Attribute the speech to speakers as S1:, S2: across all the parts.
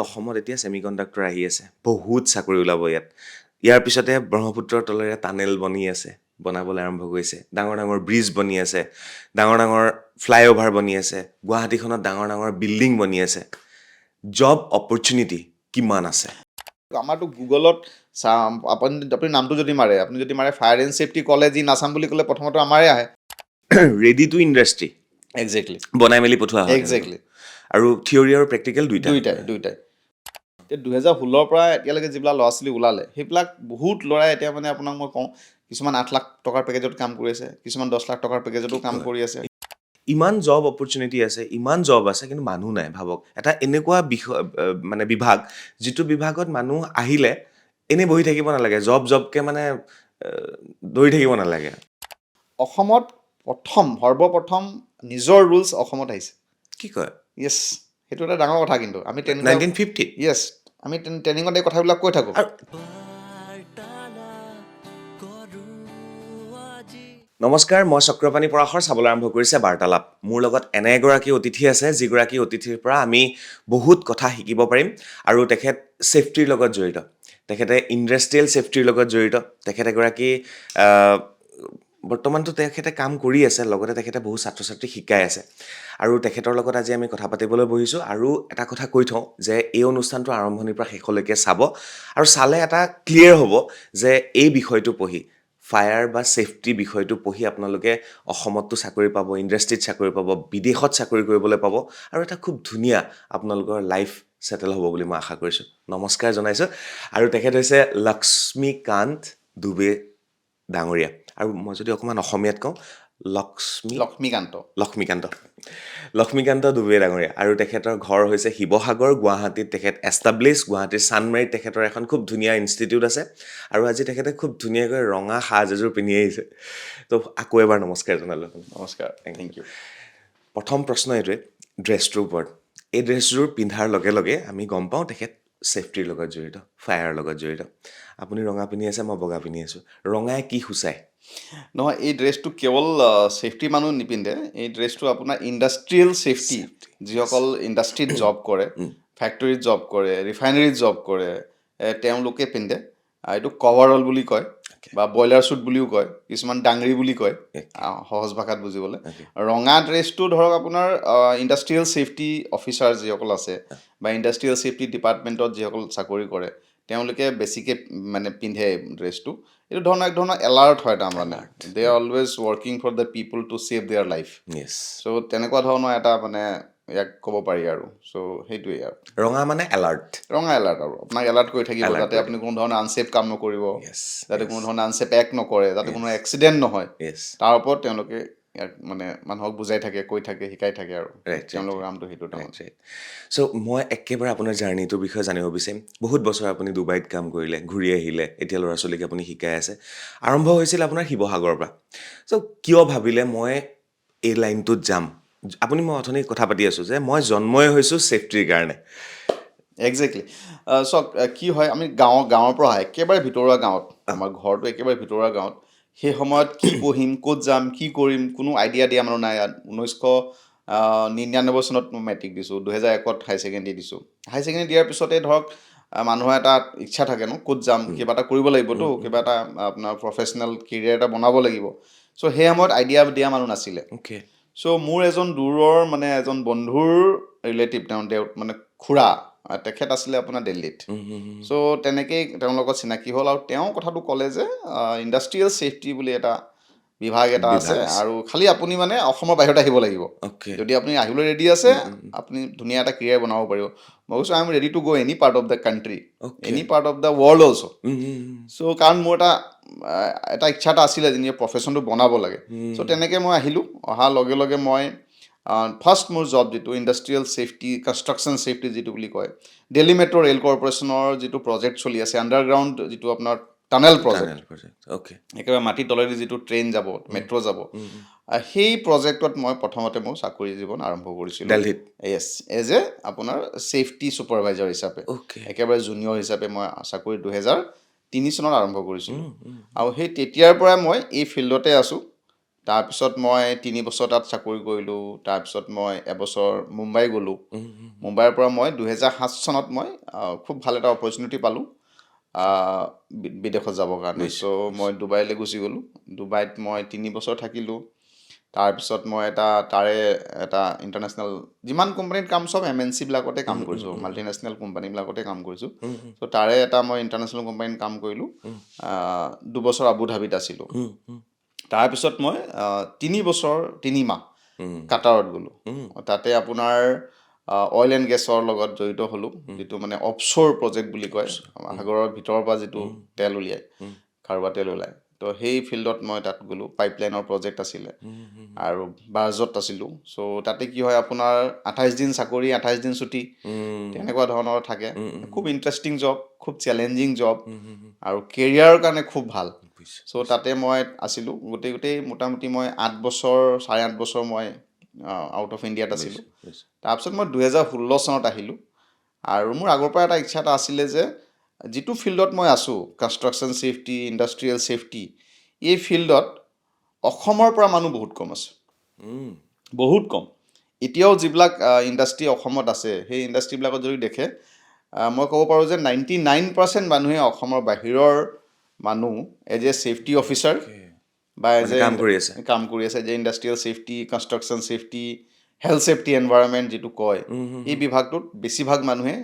S1: অসমত এতিয়া ছেমিকণ্ডাক্টৰ আহি আছে, বহুত চাকৰি ওলাব ইয়াত। ইয়াৰ পিছতে ব্ৰহ্মপুত্ৰৰ তলেৰে টানেল বনি আছে, বনাবলৈ আৰম্ভ কৰিছে, ডাঙৰ ডাঙৰ ব্ৰিজ বনি আছে, ডাঙৰ ডাঙৰ ফ্লাইঅভাৰ বনি আছে, গুৱাহাটীখনত ডাঙৰ ডাঙৰ বিল্ডিং বনি আছে। জব অপৰচুনিটি কিমান আছে?
S2: আমাৰতো গুগলত আপুনি নামটো যদি মাৰে, আপুনি যদি মাৰে fire and safety college in Assam বুলি ক'লে প্ৰথমতে আমাৰে আহে।
S1: ৰেডি টু ইণ্ডাষ্ট্ৰী
S2: একজেক্টলি
S1: বনাই মেলি পঠোৱা হয়
S2: একজেক্টলি
S1: আৰু থিয়ৰী আৰু প্ৰেক্টিকেল
S2: দুইটাই এতিয়া 2016ৰ পৰা এতিয়ালৈকে যিবিলাক ল'ৰা ছোৱালী ওলালে, সেইবিলাক বহুত ল'ৰাই এতিয়া মানে আপোনাক মই কওঁ, কিছুমান 8 লাখ টকাৰ পেকেজত কাম কৰি আছে, কিছুমান 10 লাখ টকাৰ পেকেজতো কাম কৰি আছে।
S1: ইমান জব অপৰচুনিটি আছে, ইমান জব আছে, কিন্তু মানুহ নাই। ভাবক, এটা এনেকুৱা বিষয় মানে বিভাগ, যিটো বিভাগত মানুহ আহিলে এনেই বহি থাকিব নালাগে, জবকে মানে দৌৰি থাকিব নালাগে।
S2: অসমত সৰ্বপ্ৰথম নিজৰ ৰুলছ অসমত আহিছে।
S1: কি কয়?
S2: য়েছ, সেইটো এটা ডাঙৰ কথা। কিন্তু আমি
S1: 1950
S2: য়েছ, আমি ট্ৰেইনিঙত এই কথাবিলাক কৈ থাকোঁ।
S1: নমস্কাৰ, মই চক্ৰপাণী পৰাশৰ। চাবলৈ আৰম্ভ কৰিছে বাৰ্তালাপ। মোৰ লগত এনে এগৰাকী অতিথি আছে, যিগৰাকী অতিথিৰ পৰা আমি বহুত কথা শিকিব পাৰিম। আৰু তেখেত ছেফটিৰ লগত জড়িত, তেখেতে ইণ্ডাষ্ট্ৰিয়েল ছেফটিৰ লগত জড়িত, তেখেত এগৰাকী বৰ্তমানতো তেখেতে কাম কৰি আছে, লগতে তেখেতে বহু ছাত্ৰ ছাত্ৰীক শিকাই আছে। আৰু তেখেতৰ লগত আজি আমি কথা পাতিবলৈ বহিছোঁ। আৰু এটা কথা কৈ থওঁ যে এই অনুষ্ঠানটো আৰম্ভণিৰ পৰা শেষলৈকে চাব, আৰু চালে এটা ক্লিয়াৰ হ'ব যে এই বিষয়টো পঢ়ি, ফায়াৰ বা ছেফটি বিষয়টো পঢ়ি আপোনালোকে অসমতো চাকৰি পাব, ইণ্ডাষ্ট্ৰিত চাকৰি পাব, বিদেশত চাকৰি কৰিবলৈ পাব, আৰু এটা খুব ধুনীয়া আপোনালোকৰ লাইফ ছেটেল হ'ব বুলি মই আশা কৰিছোঁ। নমস্কাৰ জনাইছোঁ। আৰু তেখেত হৈছে লক্ষ্মীকান্ত দুবে ডাঙৰীয়া, আৰু মই যদি অকণমান অসমীয়াত কওঁ, লক্ষ্মীকান্ত দুবে ডাঙৰীয়া। আৰু তেখেতৰ ঘৰ হৈছে শিৱসাগৰ, গুৱাহাটীত তেখেত এষ্টাব্লিছ, গুৱাহাটীৰ চানমাৰীত তেখেতৰ এখন খুব ধুনীয়া ইনষ্টিটিউট আছে। আৰু আজি তেখেতে খুব ধুনীয়াকৈ ৰঙা সাজ এযোৰ পিন্ধি আহিছে। তো আকৌ এবাৰ নমস্কাৰ জনালোঁ।
S2: নমস্কাৰ, থেংক ইউ।
S1: প্ৰথম প্ৰশ্ন এইটোৱে, ড্ৰেছটোৰ ওপৰত। এই ড্ৰেছযোৰ পিন্ধাৰ লগে লগে আমি গম পাওঁ তেখেত ছেফটিৰ লগত জড়িত, ফায়াৰৰ লগত জড়িত। আপুনি ৰঙা পিন্ধি আছে, মই বগা পিন্ধি আছোঁ। ৰঙাই কি সূচায়?
S2: নহয়, এই ড্ৰেছটো কেৱল ছেফটি মানুহ নিপিন্ধে। এই ড্ৰেছটো আপোনাৰ ইণ্ডাষ্ট্ৰিয়েল ছেফটি, যিসকল ইণ্ডাষ্ট্ৰিত জব কৰে, ফেক্টৰীত জব কৰে, ৰিফাইনেৰীত জব কৰে, তেওঁলোকে পিন্ধে। এইটো কভাৰঅল বুলি কয়, বা বইলাৰ শ্বুট বুলিও কয়, কিছুমান ডাংৰি বুলি কয় সহজ ভাষাত বুজিবলৈ। ৰঙা ড্ৰেছটো ধৰক আপোনাৰ ইণ্ডাষ্ট্ৰিয়েল ছেফটি অফিচাৰ যিসকল আছে, বা ইণ্ডাষ্ট্ৰিয়েল ছেফটি ডিপাৰ্টমেণ্টত যিসকল চাকৰি কৰে, তেওঁলোকে বেছিকৈ মানে পিন্ধে এই ড্ৰেছটো। এইটো এক ধৰণৰ এলাৰ্ট হয়, তাৰমানে they are always working for the people to save their life. So' তেনেকুৱা ধৰণৰ এটা মানে ইয়াক ক'ব পাৰি আৰু। চ' সেইটোৱেই আৰু।
S1: ৰঙা মানে এলাৰ্ট।
S2: ৰঙা এলাৰ্ট, আৰু আপোনাক এলাৰ্ট কৰি থাকিব, যাতে আপুনি কোনো ধৰণৰ আনছেফ কাম নকৰিব, যাতে কোনো ধৰণৰ আনছেফ এক্ট নকৰে, যাতে কোনো এক্সিডেণ্ট নহয়, তাৰ ওপৰত তেওঁলোকে ইয়াক মানে মানুহক বুজাই থাকে, কৈ থাকে, শিকাই থাকে, আৰু তেওঁলোকৰ কামটো সেইটো।
S1: চ' মই একেবাৰে আপোনাৰ জাৰ্ণিটোৰ বিষয়ে জানিব বিচাৰিম। বহুত বছৰ আপুনি ডুবাইত কাম কৰিলে, ঘূৰি আহিলে, এতিয়া ল'ৰা ছোৱালীক আপুনি শিকাই আছে। আৰম্ভ হৈছিল আপোনাৰ শিৱসাগৰৰ পৰা। চ' কিয় ভাবিলে মই এই লাইনটোত যাম? আপুনি, মই অথনি কথা পাতি আছোঁ যে মই জন্মই হৈছোঁ ছেফটিৰ কাৰণে।
S2: একজেক্টলি। চাওক, কি হয়, আমি গাঁৱৰ পৰা আহে, একেবাৰে ভিতৰুৱা গাঁৱত, আমাৰ ঘৰটো একেবাৰে ভিতৰুৱা গাঁৱত। সেই সময়ত কি পঢ়িম, ক'ত যাম, কি কৰিম, কোনো আইডিয়া দিয়া মানুহ নাই ইয়াত। 1999 চনত মই মেট্ৰিক দিছোঁ, 2001ত হাই ছেকেণ্ডেৰী দিছোঁ। হাই ছেকেণ্ডেৰী দিয়াৰ পিছতে ধৰক মানুহৰ এটা ইচ্ছা থাকে ন, ক'ত যাম, কিবা এটা কৰিব লাগিবতো, কিবা এটা আপোনাৰ প্ৰফেচনেল কেৰিয়াৰ এটা বনাব লাগিব। চ' সেই সময়ত আইডিয়া দিয়া মানুহ নাছিলে। চ' মোৰ এজন দূৰৰ মানে এজন বন্ধুৰ ৰিলেটিভ, মানে খুৰা, তেখেত আছিলে আপোনাৰ দিল্লীত। চ' তেনেকেই তেওঁৰ লগত চিনাকি হ'ল, আৰু তেওঁ কথাটো ক'লে যে ইণ্ডাষ্ট্ৰিয়েল ছেফটি বুলি এটা বিভাগ এটা আছে, আৰু খালি আপুনি মানে অসমৰ বাহিৰত আহিব লাগিব। যদি আপুনি আহিবলৈ ৰেডি আছে, আপুনি ধুনীয়া এটা কেৰিয়াৰ বনাব পাৰিব। মই কৈছোঁ, I am ready to go' any part of the country, any part of the world also'. So' কাৰণ মোৰ এটা ইচ্ছা এটা আছিলে যে নিজৰ প্ৰফেশ্যনটো বনাব লাগে। চ' তেনেকৈ মই আহিলোঁ। অহাৰ লগে লগে মই ফাৰ্ষ্ট মোৰ জব যিটো ইণ্ডাষ্ট্ৰিয়েল ছেফটি, কনষ্ট্ৰাকশ্যন ছেফটি যিটো বুলি কয়, দিল্লী মেট্ৰ' ৰেল কৰ্প'ৰেশ্যনৰ যিটো প্ৰজেক্ট চলি আছে, আণ্ডাৰগ্ৰাউণ্ড যিটো আপোনাৰ টানেল প্ৰজেক্ট, একেবাৰে মাটিৰ তলেদি যিটো ট্ৰেইন যাব, মেট্ৰ' যাব, সেই প্ৰজেক্টত মই প্ৰথমতে মোৰ চাকৰি জীৱন আৰম্ভ কৰিছিলোঁ দিল্লীত। য়েছ, এজ এ আপোনাৰ ছেফটি ছুপাৰভাইজাৰ হিচাপে, একেবাৰে জুনিয়ৰ হিচাপে মই চাকৰি 2003 চনত আৰম্ভ কৰিছিলোঁ। আৰু সেই তেতিয়াৰ পৰাই মই এই ফিল্ডতে আছোঁ। তাৰপিছত মই 3 বছৰ তাত চাকৰি কৰিলোঁ। তাৰপিছত মই এবছৰ মুম্বাই গ'লোঁ। মুম্বাইৰ পৰা মই 2007 চনত মই খুব ভাল এটা অপৰচুনিটি পালোঁ বিদেশত যাবৰ কাৰণে। চ' মই ডুবাইলৈ গুচি গ'লোঁ। ডুবাইত মই 3 বছৰ থাকিলোঁ। তাৰপিছত মই তাৰে এটা ইণ্টাৰনেশ্যনেল যিমান কোম্পানীত কাম চব MNC বিলাকতে কাম কৰিছোঁ, মাল্টিনেশ্যনেল কোম্পানীবিলাকতে কাম কৰিছোঁ। চ' তাৰে এটা মই ইণ্টাৰনেশ্যনেল কোম্পানীত কাম কৰিলোঁ। 2 বছৰ আবুধাবিত আছিলোঁ। তাৰপিছত মই 3 বছৰ 3 মাহ কাটাৰত গ'লোঁ। তাতে আপোনাৰ অইল এণ্ড গেছৰ লগত জড়িত হ'লোঁ, যিটো মানে অফশ্ব'ৰ প্ৰজেক্ট বুলি কয়, সাগৰৰ ভিতৰৰ পৰা যিটো তেল উলিয়ায়, খাৰুৱা তেল ওলায়। তো সেই ফিল্ডত মই তাত গ'লোঁ। পাইপলাইনৰ প্ৰজেক্ট আছিলে আৰু বাৰ্জত আছিলোঁ। চ' তাতে কি হয় আপোনাৰ 28 দিন চাকৰি, 28 দিন ছুটি, তেনেকুৱা ধৰণৰ থাকে। খুব ইণ্টাৰেষ্টিং জব, খুব চেলেঞ্জিং জব আৰু কেৰিয়াৰৰ কাৰণে খুব ভাল। চ' তাতে মই আছিলোঁ গোটেই মোটামুটি মই 8 বছৰ 8.5 বছৰ মই আউট অফ ইণ্ডিয়াত আছিলোঁ। তাৰপিছত মই 2016 চনত আহিলোঁ। আৰু মোৰ আগৰ পৰা এটা ইচ্ছা এটা আছিলে যে যিটো ফিল্ডত মই আছোঁ, কনষ্ট্ৰাকশ্যন ছেফটি, ইণ্ডাষ্ট্ৰিয়েল ছেফটি, এই ফিল্ডত অসমৰ পৰা মানুহ বহুত কম আছে, বহুত কম। এতিয়াও যিবিলাক ইণ্ডাষ্ট্ৰি অসমত আছে, সেই ইণ্ডাষ্ট্ৰিবিলাকত যদি দেখে, মই ক'ব পাৰোঁ যে 99% মানুহে অসমৰ বাহিৰৰ মানুহ এজ এ ছেফটি অফিচাৰ বা এজ এ কাম কৰি আছে, যে industrial safety, construction safety, health safety environment যিটো কয়, এই বিভাগটোত বেছিভাগ মানুহে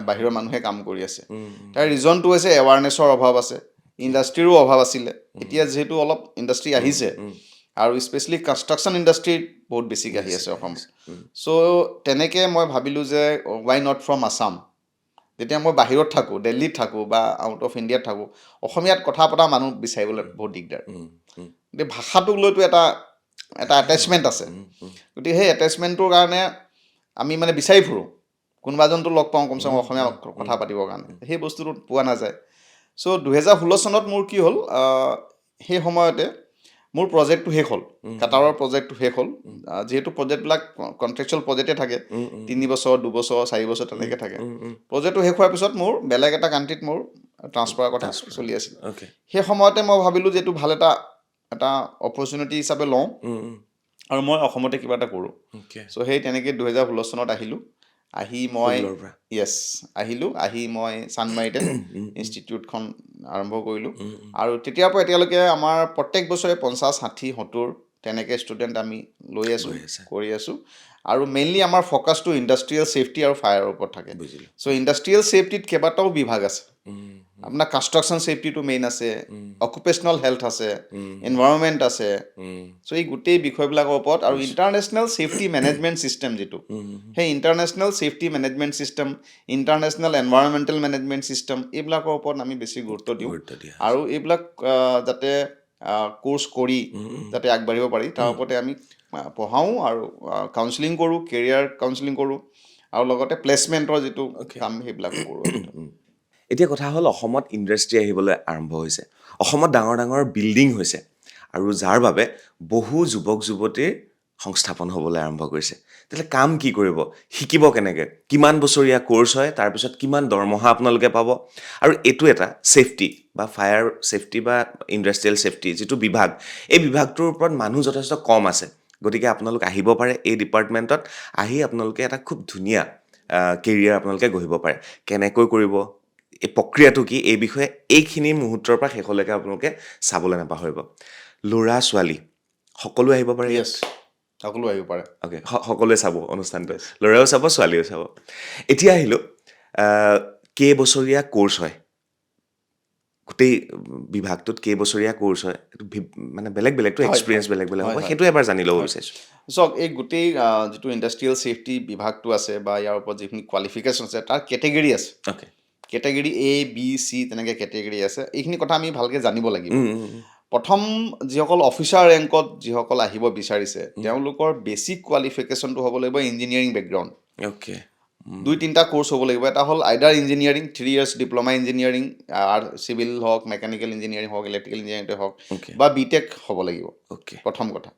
S2: বাহিৰৰ মানুহে কাম কৰি আছে। তাৰ ৰিজনটো হৈছে এৱাৰনেছৰ অভাৱ আছে, ইণ্ডাষ্ট্ৰিৰো অভাৱ আছিলে। এতিয়া যিহেতু অলপ ইণ্ডাষ্ট্ৰি আহিছে আৰু স্পেচিয়েলি কনষ্ট্ৰাকশ্যন ইণ্ডাষ্ট্ৰিত বহুত বেছিকৈ আহি আছে অসমত। চ' তেনেকৈ মই ভাবিলোঁ যে ৱাই নট ফ্ৰম আছাম। যেতিয়া মই বাহিৰত থাকোঁ, দিল্লীত থাকোঁ বা আউট অফ ইণ্ডিয়াত থাকোঁ, অসমীয়াত কথা পতা মানুহ বিচাৰিবলৈ বহুত দিগদাৰ। গতিকে ভাষাটোক লৈতো এটা এটেচমেণ্ট আছে। গতিকে সেই এটেচমেণ্টটোৰ কাৰণে আমি মানে বিচাৰি ফুৰোঁ, কোনোবা এজনটো লগ পাওঁ কমচে কম অসমীয়া কথা পাতিবৰ কাৰণে। সেই বস্তুটো পোৱা নাযায়। চ' 2016 চনত মোৰ কি হ'ল, সেই সময়তে মোৰ প্ৰজেক্টটো শেষ হ'ল, কাটাৰৰ প্ৰজেক্টটো শেষ হ'ল। যিহেতু প্ৰজেক্টবিলাক কণ্ট্ৰেকচুৱেল প্ৰজেক্টে থাকে, 3 বছৰ 2 বছৰ 4 বছৰ তেনেকৈ থাকে। প্ৰজেক্টটো শেষ হোৱাৰ পিছত মোৰ বেলেগ এটা কাণ্ট্ৰিত মোৰ ট্ৰান্সফাৰৰ কথা চলি আছিল। সেই সময়তে মই ভাবিলোঁ যে এইটো ভাল এটা অপৰচুনিটি হিচাপে লওঁ আৰু মই অসমতে কিবা এটা কৰোঁ। চ' সেই তেনেকৈ 2016 চনত আহিলোঁ। আহি মই আহি মই চানমাৰিতে ইনষ্টিটিউটখন আৰম্ভ কৰিলোঁ। আৰু তেতিয়াৰ পৰা এতিয়ালৈকে আমাৰ প্ৰত্যেক বছৰে 50, 60, 70 তেনেকৈ ষ্টুডেণ্ট আমি লৈ আছোঁ, কৰি আছোঁ। আৰু মেইনলি আমাৰ ফ'কাছটো ইণ্ডাষ্ট্ৰিয়েল ছেফটি আৰু ফায়াৰৰ ওপৰত থাকে। চ' ইণ্ডাষ্ট্ৰিয়েল ছেফটিত কেইবাটাও বিভাগ আছে। আপোনাৰ কনষ্ট্ৰাকশ্যন ছেফটিটো মেইন আছে, অকুপেশ্যনেল হেল্থ আছে, এনভাইৰনমেণ্ট আছে। চ' এই গোটেই বিষয়বিলাকৰ ওপৰত আৰু ইণ্টাৰনেশ্যনেল ছেফটি মেনেজমেণ্ট ছিষ্টেম যিটো, সেই international safety management system, international environmental management system, এইবিলাকৰ ওপৰত আমি বেছি গুৰুত্ব দিওঁ। আৰু এইবিলাক যাতে কোৰ্চ কৰি যাতে আগবাঢ়িব পাৰি, তাৰ ওপৰতে আমি পঢ়াওঁ আৰু কাউন্সিলিং কৰোঁ, কেৰিয়াৰ কাউন্সিলিং কৰোঁ, আৰু লগতে প্লেচমেণ্টৰ যিটো কাম সেইবিলাকো কৰোঁ।
S1: এতিয়া কথা হ'ল, অসমত ইণ্ডাষ্ট্ৰি আহিবলৈ আৰম্ভ হৈছে, অসমত ডাঙৰ ডাঙৰ বিল্ডিং হৈছে, আৰু যাৰ বাবে বহু যুৱক যুৱতীৰ সংস্থাপন হ'বলৈ আৰম্ভ কৰিছে। তেতিয়াহ'লে কাম কি কৰিব, শিকিব কেনেকৈ, কিমান বছৰীয়া কোৰ্চ হয়, তাৰপিছত কিমান দৰমহা আপোনালোকে পাব, আৰু এইটো এটা ছেফটি বা ফায়াৰ ছেফটি বা ইণ্ডাষ্ট্ৰিয়েল ছেফটি যিটো বিভাগ, এই বিভাগটোৰ ওপৰত মানুহ যথেষ্ট কম আছে। গতিকে আপোনালোক আহিব পাৰে এই ডিপাৰ্টমেণ্টত, আহি আপোনালোকে এটা খুব ধুনীয়া কেৰিয়াৰ আপোনালোকে গঢ়িব পাৰে। কেনেকৈ কৰিব, এই প্ৰক্ৰিয়াটো কি, এই বিষয়ে এইখিনি মুহূৰ্তৰ পৰা শেষলৈকে আপোনালোকে চাবলৈ নাপাহৰিব। ল'ৰা ছোৱালী সকলো আহিব পাৰে।
S2: সকলো আহিব পাৰে।
S1: অ'কে, সকলোৱে চাব অনুষ্ঠানটো, ল'ৰাও চাব ছোৱালীও চাব। এতিয়া আহিলোঁ, কেইবছৰীয়া কোৰ্চ হয়, গোটেই বিভাগটোত কেইবছৰীয়া কোৰ্চ হয়, এইটো মানে বেলেগ বেলেগটো এক্সপিৰিয়েঞ্চ বেলেগ বেলেগ হ'ব, সেইটো এবাৰ জানি ল'ব বিচাৰিছোঁ।
S2: চাওক, এই গোটেই যিটো ইণ্ডাষ্ট্ৰিয়েল ছেফটি বিভাগটো আছে বা ইয়াৰ ওপৰত যিখিনি কোৱালিফিকেশ্যন আছে, তাৰ কেটেগৰী আছে। কেটেগৰী A, B, C তেনেকৈ কেটেগৰী আছে। এইখিনি কথা আমি ভালকৈ জানিব লাগিব। প্ৰথম যিসকল অফিচাৰ ৰেংকত যিসকল আহিব বিচাৰিছে, তেওঁলোকৰ বেছিক কোৱালিফিকেশ্যনটো হ'ব লাগিব ইঞ্জিনিয়াৰিং বেকগ্ৰাউণ্ড। 2-3টা কোৰ্চ হ'ব লাগিব। এটা হ'ল either engineering, 3 years diploma engineering, civil হওক, মেকানিকেল ইঞ্জিনিয়াৰিং হওক, ইলেক্ট্ৰিকেল ইঞ্জিনিয়াৰিং হওক, বা BTech হ'ব লাগিব, প্ৰথম কথা।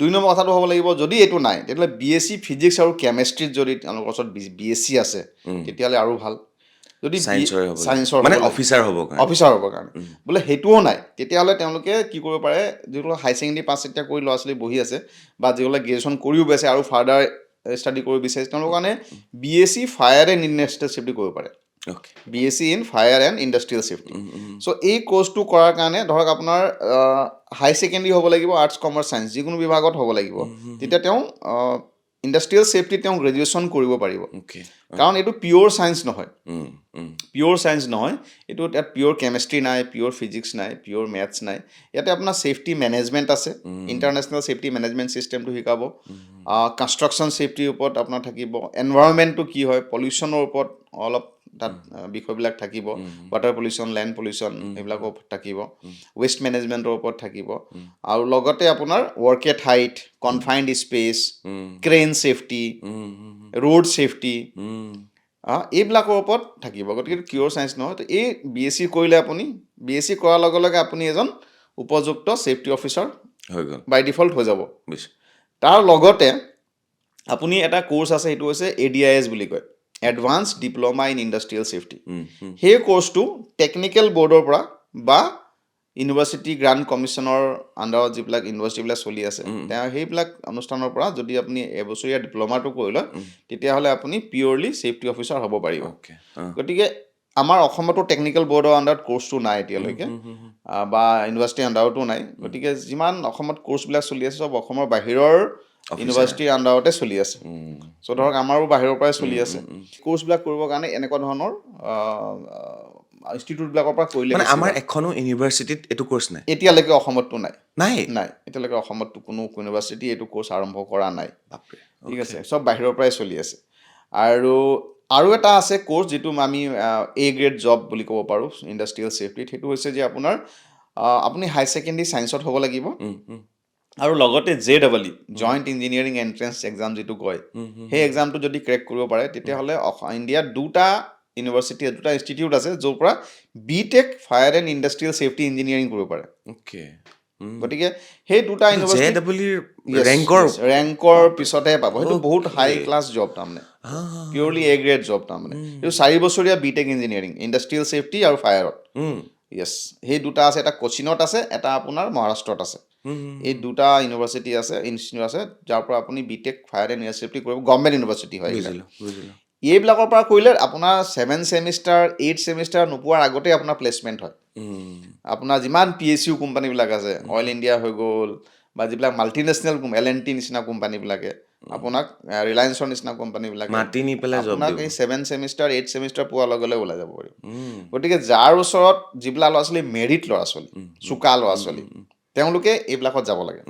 S2: 2 নম্বৰ কথাটো হ'ব লাগিব, যদি এইটো নাই তেতিয়াহ'লে BSc ফিজিক্স আৰু কেমেষ্ট্ৰিত যদি তেওঁলোকৰ ওচৰত BSc আছে, তেতিয়াহ'লে আৰু ভাল। যদি
S1: চায়েন্সৰে হ'ব
S2: চায়েন্সৰ
S1: মানে অফিচাৰ হ'ব কাৰণে
S2: অফিচাৰ হ'বৰ কাৰণে বোলে সেইটোও নাই, তেতিয়াহ'লে তেওঁলোকে কি কৰিব পাৰে, যিসকলে হাই ছেকেণ্ডেৰী পাছ এতিয়া কৰি ল'ৰা ছোৱালী বহি আছে বা যিসকলে গ্ৰেজুৱেশ্যন কৰিও গৈছে আৰু ফাৰ্ডাৰ ষ্টাডি কৰিব বিচাৰিছে, তেওঁলোকৰ কাৰণে BSc fire and industrial safety কৰিব পাৰে,
S1: okay
S2: BSc in fire and industrial safety. So' এই কোৰ্চটো কৰাৰ কাৰণে ধৰক আপোনাৰ হাই ছেকেণ্ডেৰী হ'ব লাগিব, আৰ্টছ কমাৰ্চ ছায়েন্স যিকোনো বিভাগত হ'ব লাগিব, তেতিয়া তেওঁ ইণ্ডাষ্ট্ৰিয়েল ছেফটি তেওঁ গ্ৰেজুৱেশ্যন কৰিব পাৰিব,
S1: অ'কে
S2: কাৰণ এইটো পিয়'ৰ ছায়েন্স নহয়, পিয়'ৰ ছায়েন্স নহয়, এইটো ইয়াত পিয়'ৰ কেমেষ্ট্ৰি নাই, পিয়'ৰ ফিজিক্স নাই, পিয়'ৰ মেথছ নাই, ইয়াতে আপোনাৰ ছেফটি মেনেজমেণ্ট আছে, ইণ্টাৰনেশ্যনেল ছেফটি মেনেজমেণ্ট ছিষ্টেমটো শিকাব, কনষ্ট্ৰাকশ্যন ছেফটিৰ ওপৰত আপোনাৰ থাকিব, এনভাইৰনমেণ্টটো কি হয়, পলিউশ্যনৰ ওপৰত অলপ তাত বিষয়বিলাক থাকিব, ৱাটাৰ পলিউশ্যন, লেণ্ড পলিউশ্যন এইবিলাকৰ ওপৰত থাকিব, ৱেষ্ট মেনেজমেণ্টৰ ওপৰত থাকিব, আৰু লগতে আপোনাৰ work at height, confined space, crane safety, road safety, এইবিলাকৰ ওপৰত থাকিব। গতিকে পিয়'ৰ ছায়েন্স নহয়। তো এই BSc কৰিলে আপুনি BSc কৰাৰ লগে লগে আপুনি এজন উপযুক্ত ছেফটি অফিচাৰ
S1: হৈ গ'ল
S2: বাই ডিফল্ট হৈ যাব।
S1: বুজিছোঁ
S2: তাৰ লগতে আপুনি এটা কোৰ্চ আছে, সেইটো হৈছে ADIS বুলি কয়, advance diploma in industrial safety. সেই কোৰ্চটো টেকনিকেল বৰ্ডৰ পৰা বা ইউনিভাৰ্চিটি গ্ৰাণ্ট কমিশ্যনৰ আণ্ডাৰত যিবিলাক ইউনিভাৰ্চিটিবিলাক চলি আছে, তেওঁ সেইবিলাক অনুষ্ঠানৰ পৰা যদি আপুনি এবছৰীয়া ডিপ্ল'মাটো কৰি লয়, তেতিয়াহ'লে আপুনি পিয়'ৰলি ছেফটি অফিচাৰ হ'ব পাৰিব।
S1: অ'কে
S2: গতিকে আমাৰ অসমতো টেকনিকেল বৰ্ডৰ আণ্ডাৰত কোৰ্চটো নাই এতিয়ালৈকে, বা ইউনিভাৰ্চিটিৰ আণ্ডাৰতো নাই। গতিকে যিমান অসমত কোৰ্চবিলাক চলি আছে, চব অসমৰ বাহিৰৰ ইউনিভাৰ্চিটিৰ আণ্ডাৰতে চলি আছে। চ' ধৰক আমাৰো বাহিৰৰ পৰাই চলি আছে। কোৰ্চবিলাক কৰিবৰ কাৰণে এনেকুৱা ধৰণৰ ইনষ্টিটিউটবিলাকৰ পৰা কৰিলে
S1: মানে
S2: বেছি
S1: আমাৰ
S2: ভাল।
S1: এখনো ইউনিভাৰ্চিটিত এইটো কোৰ্চ নাই
S2: এতিয়ালৈকে অসমততো নাই,
S1: নাই
S2: নাই, এতিয়ালৈকে অসমততো কোনো ইউনিভাৰ্চিটি এইটো কোৰ্চ আৰম্ভ কৰা নাই।
S1: বাপৰে
S2: ঠিক আছে, চব বাহিৰৰ পৰাই চলি আছে। আৰু এটা আছে কোৰ্চ যিটো আমি A গ্ৰেড জব বুলি ক'ব পাৰোঁ ইণ্ডাষ্ট্ৰিয়েল ছেফটিত। সেইটো হৈছে যে আপোনাৰ আপুনি হাই ছেকেণ্ডেৰী ছায়েন্সত হ'ব লাগিব, আৰু লগতে JEE joint engineering entrance exam যিটো কয়, সেই এক্সামটো যদি ক্ৰেক কৰিব পাৰে, তেতিয়াহ'লে ইণ্ডিয়াত দুটা ইউনিভাৰ্চিটি, দুটা ইনষ্টিটিউট আছে য'ৰ পৰা BTech fire and industrial safety engineering কৰিব পাৰে।
S1: অ'কে
S2: গতিকে সেই দুটা ইউনিভাৰ্চিটি ৰেংকৰ পিছতহে পাব। সেইটো বহুত হাই ক্লাছ জব তাৰমানে, পিয়'ৰলি A গ্ৰেড জব তাৰমানে। এইটো 4 বছৰীয়া BTech ইঞ্জিনিয়াৰিং ইণ্ডাষ্ট্ৰিয়েল ছেফটি আৰু ফায়াৰত। য়েছ, সেই দুটা আছে, এটা কোচিনত আছে, এটা আপোনাৰ মহাৰাষ্ট্ৰত আছে। এই দুটা ইউনিভাৰ্চিটি আছে, ইনষ্টিটিউট আছে, যাৰ পৰা আপুনি BTech fire and industrial safety কৰিব, গভৰ্ণমেণ্ট ইউনিভাৰ্চিটি হয় এইবিলাক। এইবিলাকৰ পৰা কৰিলে আপোনাৰ 7 ছেমিষ্টাৰ 8 ছেমিষ্টাৰ নোপোৱাৰ আগতেই আপোনাৰ প্লেচমেণ্ট হয়। আপোনাৰ যিমান PSU কোম্পানীবিলাক আছে, অইল ইণ্ডিয়া হৈ গ'ল, বা যিবিলাক মাল্টিনেশ্যনেল L&T নিচিনা কোম্পানীবিলাকে, আপোনাক ৰিলায়েন্সৰ নিচিনা কোম্পানীবিলাকে
S1: মাতি নি পেলাই জব
S2: আপোনাক
S1: দিব।
S2: এই 7 ছেমিষ্টাৰ 8 ছেমিষ্টাৰ পোৱাৰ লগে লগে ওলাই যাব পাৰিব। গতিকে যাৰ ওচৰত যিবিলাক ল'ৰা ছোৱালী মেৰিট ল'ৰা ছোৱালী, চোকা ল'ৰা ছোৱালী, তেওঁলোকে এইবিলাকত যাব লাগে।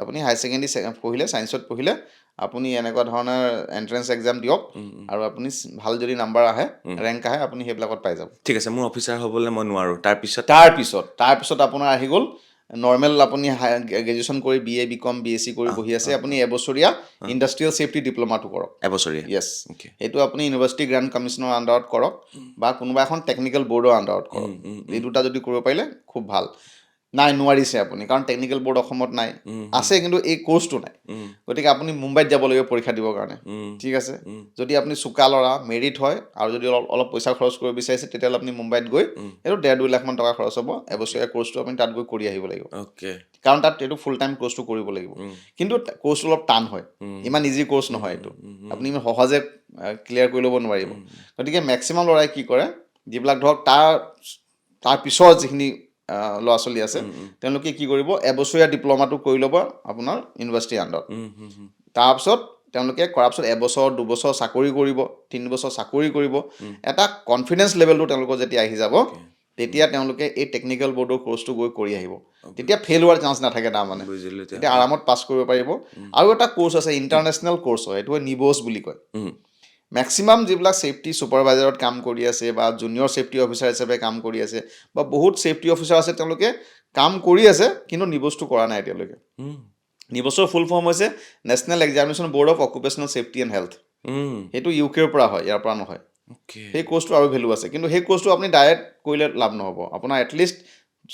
S2: আপুনি হাই ছেকেণ্ডেৰী পঢ়িলে, ছায়েন্সত পঢ়িলে, আপুনি এনেকুৱা ধৰণৰ এণ্ট্ৰেঞ্চ এক্সাম দিয়ক, আৰু আপুনি ভাল যদি নাম্বাৰ আহে, ৰেংক আহে, আপুনি সেইবিলাকত পাই যাব।
S1: ঠিক আছে, মোৰ অফিচাৰ হ'বলৈ মই নোৱাৰোঁ,
S2: তাৰপিছত আপোনাৰ আহি গ'ল নৰ্মেল, আপুনি গ্ৰেজুৱেশ্যন কৰি BA BCom BSc কৰি বহি আছে, আপুনি এবছৰীয়া ইণ্ডাষ্ট্ৰিয়েল ছেফটি ডিপ্ল'মাটো কৰক।
S1: এবছৰীয়া
S2: য়েছ, সেইটো আপুনি ইউনিভাৰ্চিটি গ্ৰাণ্ট কমিশ্যনৰ আণ্ডাৰত কৰক, বা কোনোবা এখন টেকনিকেল বৰ্ডৰ আণ্ডাৰত কৰক। এই দুটা যদি কৰিব পাৰিলে খুব ভাল। নাই, নোৱাৰিছে আপুনি, কাৰণ টেকনিকেল বৰ্ড অসমত নাই, আছে কিন্তু এই কোৰ্চটো নাই। গতিকে আপুনি মুম্বাইত যাব লাগিব পৰীক্ষা দিবৰ কাৰণে। ঠিক আছে, যদি আপুনি চোকা ল'ৰা, মেৰিট হয়, আৰু যদি অলপ পইচা খৰচ কৰিব বিচাৰিছে, তেতিয়াহ'লে আপুনি মুম্বাইত গৈ এইটো 1.5-2 লাখমান টকা খৰচ হ'ব, এবছৰীয়া কোৰ্চটো আপুনি তাত গৈ কৰি আহিব লাগিব, কাৰণ তাত এইটো ফুল টাইম কোৰ্চটো কৰিব লাগিব। কিন্তু কোৰ্চটো অলপ টান হয়, ইমান ইজি কোৰ্চ নহয় এইটো, আপুনি ইমান সহজে ক্লিয়াৰ কৰি ল'ব নোৱাৰিব। গতিকে মেক্সিমাম ল'ৰাই কি কৰে, যিবিলাক ধৰক তাৰ পিছত যিখিনি ল'ৰা ছোৱালী আছে, তেওঁলোকে কি কৰিব, এবছৰীয়া ডিপ্ল'মাটো কৰি ল'ব আপোনাৰ ইউনিভাৰ্চিটিৰ আণ্ডাৰত। তাৰপিছত তেওঁলোকে কৰাৰ পিছত 1 বছৰ 2 বছৰ চাকৰি কৰিব, 3 বছৰ চাকৰি কৰিব। এটা কনফিডেঞ্চ লেভেলটো তেওঁলোকৰ যেতিয়া আহি যাব, তেতিয়া তেওঁলোকে এই টেকনিকেল বৰ্ডৰ কোৰ্চটো গৈ কৰি আহিব। তেতিয়া ফেইল হোৱাৰ চান্স নাথাকে তাৰমানে, তেতিয়া আৰামত পাছ কৰিব পাৰিব। আৰু এটা কোৰ্চ আছে, ইণ্টাৰনেশ্যনেল কোৰ্চ হয়, এইটো NIBOS বুলি কয়। মেক্সিমাম যিবিলাক ছেফটি ছুপাৰভাইজাৰত কাম কৰি আছে, বা জুনিয়ৰ ছেফটি অফিচাৰ হিচাপে কাম কৰি আছে, বা বহুত ছেফটি অফিচাৰ আছে, তেওঁলোকে কাম কৰি আছে, কিন্তু NIBOSটো কৰা নাই এতিয়ালৈকে। NIBOSৰ ফুল ফৰ্ম হৈছে national examination board of occupational safety and health. সেইটো UKৰ পৰা হয়, ইয়াৰ পৰা নহয়। সেই কোৰ্চটো আৰু ভেলু আছে, কিন্তু সেই কোৰ্চটো আপুনি ডাইৰেক্ট কৰিলে লাভ নহ'ব, আপোনাৰ এটলিষ্ট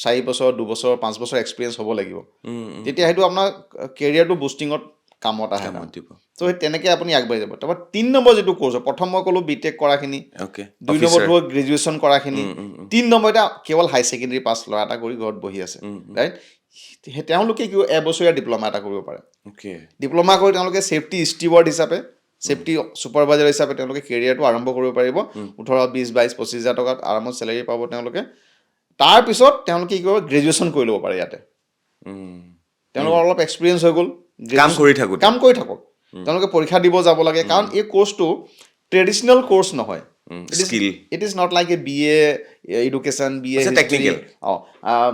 S2: 4 বছৰ 2 বছৰ 5 বছৰ এক্সপিৰিয়েঞ্চ হ'ব লাগিব। তেতিয়া সেইটো আপোনাৰ কেৰিয়াৰটো বুষ্টিঙত কামত আহে
S1: কামত দিব
S2: চ' সেই তেনেকৈ আপুনি আগবাঢ়ি যাব তাৰপৰা 3 নম্বৰ যিটো কোৰ্চ প্ৰথম মই ক'লোঁ বি টেক কৰাখিনি
S1: অ'কে
S2: 2 নম্বৰটো হ'ল গ্ৰেজুৱেশ্যন কৰাখিনি 3 নম্বৰ এতিয়া কেৱল হাই ছেকেণ্ডেৰী পাছ ল'ৰা এটা কৰি ঘৰত বহি আছে ৰাইট তেওঁলোকে কি এবছৰীয়া ডিপ্ল'মা এটা কৰিব পাৰে
S1: অ'কে
S2: ডিপ্ল'মা কৰি তেওঁলোকে ছেফটি ষ্টিৱাৰ্ড হিচাপে ছেফটি ছুপাৰভাইজাৰ হিচাপে তেওঁলোকে কেৰিয়াৰটো আৰম্ভ কৰিব পাৰিব 18 20 22 25,000 টকাত আৰামত চেলেৰি পাব তেওঁলোকে তাৰপিছত তেওঁলোকে কি কৰিব গ্ৰেজুৱেশ্যন কৰি ল'ব পাৰে ইয়াতে তেওঁলোকৰ অলপ এক্সপিৰিয়েঞ্চ হৈ গ'ল
S1: কাম কৰি থাকোঁ
S2: কাম কৰি থাকক তেওঁলোকে পৰীক্ষা দিব যাব লাগে কাৰণ এই কোৰ্চটো ট্ৰেডিশ্যনেল কোৰ্চ নহয়
S1: skill
S2: it is not like a B A education B A
S1: technical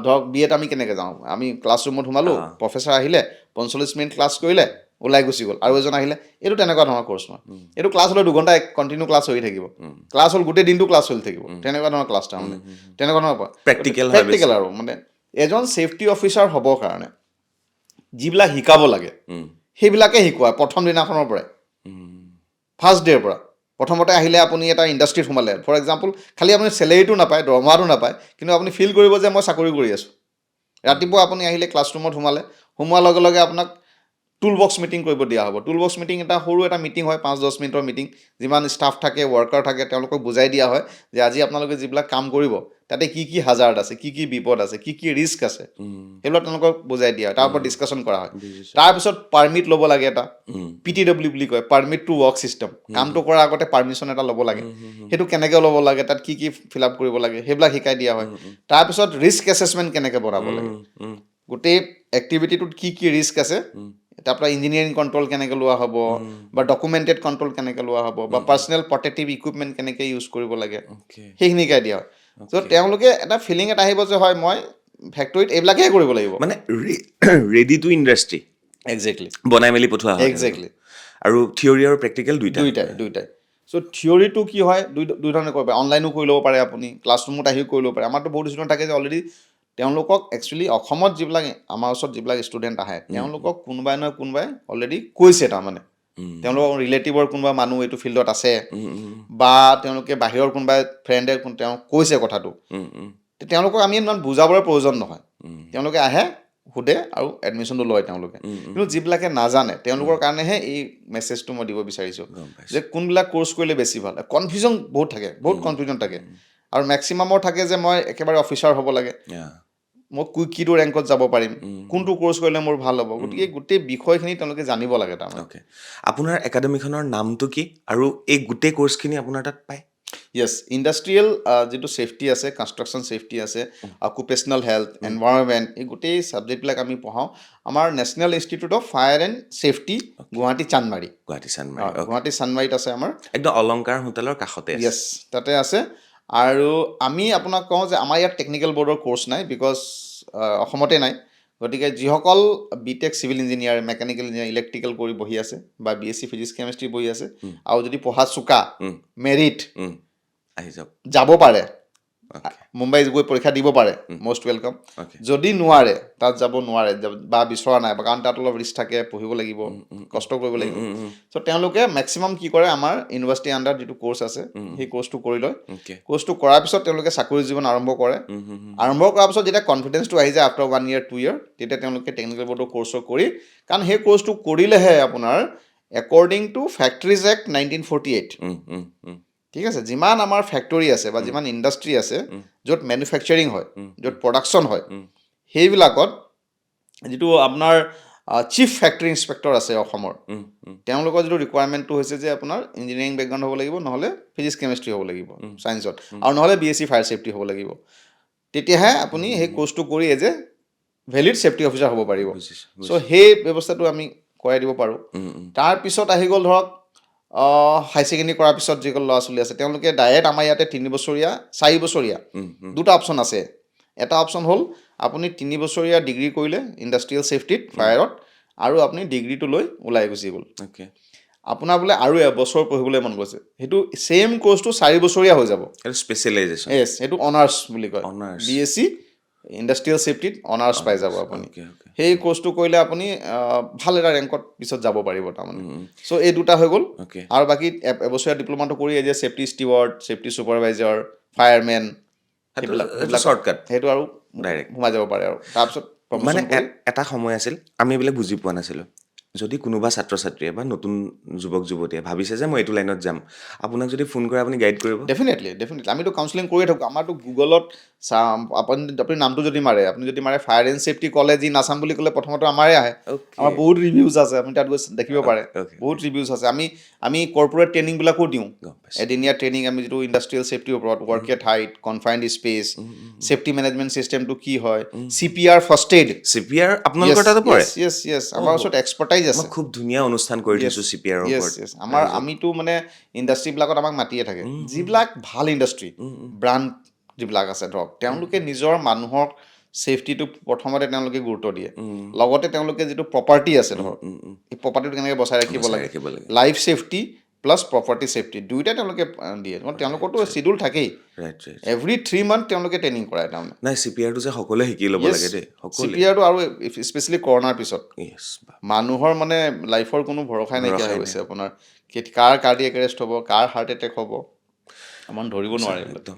S2: ধৰক বি এত আমি কেনেকৈ যাওঁ আমি ক্লাছৰুমত সোমালোঁ প্ৰফেচাৰ আহিলে 45 মিনিট ক্লাছ কৰিলে ওলাই গুচি গ'ল আৰু এজন আহিলে এইটো তেনেকুৱা ধৰণৰ কোৰ্চ নহয় এইটো ক্লাছ হ'লে 2 ঘণ্টা কণ্টিনিউ ক্লাছ হৈ থাকিব ক্লাছ হ'ল গোটেই দিনটো ক্লাছ চলি থাকিব তেনেকুৱা ধৰণৰ ক্লাছ তাৰমানে তেনেকুৱা ধৰণৰ প্ৰেক্টিকেল আৰু মানে এজন ছেফটি অফিচাৰ হ'বৰ কাৰণে যিবিলাক শিকাব লাগে সেইবিলাকে শিকোৱা প্ৰথম দিনাখনৰ পৰাই ফাৰ্ষ্ট ডে'ৰ পৰা প্ৰথমতে আহিলে আপুনি এটা ইণ্ডাষ্ট্ৰীত সোমালে ফৰ এক্সাম্পল খালি আপুনি চেলেৰিটো নাপায় দৰমহাটো নাপায় কিন্তু আপুনি ফিল কৰিব যে মই চাকৰি কৰি আছোঁ ৰাতিপুৱা আপুনি আহিলে ক্লাছৰুমত সোমোৱাৰ লগে লগে আপোনাক টুল বক্স মিটিং কৰিব দিয়া হ'ব টুল বক্স মিটিং এটা সৰু এটা মিটিং হয় 5-10 মিনিটৰ মিটিং যিমান ষ্টাফ থাকে ৱৰ্কাৰ থাকে তেওঁলোকক বুজাই দিয়া হয় যে আজি আপোনালোকে যিবিলাক কাম কৰিব তাতে কি কি হাজাৰ্ড আছে কি কি বিপদ আছে কি কি ৰিস্ক আছে সেইবিলাক তেওঁলোকক বুজাই দিয়া হয় তাৰ ওপৰত ডিছকাশ্যন কৰা হয় তাৰপিছত পাৰ্মিট ল'ব লাগে এটা PTW বুলি কয় পাৰ্মিট টু ৱৰ্ক ছিষ্টেম কামটো কৰাৰ আগতে পাৰ্মিশ্যন এটা ল'ব লাগে সেইটো কেনেকৈ ল'ব লাগে তাত কি কি ফিল আপ কৰিব লাগে সেইবিলাক শিকাই দিয়া হয় তাৰপিছত ৰিস্ক এছেচমেণ্ট কেনেকৈ বনাব লাগে গোটেই এক্টিভিটিটোত কি কি ৰিস্ক আছে তাৰপৰা ইঞ্জিনিয়াৰিং কণ্ট্ৰল কেনেকৈ লোৱা হ'ব বা ডকুমেণ্টেড কণ্ট্ৰল কেনেকৈ লোৱা হ'ব বা পাৰ্চনেল প্ৰটেক্টিভ ইকুইপমেণ্ট কেনেকৈ ইউজ কৰিব লাগে সেইখিনি শিকাই দিয়া হয় চ' তেওঁলোকে এটা ফিলিং এটা আহিব যে হয় মই ফেক্টৰীত এইবিলাকেই কৰিব লাগিব
S1: মানে ৰেডি টু ইণ্ডাষ্ট্ৰী
S2: একজেক্টলি
S1: বনাই মেলি পঠোৱা হয়
S2: একজেক্টলি
S1: আৰু থিয়ৰী আৰু প্ৰেক্টিকেল
S2: দুইটাই চ' থিয়ৰীটো কি হয় দুই ধৰণে কৰিব পাৰে অনলাইনো কৰি ল'ব পাৰে আপুনি ক্লাছৰুমত আহিও কৰি ল'ব পাৰে আমাৰতো বহুত ষ্টুডেণ্ট থাকে যে অলৰেডি তেওঁলোকক একচুৱেলি অসমত যিবিলাক আমাৰ ওচৰত যিবিলাক ষ্টুডেণ্ট আহে তেওঁলোকক কোনোবাই নহয় কোনোবাই অলৰেডি কৈছে তাৰমানে তেওঁলোকৰ ৰিলেটিভৰ কোনোবা মানুহ এইটো ফিল্ডত আছে বা তেওঁলোকে বাহিৰৰ কোনোবাই ফ্ৰেণ্ডে তেওঁ কৈছে কথাটো তেওঁলোকক আমি ইমান বুজাবৰ প্ৰয়োজন নহয় তেওঁলোকে আহে সোধে আৰু এডমিশ্যনটো লয় তেওঁলোকে কিন্তু যিবিলাকে নাজানে তেওঁলোকৰ কাৰণেহে এই মেছেজটো মই দিব বিচাৰিছোঁ যে কোনবিলাক কোৰ্চ কৰিলে বেছি ভাল কনফিউজন বহুত থাকে বহুত কনফিউজন থাকে আৰু মেক্সিমামৰ থাকে যে মই একেবাৰে অফিচাৰ হ'ব লাগে মই কিটো ৰেংকত যাব পাৰিম কোনটো কোৰ্চ কৰিলে মোৰ ভাল হ'ব গতিকে গোটেই বিষয়খিনি তেওঁলোকে জানিব লাগে তাৰমানে
S1: আপোনাৰ একাডেমীখনৰ নামটো কি আৰু এই গোটেই কোৰ্চখিনি আপোনাৰ তাত পায়
S2: য়েছ ইণ্ডাষ্ট্ৰিয়েল যিটো ছেফটি আছে কনষ্ট্ৰাকশ্যন ছেফটি আছে অকুপেশ্যনেল হেল্থ এনভাইৰনমেণ্ট এই গোটেই ছাবজেক্টবিলাক আমি পঢ়াওঁ আমাৰ national institute of fire and safety Guwahati চানমাৰীত আছে আমাৰ
S1: একদম অলংকাৰ হোটেলৰ কাষতে
S2: য়েছ তাতে আছে আৰু আমি আপোনাক কওঁ যে আমাৰ ইয়াত টেকনিকেল বৰ্ডৰ কোৰ্চ নাই বিকজ অসমতে নাই গতিকে যিসকল B tech civil engineer mechanical engineer electrical কৰি বহি আছে বা BSc ফিজিক্স কেমেষ্ট্ৰি বহি আছে আৰু যদি পঢ়া চোকা মেৰিট
S1: আহি যাওক
S2: যাব পাৰে মুম্বাই গৈ পৰীক্ষা দিব পাৰে মষ্ট ৱেলকাম যদি নোৱাৰে তাত যাব নোৱাৰে বা বিচৰা নাই কাৰণ তাত অলপ ৰিস্ক থাকে পঢ়িব লাগিব কষ্ট কৰিব লাগিব চ' তেওঁলোকে মেক্সিমাম কি কৰে আমাৰ ইউনিভাৰ্চিটি আণ্ডাৰ যিটো কোৰ্চ আছে সেই কোৰ্চটো কৰি লয় কোৰ্চটো কৰাৰ পিছত তেওঁলোকে চাকৰি জীৱন আৰম্ভ কৰে আৰম্ভ কৰাৰ পিছত যেতিয়া কনফিডেঞ্চটো আহি যায় আফটাৰ 1 year 2 year তেতিয়া তেওঁলোকে টেকনিকেল বৰ্ডৰ কোৰ্চটো কৰি কাৰণ সেই কোৰ্চটো কৰিলেহে আপোনাৰ একৰ্ডিং টু ফেক্টৰীজ এক্ট 1948 ঠিক আছে যিমান আমাৰ ফেক্টৰী আছে বা যিমান ইণ্ডাষ্ট্ৰী আছে য'ত মেনুফেকচাৰিং হয় য'ত প্ৰডাকশ্যন হয় সেইবিলাকত যিটো আপোনাৰ চিফ ফেক্টৰী ইনস্পেক্টৰ আছে অসমৰ তেওঁলোকৰ যিটো ৰিকুৱাৰমেণ্টটো হৈছে যে আপোনাৰ ইঞ্জিনিয়াৰিং বেকগ্ৰাউণ্ড হ'ব লাগিব নহ'লে ফিজিক্স কেমেষ্ট্ৰি হ'ব লাগিব ছায়েন্সত আৰু নহ'লে BSc ফায়াৰ ছেফটি হ'ব লাগিব তেতিয়াহে আপুনি সেই কোৰ্চটো কৰি as a valid safety officer হ'ব পাৰিব চ' সেই ব্যৱস্থাটো আমি কৰাই দিব পাৰোঁ তাৰপিছত আহি গ'ল ধৰক হাই ছেকেণ্ডেৰী কৰাৰ পিছত যিসকল ল'ৰা ছোৱালী আছে তেওঁলোকে ডাইৰেক্ট আমাৰ ইয়াতে 3 বছৰীয়া 4 বছৰীয়া দুটা অপশ্যন আছে এটা অপশ্যন হ'ল আপুনি 3 বছৰীয়া ডিগ্ৰী কৰিলে ইণ্ডাষ্ট্ৰিয়েল ছেফটিত ফায়াৰত আৰু আপুনি ডিগ্ৰীটো লৈ ওলাই গুচি গ'ল আপোনাৰ বোলে আৰু এবছৰ পঢ়িবলৈ মন গৈছে সেইটো ছেইম কোৰ্চটো 4 বছৰীয়া হৈ যাব
S1: স্পেচিয়েলাইজেশ্যন
S2: য়েছ সেইটো অনাৰ্ছ বুলি কয় BSc ইণ্ডাষ্ট্ৰিয়েল ছেফটিত অনাৰ্ছ পাই যাব আপুনি সেই কোৰ্চটো কৰিলে আপুনি ভাল এটা ৰেংকত পিছত যাব পাৰিব তাৰমানে চ' এই দুটা হৈ গ'ল আৰু বাকী এবছৰীয়া ডিপ্ল'মাটো কৰি যে safety Stewart safety supervisor firemen সেইবিলাক
S1: শ্বৰ্টকাট
S2: সেইটো আৰু ডাইৰেক্ট সোমাই যাব পাৰে আৰু তাৰপিছত
S1: মানে এটা সময় আছিল আমি এইবিলাক বুজি পোৱা নাছিলোঁ যদি কোনোবা ছাত্ৰ ছাত্ৰীয়ে বা নতুন যুৱক যুৱতীয়ে ভাবিছে যে মই এইটো লাইনত যাম, আপোনাক যদি ফোন কৰে আপুনি গাইড কৰিব?
S2: ডেফিনেটলি আমিতো কাউন্সেলিং কৰিয়ে থাকোঁ আমাৰতো গুগলত আপুনি নামটো যদি মাৰে আপুনি যদি মাৰে fire and safety college in Assam বুলি ক'লে প্ৰথমতে আমাৰে আহে আমাৰ বহুত ৰিভিউজ আছে আপুনি তাত গৈ দেখিব পাৰে
S1: okay.
S2: বহুত ৰিভিউজ আছে আমি কৰ্পৰেট ট্ৰেইনিংবিলাকো দিওঁ
S1: গম পাইছোঁ।
S2: এদিনীয়া ট্ৰেইনিং আমি যিটো ইণ্ডাষ্ট্ৰিয়েল ছেফটিৰ ওপৰত work at height confined space safety management চিষ্টেমটো কি হয় CPR ফাৰ্ষ্ট এইড
S1: CPR আপোনালোকৰ তাতে পৰে?
S2: yes আমাৰ ওচৰত এক্সপাৰ্টাইজ আছে
S1: মই খুব ধুনীয়া অনুষ্ঠান কৰি থৈছোঁ CPR ৰ ওপৰত।
S2: আমাৰ আমিতো মানে ইণ্ডাষ্ট্ৰীবিলাকত আমাক মাতিয়ে থাকে যিবিলাক ভাল ইণ্ডাষ্ট্ৰী ব্ৰাণ্ড যিবিলাক আছে ধৰক তেওঁলোকে নিজৰ মানুহক ছেফটিটো প্ৰথমতে তেওঁলোকে গুৰুত্ব দিয়ে লগতে তেওঁলোকে যিটো প্ৰপাৰ্টি আছে ধৰক এই প্ৰপাৰ্টিটো কেনেকৈ বচাই ৰাখিব লাগে life safety plus property safety দুয়োটাই তেওঁলোকে দিয়ে তেওঁলোকৰতো চিডিউল থাকেই এভৰি 3 মান্থ তেওঁলোকে ট্ৰেইনিং কৰায় তাৰমানে
S1: নাই CPR টো যে সকলোৱে শিকি ল'ব লাগে দেই
S2: CPRটো আৰু স্পেচিয়েলি কৰোণাৰ পিছত মানুহৰ মানে লাইফৰ কোনো ভৰসাই নাইকিয়া হৈ গৈছে আপোনাৰ কাৰ কাৰ্ডিয়েক এৰেষ্ট হ'ব কাৰ হাৰ্ট এটেক হ'ব আমাৰ ধৰিব নোৱাৰে
S1: একদম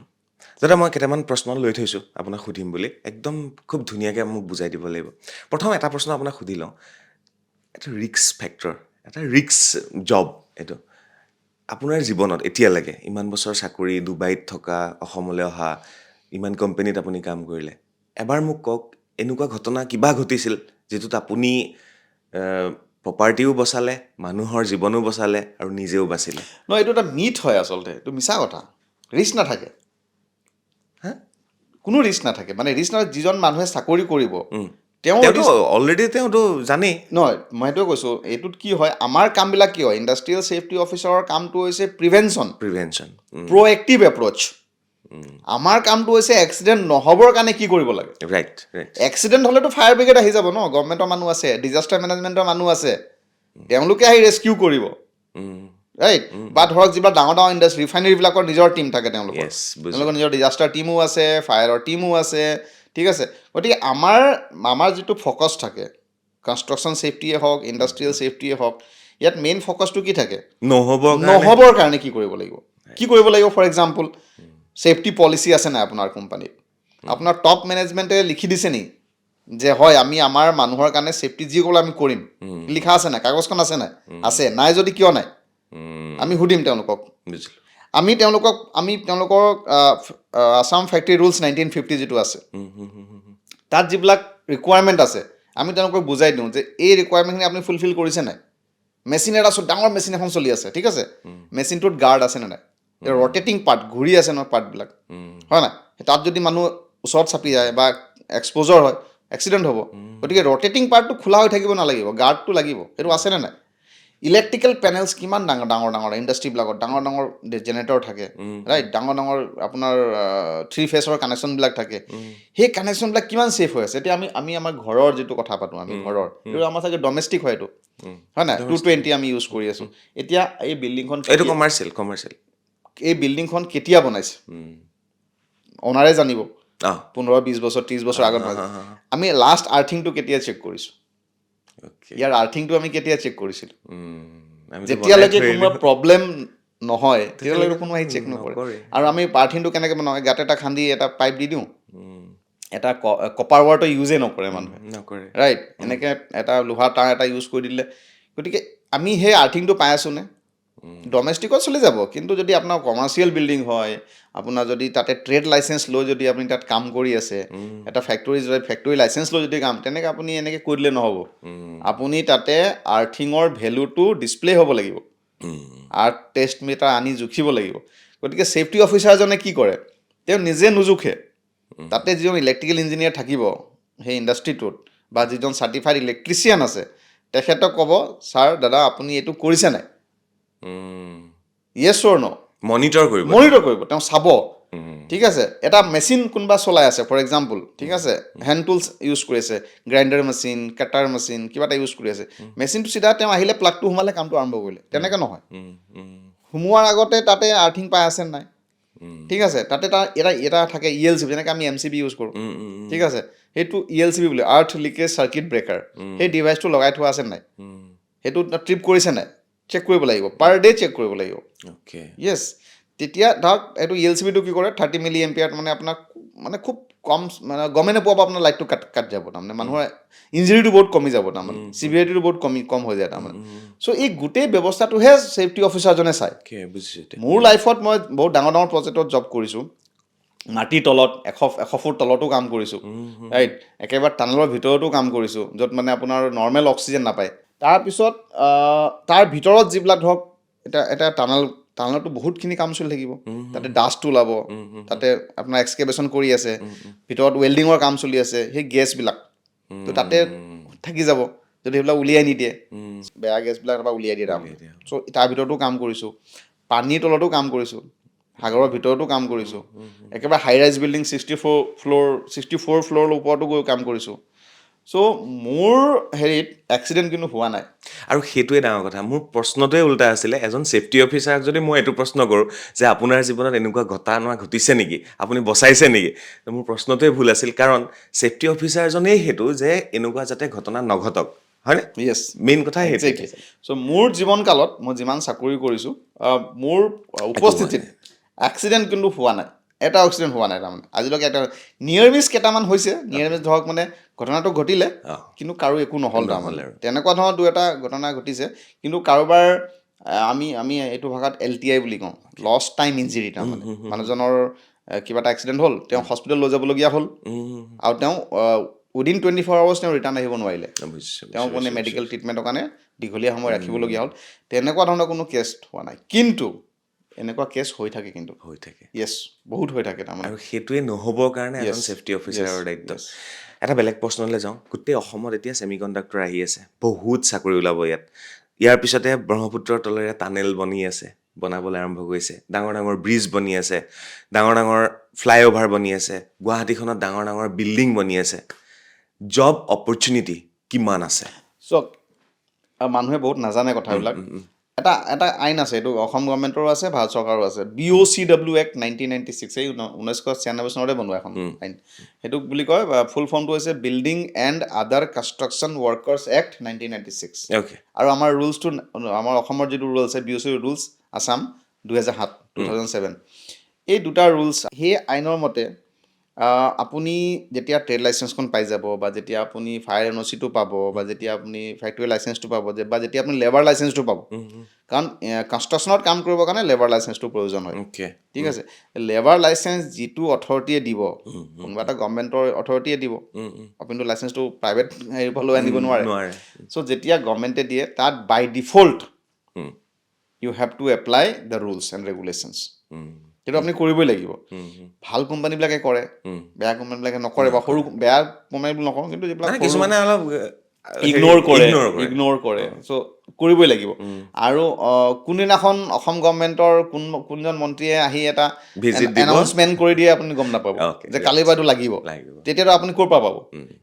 S1: দাদা মই কেইটামান প্ৰশ্ন লৈ থৈছোঁ আপোনাক সুধিম বুলি একদম খুব ধুনীয়াকৈ মোক বুজাই দিব লাগিব প্ৰথম এটা প্ৰশ্ন আপোনাক সুধি লওঁ এটা ৰিস্ক ফেক্টৰ এটা ৰিস্ক জব এইটো আপোনাৰ জীৱনত এতিয়ালৈকে ইমান বছৰ চাকৰি ডুবাইত থকা অসমলৈ অহা ইমান কোম্পানীত আপুনি কাম কৰিলে এবাৰ মোক কওক এনেকুৱা ঘটনা কিবা ঘটিছিল যিটোত আপুনি প্ৰপাৰ্টিও বচালে মানুহৰ জীৱনো বচালে আৰু নিজেও বাচিলে
S2: নহয় এইটো এটা মিথ হয় আচলতে এইটো মিছা কথা ৰিস্ক নাথাকে
S1: হা
S2: কোনো ৰিস্ক নাথাকে মানে ৰিস্ক নহয় যিজন মানুহে চাকৰি কৰিব
S1: তেওঁতো অলৰেডি তেওঁতো জানেই
S2: নহয় মই সেইটোৱে কৈছোঁ এইটোত কি হয় আমাৰ কামবিলাক কি হয় ইণ্ডাষ্ট্ৰিয়েল ছেফটি অফিচাৰৰ কামটো হৈছে প্ৰিভেনশ্যন প্ৰ'এক্টিভ এপ্ৰ'চ আমাৰ কামটো হৈছে এক্সিডেণ্ট নহ'বৰ কাৰণে কি কৰিব লাগে
S1: ৰাইট
S2: এক্সিডেণ্ট হ'লেতো ফায়াৰ ব্ৰিগেড আহি যাব ন গভৰ্ণমেণ্টৰ মানুহ আছে ডিজাষ্টাৰ মেনেজমেণ্টৰ মানুহ আছে তেওঁলোকে আহি ৰেস্কিউ কৰিব ৰাইট বা ধৰক যিবিলাক ডাঙৰ ডাঙৰ ইণ্ডাষ্ট্ৰি ৰিফাইনেৰীবিলাকৰ নিজৰ টীম থাকে তেওঁলোকৰ নিজৰ ডিজাষ্টাৰ টীমো আছে ফায়াৰৰ টীমো আছে ঠিক আছে গতিকে আমাৰ যিটো ফ'কাছ থাকে কনষ্ট্ৰাকশ্যন ছেফটিয়ে হওক ইণ্ডাষ্ট্ৰিয়েল ছেফটিয়ে হওক ইয়াত মেইন ফ'কাছটো কি থাকে নহ'বৰ কাৰণে কি কৰিব লাগিব ফৰ এক্সাম্পল ছেফটি পলিচি আছে নাই আপোনাৰ কোম্পানীত আপোনাৰ টপ মেনেজমেণ্টে লিখি দিছে নি যে হয় আমি আমাৰ মানুহৰ কাৰণে ছেফটি যি ক'লে আমি কৰিম লিখা আছে নাই কাগজখন আছে নাই যদি কিয় নাই আমি সুধিম তেওঁলোকক আমি তেওঁলোকৰ আছাম ফেক্টৰী ৰুলছ 1950 যিটো আছে তাত যিবিলাক ৰিকুৱাৰমেণ্ট আছে আমি তেওঁলোকক বুজাই দিওঁ যে এই ৰিকুৱাৰমেণ্টখিনি আপুনি ফুলফিল কৰিছে নাই মেচিন এটা ডাঙৰ মেচিন এখন চলি আছে ঠিক আছে মেচিনটোত গাৰ্ড আছে নে নাই ৰটেটিং পাৰ্ট ঘূৰি আছে ন পাৰ্টবিলাক হয় নাই তাত যদি মানুহ ওচৰত চাপি যায় বা এক্সপ'জাৰ হয় এক্সিডেণ্ট হ'ব গতিকে ৰটেটিং পাৰ্টটো খোলা হৈ থাকিব নালাগিব গাৰ্ডটো লাগিব সেইটো আছেনে নাই ইলেক্ট্ৰিকেল পেনেলছ কিমান ডাঙৰ ইণ্ডাষ্ট্ৰীবিলাকত ডাঙৰ জেনেৰেটৰ থাকে ৰাইট ডাঙৰ আপোনাৰ 3 ফেজৰ কানেকশ্যনবিলাক থাকে সেই কানেকশ্যনবিলাক কিমান ছেফ হৈ আছে এতিয়া আমি আমাৰ ঘৰৰ যিটো কথা পাতোঁ আমি ঘৰৰ এইটো আমাৰ চাগে ডমেষ্টিক হয় এইটো হয় নাই 220 আমি ইউজ কৰি আছোঁ এতিয়া এই বিল্ডিংখন
S1: এইটো কমাৰ্চিয়েল
S2: এই বিল্ডিংখন কেতিয়া বনাইছে অ'নাৰে জানিব 15-20 বছৰ 30 বছৰ আগত আমি লাষ্ট আৰ্থিংটো কেতিয়া চেক কৰিছোঁ ইয়াৰ আৰ্থিংটো আমি কেতিয়া চেক কৰিছিলোঁ যেতিয়ালৈকে কোনোবা প্ৰব্লেম নহয় তেতিয়ালৈকে কোনো আহি চেক নকৰে আৰু আমি আৰ্থিংটো কেনেকৈ বনাওঁ গাঁত এটা খান্দি এটা পাইপ দি দিওঁ এটা কপাৰ ৱাৰটো ইউজেই নকৰে মানুহে ৰাইট এনেকৈ এটা লোহাৰ তাঁৰ এটা ইউজ কৰি দিলে গতিকে আমি সেই আৰ্থিংটো পাই আছোঁ নে ডমেষ্টিকত চলি যাব কিন্তু যদি আপোনাৰ কমাৰ্চিয়েল বিল্ডিং হয় আপোনাৰ যদি তাতে ট্ৰেড লাইচেঞ্চ লৈ যদি আপুনি তাত কাম কৰি আছে এটা ফেক্টৰী লাইচেঞ্চ লৈ যদি কাম তেনেকৈ আপুনি এনেকৈ কৰি দিলে নহ'ব আপুনি তাতে আৰ্থিঙৰ ভেলুটো ডিছপ্লে হ'ব লাগিব আৰ্থ টেষ্ট মিটাৰ আনি জুখিব লাগিব গতিকে ছেফটি অফিচাৰজনে কি কৰে তেওঁ নিজে নুজুখে তাতে যিজন ইলেক্ট্ৰিকেল ইঞ্জিনিয়াৰ থাকিব সেই ইণ্ডাষ্ট্ৰিটোত বা যিজন চাৰ্টিফাইড ইলেক্ট্ৰিচিয়ান আছে তেখেতক ক'ব ছাৰ দাদা আপুনি এইটো কৰিছে নাই য়েছ অৰ ন মনিটৰ কৰিব তেওঁ চাব ঠিক আছে এটা মেচিন কোনোবা চলাই আছে ফৰ এক্সাম্পল ঠিক আছে হেণ্ড টুলছ ইউজ কৰি আছে গ্ৰাইণ্ডাৰ মেচিন কাটাৰ মেচিন কিবা এটা ইউজ কৰি আছে মেচিনটো চিধা তেওঁ আহিলে প্লাগটো সোমালে কামটো আৰম্ভ কৰিলে তেনেকৈ নহয় সোমোৱাৰ আগতে তাতে আৰ্থিং পাই আছে নাই ঠিক আছে তাতে এটা থাকে ELCB যেনেকৈ আমি MCB ইউজ কৰোঁ ঠিক আছে সেইটো ELCB বুলি আৰ্থ লিকেজ চাৰ্কিট ব্ৰেকাৰ সেই ডিভাইচটো লগাই থোৱা আছে নাই সেইটো ট্ৰিপ কৰিছে নাই চেক কৰিব লাগিব পাৰ ডে চেক কৰিব লাগিব য়েছ তেতিয়া ধৰক এইটো ELCBটো কি কৰে 30 মিলি এম্পিয়াৰ মানে আপোনাক মানে খুব কম মানে গমেই নোপোৱা আপোনাৰ লাইটটো কাট যাব তাৰমানে মানুহৰ ইঞ্জুৰিটো বহুত কমি যাব তাৰমানে চিভিৰিটিটো বহুত কম হৈ যায় তাৰমানে চ' এই গোটেই ব্যৱস্থাটোহে ছেফটি অফিচাৰজনে চায়
S1: বুজিছোঁ এতিয়া
S2: মোৰ লাইফত মই বহুত ডাঙৰ প্ৰজেক্টত জব কৰিছোঁ মাটিৰ তলত 100 ফুট তলতো কাম কৰিছোঁ ৰাইট একেবাৰে টানেলৰ ভিতৰতো কাম কৰিছোঁ য'ত মানে আপোনাৰ নৰ্মেল অক্সিজেন নাপায় তাৰপিছত তাৰ ভিতৰত যিবিলাক ধৰক এটা টানেলতো বহুতখিনি কাম চলি থাকিব তাতে ডাষ্ট ওলাব তাতে আপোনাৰ এক্সকেভেশ্যন কৰি আছে ভিতৰত ৱেল্ডিঙৰ কাম চলি আছে সেই গেছবিলাক তো তাতে থাকি যাব যদি সেইবিলাক উলিয়াই নিদিয়ে বেয়া গেছবিলাক তাৰপৰা উলিয়াই দিয়ে তাৰমানে চ' তাৰ ভিতৰতো কাম কৰিছোঁ পানীৰ তলতো কাম কৰিছোঁ সাগৰৰ ভিতৰতো কাম কৰিছোঁ একেবাৰে হাই ৰাইজ বিল্ডিং 64 ফ্ল'ৰৰ ওপৰতো গৈ কাম কৰিছোঁ চ' মোৰ হেৰিত এক্সিডেণ্ট কিন্তু হোৱা নাই
S1: আৰু সেইটোৱে ডাঙৰ কথা মোৰ প্ৰশ্নটোৱে উল্টা আছিলে এজন ছেফটি অফিচাৰক যদি মই এইটো প্ৰশ্ন কৰোঁ যে আপোনাৰ জীৱনত এনেকুৱা ঘটনা ঘটিছে নেকি আপুনি বচাইছে নেকি মোৰ প্ৰশ্নটোৱে ভুল আছিল কাৰণ ছেফটি অফিচাৰজনেই সেইটো যে এনেকুৱা যাতে ঘটনা নঘটক হয়নে
S2: য়েছ
S1: মেইন কথা সেইটো
S2: চ' মোৰ জীৱনকালত মই যিমান চাকৰি কৰিছোঁ মোৰ উপস্থিতিত এক্সিডেণ্ট কিন্তু হোৱা নাই এটা এক্সিডেণ্ট হোৱা নাই তাৰমানে আজিলৈকে এটা নিয়েৰ মিছ কেইটামান হৈছে নিয়েৰ মিছ ধৰক মানে ঘটনাটো ঘটিলে কিন্তু কাৰো একো নহ'ল তাৰমানে তেনেকুৱা ধৰণৰ দুই এটা ঘটনা ঘটিছে কিন্তু কাৰোবাৰ আমি এইটো ভাষাত LTI বুলি কওঁ লষ্ট টাইম ইঞ্জুৰি তাৰমানে মানুহজনৰ কিবা এটা এক্সিডেণ্ট হ'ল তেওঁ হস্পিটেল লৈ যাবলগীয়া হ'ল আৰু তেওঁ উইদিন 24 আৱাৰ্ছ তেওঁ ৰিটাৰ্ণ আহিব নোৱাৰিলে তেওঁ মানে মেডিকেল ট্ৰিটমেণ্টৰ কাৰণে দীঘলীয়া সময় ৰাখিবলগীয়া হ'ল তেনেকুৱা ধৰণৰ কোনো কেছ হোৱা নাই কিন্তু এনেকুৱা কেছ হৈ থাকে কিন্তু
S1: হৈ থাকে
S2: য়েছ বহুত হৈ থাকে তাৰমানে
S1: আৰু সেইটোৱে নহ'বৰ কাৰণে এজন ছেফটি অফিচাৰৰ দায়িত্ব এটা বেলেগ প্ৰশ্নলৈ যাওঁ গোটেই অসমত এতিয়া ছেমিকণ্ডাক্টৰ আহি আছে বহুত চাকৰি ওলাব ইয়াৰ পিছতে ব্ৰহ্মপুত্ৰৰ তলেৰে টানেল বনি আছে বনাবলৈ আৰম্ভ কৰিছে ডাঙৰ ডাঙৰ ব্ৰিজ বনি আছে ডাঙৰ ডাঙৰ ফ্লাইঅভাৰ বনি আছে গুৱাহাটীখনত ডাঙৰ ডাঙৰ বিল্ডিং বনি আছে জব অপৰচুনিটি কিমান আছে
S2: চক মানুহে বহুত নাজানে কথাবিলাক এটা আইন আছে এইটো অসম গভৰ্ণমেণ্টৰো আছে ভাৰত চৰকাৰো আছে BOCW Act 1996 এই 1996 চনতে বনোৱা এখন আইন সেইটোক বুলি কয় ফুল ফৰ্মটো হৈছে building and other construction workers act 1996
S1: okay
S2: আৰু আমাৰ ৰুলছটো আমাৰ অসমৰ যিটো ৰুল আছে BOC ৰুলছ আছাম 2007 এই দুটা ৰুলছ সেই আইনৰ মতে আপুনি যেতিয়া ট্ৰেড লাইচেঞ্চখন পাই যাব বা যেতিয়া আপুনি ফায়াৰ NOCটো পাব বা যেতিয়া আপুনি ফেক্টৰী লাইচেঞ্চটো পাব বা যেতিয়া আপুনি লেবাৰ লাইচেঞ্চটো পাব কাৰণ কনষ্ট্ৰাকশ্যনত কাম কৰিবৰ কাৰণে লেবাৰ লাইচেঞ্চটো প্ৰয়োজন হয় ঠিক আছে লেবাৰ লাইচেঞ্চ যিটো অথৰিটিয়ে দিব কোনোবা এটা গভৰ্ণমেণ্টৰ অথৰিটিয়ে দিব আপুনিতো লাইচেঞ্চটো প্ৰাইভেট হেৰিৰ পৰা লৈ আনিব নোৱাৰে চ' যেতিয়া গভৰ্ণমেণ্টে দিয়ে তাত by default you have to apply the rules and regulations সেইটো আপুনি কৰিবই লাগিব ভাল কোম্পানীবিলাকে কৰে বেয়া কোম্পানীবিলাকে নকৰে বা সৰু বেয়া কোম্পানী বুলি নকওঁ কিন্তু যিবিলাক
S1: কিছুমানে অলপ
S2: ইগন'ৰ কৰে চ' কৰিবই লাগিব আৰু কোনদিনাখন অসম গভৰ্ণমেণ্টৰ কোনজন মন্ত্ৰীয়ে আহি এটা এনাউন্সমেণ্ট কৰি দিয়ে আপুনি গম নাপাব যে কালিৰ পৰা এইটো লাগিব তেতিয়াতো আপুনি ক'ৰ পৰা পাব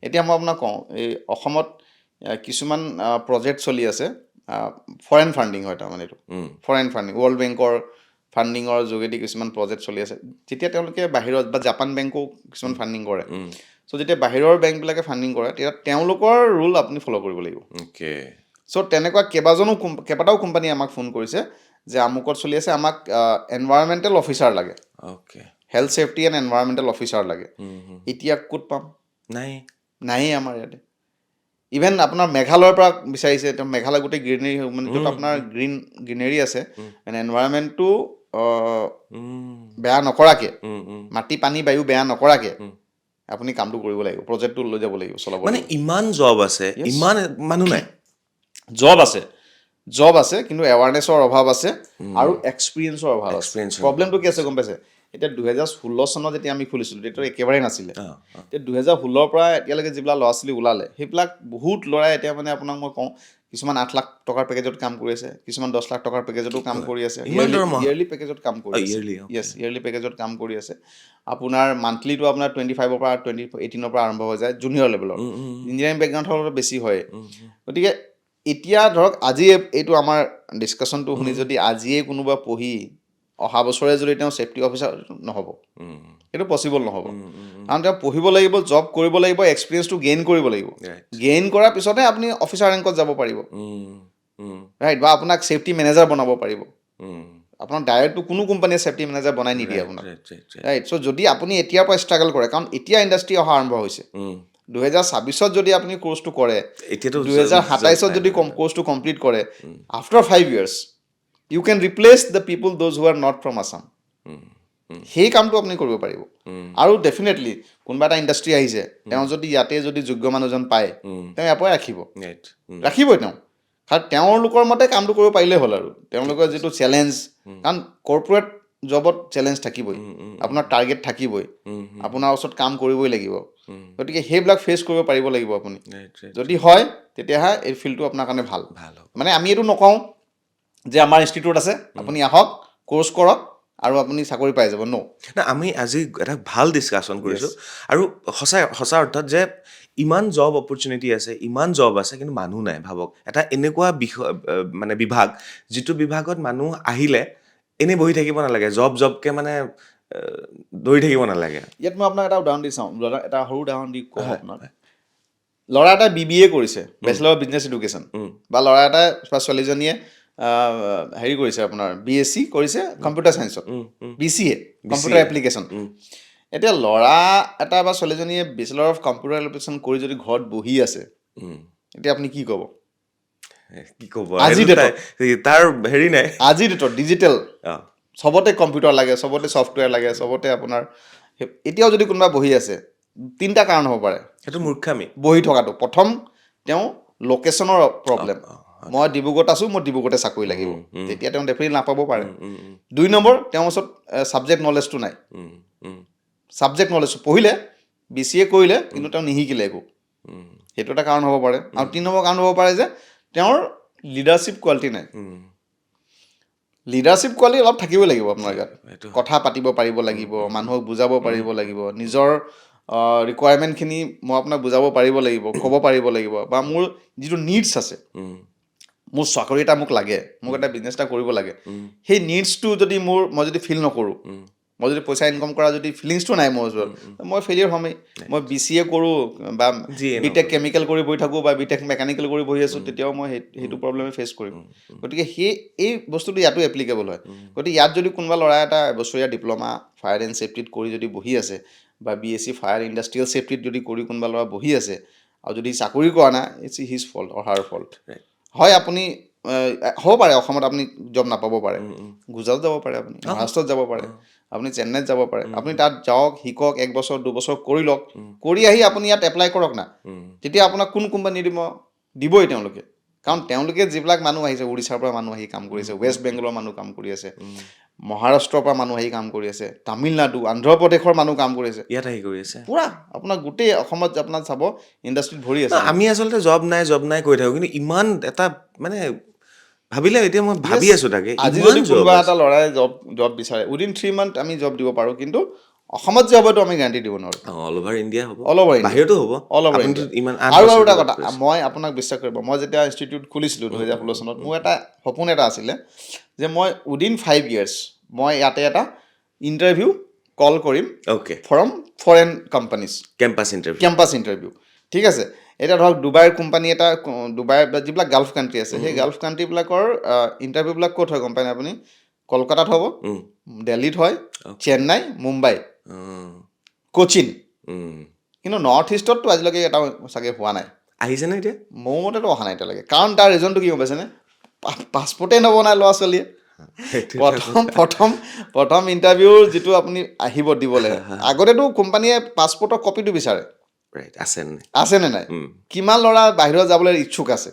S2: এতিয়া মই আপোনাক কওঁ এই অসমত কিছুমান প্ৰজেক্ট চলি আছে ফৰেন ফাণ্ডিং হয় তাৰমানে এইটো ফৰেন ফাণ্ডিং ৱৰ্ল্ড বেংকৰ ফাণ্ডিঙৰ যোগেদি কিছুমান প্ৰজেক্ট চলি আছে যেতিয়া তেওঁলোকে বাহিৰত বা জাপান বেংকো কিছুমান ফাণ্ডিং কৰে চ' যেতিয়া বাহিৰৰ বেংকবিলাকে ফাণ্ডিং কৰে তেতিয়া তেওঁলোকৰ ৰুল আপুনি ফ'ল' কৰিব লাগিব চ' তেনেকুৱা কেইবাটাও কোম্পানীয়ে আমাক ফোন কৰিছে যে আমুকত চলি আছে আমাক এনভাইৰমেণ্টেল অফিচাৰ লাগে health safety and environmental officer লাগে এতিয়া ক'ত পাম নায়েই আমাৰ ইয়াতে ইভেন আপোনাৰ মেঘালয়ৰ পৰা বিচাৰিছে তেওঁ মেঘালয় গোটেই গ্ৰীনেৰী মানে য'ত আপোনাৰ গ্ৰীনেৰী আছে মানে এনভাইৰমেণ্টটো বেয়া নকৰাকৈ মাটি পানী বায়ু বেয়া নকৰাকৈ আপুনি কামটো কৰিব লাগিব প্ৰজেক্টটো লৈ যাব লাগিব চলাব
S1: মানে ইমান জব আছে ইমান মানুহ নাই
S2: জব আছে কিন্তু এৱাৰনেছৰ অভাৱ আছে আৰু এক্সপিৰিয়েঞ্চৰ অভাৱ আছে প্ৰব্লেমটো কি আছে গম পাইছে এতিয়া 2016 চনত যেতিয়া আমি খুলিছিলোঁ তেতিয়া একেবাৰেই নাছিলে এতিয়া 2016ৰ পৰা এতিয়ালৈকে যিবিলাক ল'ৰা ছোৱালী ওলালে সেইবিলাক বহুত ল'ৰাই এতিয়া মানে আপোনাক মই কওঁ কিছুমান 8 লাখ টকাৰ পেকেজত কাম কৰি আছে কিছুমান 10 লাখ টকাৰ পেকেজতো কাম কৰি আছে ইয়াৰলি পেকেজত কাম কৰি আছে ইয়াৰলি পেকেজত কাম কৰি আছে আপোনাৰ মান্থলিটো আপোনাৰ 25ৰ পৰা 18ৰ পৰা আৰম্ভ হৈ যায় জুনিয়ৰ লেভেলৰ ইঞ্জিনিয়াৰিং বেকগ্ৰাউণ্ডৰ অলপ বেছি হয় গতিকে এতিয়া ধৰক আজি এইটো আমাৰ ডিছকাশ্যনটো শুনি যদি আজিয়ে কোনোবা পঢ়ি অহা বছৰে যদি তেওঁ ছেফটি অফিচাৰ নহ'ব সেইটো পচিবল নহ'ব কাৰণ তেওঁ পঢ়িব লাগিব জব কৰিব লাগিব এক্সপিৰিয়েঞ্চটো গেইন কৰিব লাগিব গেইন কৰাৰ পিছতহে আপুনি অফিচাৰ ৰেংকত যাব পাৰিব ৰাইট বা আপোনাক ছেফটি মেনেজাৰ বনাব পাৰিব আপোনাৰ ডাইৰেক্টটো কোনো কোম্পানীয়ে ছেফটি মেনেজাৰ বনাই নিদিয়ে আপোনাক ৰাইট চ' যদি আপুনি এতিয়াৰ পৰা ষ্ট্ৰাগল কৰে কাৰণ এতিয়া ইণ্ডাষ্ট্ৰি অহা আৰম্ভ হৈছে 2026ত যদি আপুনি কোৰ্চটো কৰে
S1: এতিয়াতো
S2: 2027ত যদি কোৰ্চটো কমপ্লিট কৰে after 5 years you can replace the people those who are not from Assam সেই কামটো আপুনি কৰিব পাৰিব আৰু ডেফিনেটলি কোনোবা এটা ইণ্ডাষ্ট্ৰি আহিছে তেওঁ যদি ইয়াতে যদি যোগ্য মানুহজন পায় তেওঁ ইয়াৰ পৰাই ৰাখিবই তেওঁ কাৰণ তেওঁলোকৰ মতে কামটো কৰিব পাৰিলেই হ'ল আৰু তেওঁলোকৰ যিটো চেলেঞ্জ কাৰণ কৰ্পৰেট জবত চেলেঞ্জ থাকিবই আপোনাৰ টাৰ্গেট থাকিবই আপোনাৰ ওচৰত কাম কৰিবই লাগিব গতিকে সেইবিলাক ফেচ কৰিব পাৰিব লাগিব আপুনি যদি হয় তেতিয়াহে এই ফিল্ডটো আপোনাৰ কাৰণে ভাল মানে আমি এইটো নকওঁ যে আমাৰ ইনষ্টিটিউট আছে আপুনি আহক কোৰ্চ কৰক আৰু আপুনি চাকৰি পাই যাব না
S1: আমি আজি এটা ভাল ডিছকাশ্যন কৰিছোঁ আৰু সঁচা অৰ্থত যে ইমান জব অপৰচুনিটি আছে ইমান জব আছে কিন্তু মানুহ নাই ভাবক এটা এনেকুৱা বিষয় মানে বিভাগ যিটো বিভাগত মানুহ আহিলে এনেই বহি থাকিব নালাগে জবকে মানে দৌৰি থাকিব নালাগে
S2: ইয়াত মই আপোনাক এটা উদাহৰণ দি চাওঁ এটা সৰু উদাহৰণ দি কওঁ আপোনাক ল'ৰা এটা BBA কৰিছে বেচেলৰ অফ বিজনেছ এডুকেশ্যন বা ল'ৰা এটা বা ছোৱালীজনীয়ে হেৰি কৰিছে আপোনাৰ BSc কৰিছে কম্পিউটাৰ ছায়েন্সত BCA কম্পিউটাৰ এপ্লিকেশ্যন এতিয়া ল'ৰা এটা বা ছোৱালীজনীয়ে বেচেলৰ অফ কম্পিউটাৰ এপ্লিকেশ্যন কৰি যদি ঘৰত বহি আছে এতিয়া আপুনি কি ক'ব আজি
S1: তাৰ হেৰি নাই
S2: আজিৰ ডেটত ডিজিটেল চবতে কম্পিউটাৰ লাগে চবতে ছফ্টৱেৰ লাগে চবতে আপোনাৰ এতিয়াও যদি কোনোবা বহি আছে 3টা কাৰণ হ'ব পাৰে
S1: সেইটো মূৰ্খামি
S2: বহি থকাটো প্ৰথম তেওঁ লোকেশ্যনৰ প্ৰব্লেম মই ডিব্ৰুগড়ত আছোঁ মই ডিব্ৰুগড়তে চাকৰি লাগিব তেতিয়া তেওঁ ডেফিনেটলি নাপাব পাৰে 2 নম্বৰ তেওঁৰ ওচৰত ছাবজেক্ট নলেজটো নাই ছাবজেক্ট নলেজ পঢ়িলে BCA কৰিলে কিন্তু তেওঁ নিশিকিলে একো সেইটো এটা কাৰণ হ'ব পাৰে আৰু 3 নম্বৰ কাৰণ হ'ব পাৰে যে তেওঁৰ লিডাৰশ্বিপ কোৱালিটি নাই লিডাৰশ্বিপ কোৱালিটি অলপ থাকিবই লাগিব আপোনাৰ গাত কথা পাতিব পাৰিব লাগিব মানুহক বুজাব পাৰিব লাগিব নিজৰ ৰিকুৱাৰমেণ্টখিনি মই আপোনাক বুজাব পাৰিব লাগিব ক'ব পাৰিব লাগিব বা মোৰ যিটো নিডছ আছে মোৰ চাকৰি এটা মোক লাগে মোক এটা বিজনেছ এটা কৰিব লাগে সেই নিডছটো যদি মই যদি ফিল নকৰোঁ মই যদি পইচা ইনকাম কৰা যদি ফিলিংছটো নাই মোৰ ওচৰত মই ফেইলিয়ৰ হ'মেই মই BCA কৰোঁ বা BTech কেমিকেল কৰি বহি থাকোঁ বা BTech মেকানিকেল কৰি বহি আছোঁ তেতিয়াও মই সেইটো প্ৰব্লেমে ফেচ কৰিম গতিকে এই বস্তুটো ইয়াতো এপ্লিকেবল হয় গতিকে ইয়াত যদি কোনোবা ল'ৰা এটা এবছৰীয়া ডিপ্ল'মা ফায়াৰ এণ্ড ছেফটিত কৰি যদি বহি আছে বা BSc ফায়াৰ ইণ্ডাষ্ট্ৰিয়েল ছেফটিত যদি কৰি কোনোবা ল'ৰা বহি আছে আৰু যদি চাকৰি কৰা নাই it's his fault or her fault হয় আপুনি হ'ব পাৰে অসমত আপুনি জব নাপাব পাৰে গুজৰাট যাব পাৰে আপুনি মহাৰাষ্ট্ৰত যাব পাৰে আপুনি চেন্নাইত যাব পাৰে আপুনি তাত যাওক শিকক 1 বছৰ 2 বছৰ কৰি লওক কৰি আহি আপুনি ইয়াত এপ্লাই কৰক না তেতিয়া আপোনাক কোন কোম্পানী দিবই তেওঁলোকে কাৰণ তেওঁলোকে যিবিলাক মানুহ আহিছে উৰিষ্যাৰ পৰা মানুহ আহি কাম কৰিছে ৱেষ্ট বেংগলৰ মানুহ কাম কৰি আছে মহাৰাষ্ট্ৰৰ পৰা মানুহ আহি কাম কৰি আছে তামিলনাডু অন্ধ্ৰপ্ৰদেশৰ মানুহ কাম কৰি আছে
S1: ইয়াত আহি কৰি আছে
S2: পুৰা আপোনাৰ গোটেই অসমত আপোনাৰ চাব ইণ্ডাষ্ট্ৰিত ভৰি আছে
S1: আমি আচলতে জব নাই কৈ থাকোঁ কিন্তু ইমান এটা মানে ভাবিলে এতিয়া মই ভাবি আছোঁ তাকে
S2: আজি যদি কোনোবা এটা ল'ৰাই জব বিচাৰে উইদিন 3 month আমি জব দিব পাৰোঁ কিন্তু অসমত যে হ'বতো আমি গেৰাণ্টি দিব নোৱাৰোঁ
S1: অল অভাৰ ইণ্ডিয়া হ'ব
S2: অল অভাৰ
S1: বাহিৰতো হ'ব
S2: অল অভাৰ ইমান আৰু এটা কথা মই আপোনাক বিশ্বাস কৰিব মই যেতিয়া ইনষ্টিটিউট খুলিছিলোঁ 2016 চনত মোৰ এটা সপোন এটা আছিলে যে মই উইদিন 5 years মই ইয়াতে এটা ইণ্টাৰভিউ কল কৰিম from foreign companies campus interview ঠিক আছে এতিয়া ধৰক ডুবাইৰ কোম্পানী এটা ডুবাই যিবিলাক গাল্ফ কাণ্ট্ৰি আছে সেই গাল্ফ কাণ্ট্ৰিবিলাকৰ ইণ্টাৰভিউবিলাক ক'ত হয় গম পায় আপুনি কলকাতাত হ'ব দিল্লীত হয় চেন্নাই মুম্বাই কোচিন কিন্তু নৰ্থ ইষ্টততো আজিলৈকে এটা চাগে হোৱা নাই
S1: আহিছেনে এতিয়া
S2: মোৰ মতেতো অহা নাই এতিয়ালৈকে কাৰণ তাৰ ৰিজনটো কি গম পাইছেনে পাছপৰ্টেই নবনাই ল'ৰা ছোৱালীয়ে প্ৰথম ইণ্টাৰভিউৰ যিটো আপুনি আহিব দিবলৈ আগতেতো কোম্পানীয়ে পাছপৰ্টৰ কপিটো বিচাৰে আছেনে নাই কিমান ল'ৰা বাহিৰত যাবলৈ ইচ্ছুক আছে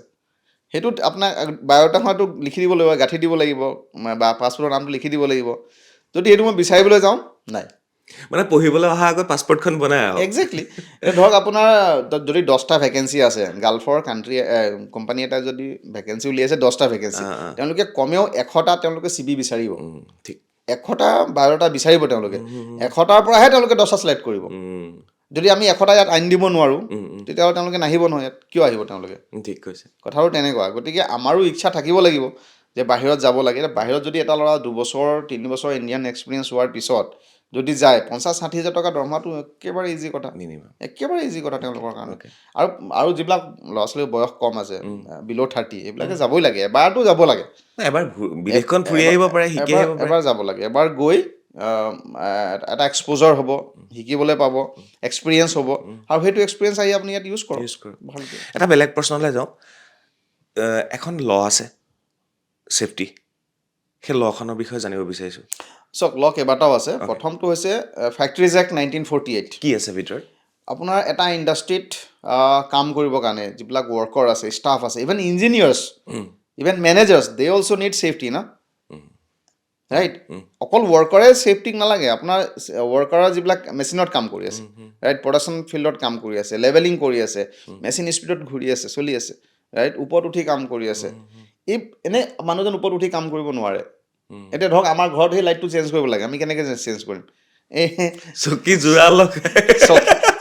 S2: সেইটোত আপোনাক বায়'ডাটাখনতো লিখি দিব লাগিব গাঁঠি দিব লাগিব বা পাছপৰ্টৰ নামটো লিখি দিব লাগিব যদি এইটো মই বিচাৰিবলৈ যাওঁ নাই
S1: মানে পঢ়িবলৈ অহা আগত পাছপৰ্টখন বনাই আৰু
S2: একজেক্টলি ধৰক আপোনাৰ যদি 10টা ভেকেঞ্চি আছে গাল্ফৰ কাণ্ট্ৰি কোম্পানী এটা যদি ভেকেঞ্চি উলিয়াইছে 10টা ভেকেঞ্চি তেওঁলোকে কমেও 100টা তেওঁলোকে CV বিচাৰিব ঠিক 100টা বায়'ডাটা বিচাৰিব তেওঁলোকে 100টাৰ পৰাহে তেওঁলোকে 10টা চিলেক্ট কৰিব যদি আমি 100টা ইয়াত আনি দিব নোৱাৰোঁ তেতিয়াহ'লে তেওঁলোকে নাহিব নহয় ইয়াত কিয় আহিব তেওঁলোকে
S1: ঠিক কৈছে
S2: কথাটো তেনেকুৱা গতিকে আমাৰো ইচ্ছা থাকিব লাগিব যে বাহিৰত যাব লাগে বাহিৰত যদি এটা ল'ৰা 2 বছৰ 3 বছৰ ইণ্ডিয়ান এক্সপিৰিয়েঞ্চ হোৱাৰ পিছত যদি যায় 50-60 হাজাৰ টকা দৰমহাটো একেবাৰে ইজি কথা,
S1: মিনিমাম
S2: একেবাৰে ইজি কথা তেওঁলোকৰ কাৰণে।
S1: অ'কে
S2: আৰু আৰু যিবিলাক ল'ৰা ছোৱালীৰ বয়স কম আছে বিল' 30 এইবিলাকে যাবই লাগে, এবাৰতো যাব লাগে,
S1: এবাৰ বিদেশখন ফুৰি আহিব পাৰে শিকি
S2: এবাৰ
S1: আহিব পাৰে
S2: এবাৰ যাব লাগে, এবাৰ গৈ এটা এক্সপ'জাৰ হ'ব, শিকিবলৈ পাব, এক্সপিৰিয়েঞ্চ হ'ব, আৰু সেইটো এক্সপিৰিয়েঞ্চ আহি আপুনি ইয়াত ইউজ কৰক
S1: ইউজ কৰোঁ
S2: ভালকৈ।
S1: এটা বেলেগ প্ৰশ্নলৈ যাওঁ এখন ল আছে ছেফটি সেই লখনৰ বিষয়ে জানিব বিচাৰিছোঁ
S2: চাওক ল কেইবাটাও আছে। প্ৰথমটো হৈছে ফেক্টৰীজ এক্ট 1948।
S1: কি আছে ভিতৰত
S2: আপোনাৰ এটা ইণ্ডাষ্ট্ৰীত কাম কৰিবৰ কাৰণে যিবিলাক ৱৰ্কাৰ আছে, ষ্টাফ আছে, ইভেন ইঞ্জিনিয়াৰ্ছ, ইভেন মেনেজাৰ্ছ, দে অলছ' নিড ছেফটি না, ৰাইট? অকল ৱৰ্কাৰে ছেফটিক নালাগে, আপোনাৰ ৱৰ্কাৰৰ যিবিলাক মেচিনত কাম কৰি আছে, ৰাইট, প্ৰডাকশ্যন ফিল্ডত কাম কৰি আছে, লেভেলিং কৰি আছে, মেচিন স্পীডত ঘূৰি আছে, চলি আছে, ৰাইট, ওপৰত উঠি কাম কৰি আছে, এই এনে মানুহজন ওপৰত উঠি কাম কৰিব নোৱাৰে। এতিয়া ধৰক আমাৰ ঘৰত সেই লাইটটো চেঞ্জ কৰিব লাগে, আমি কেনেকৈ চেঞ্জ কৰিম? এই
S1: চকী যোৰা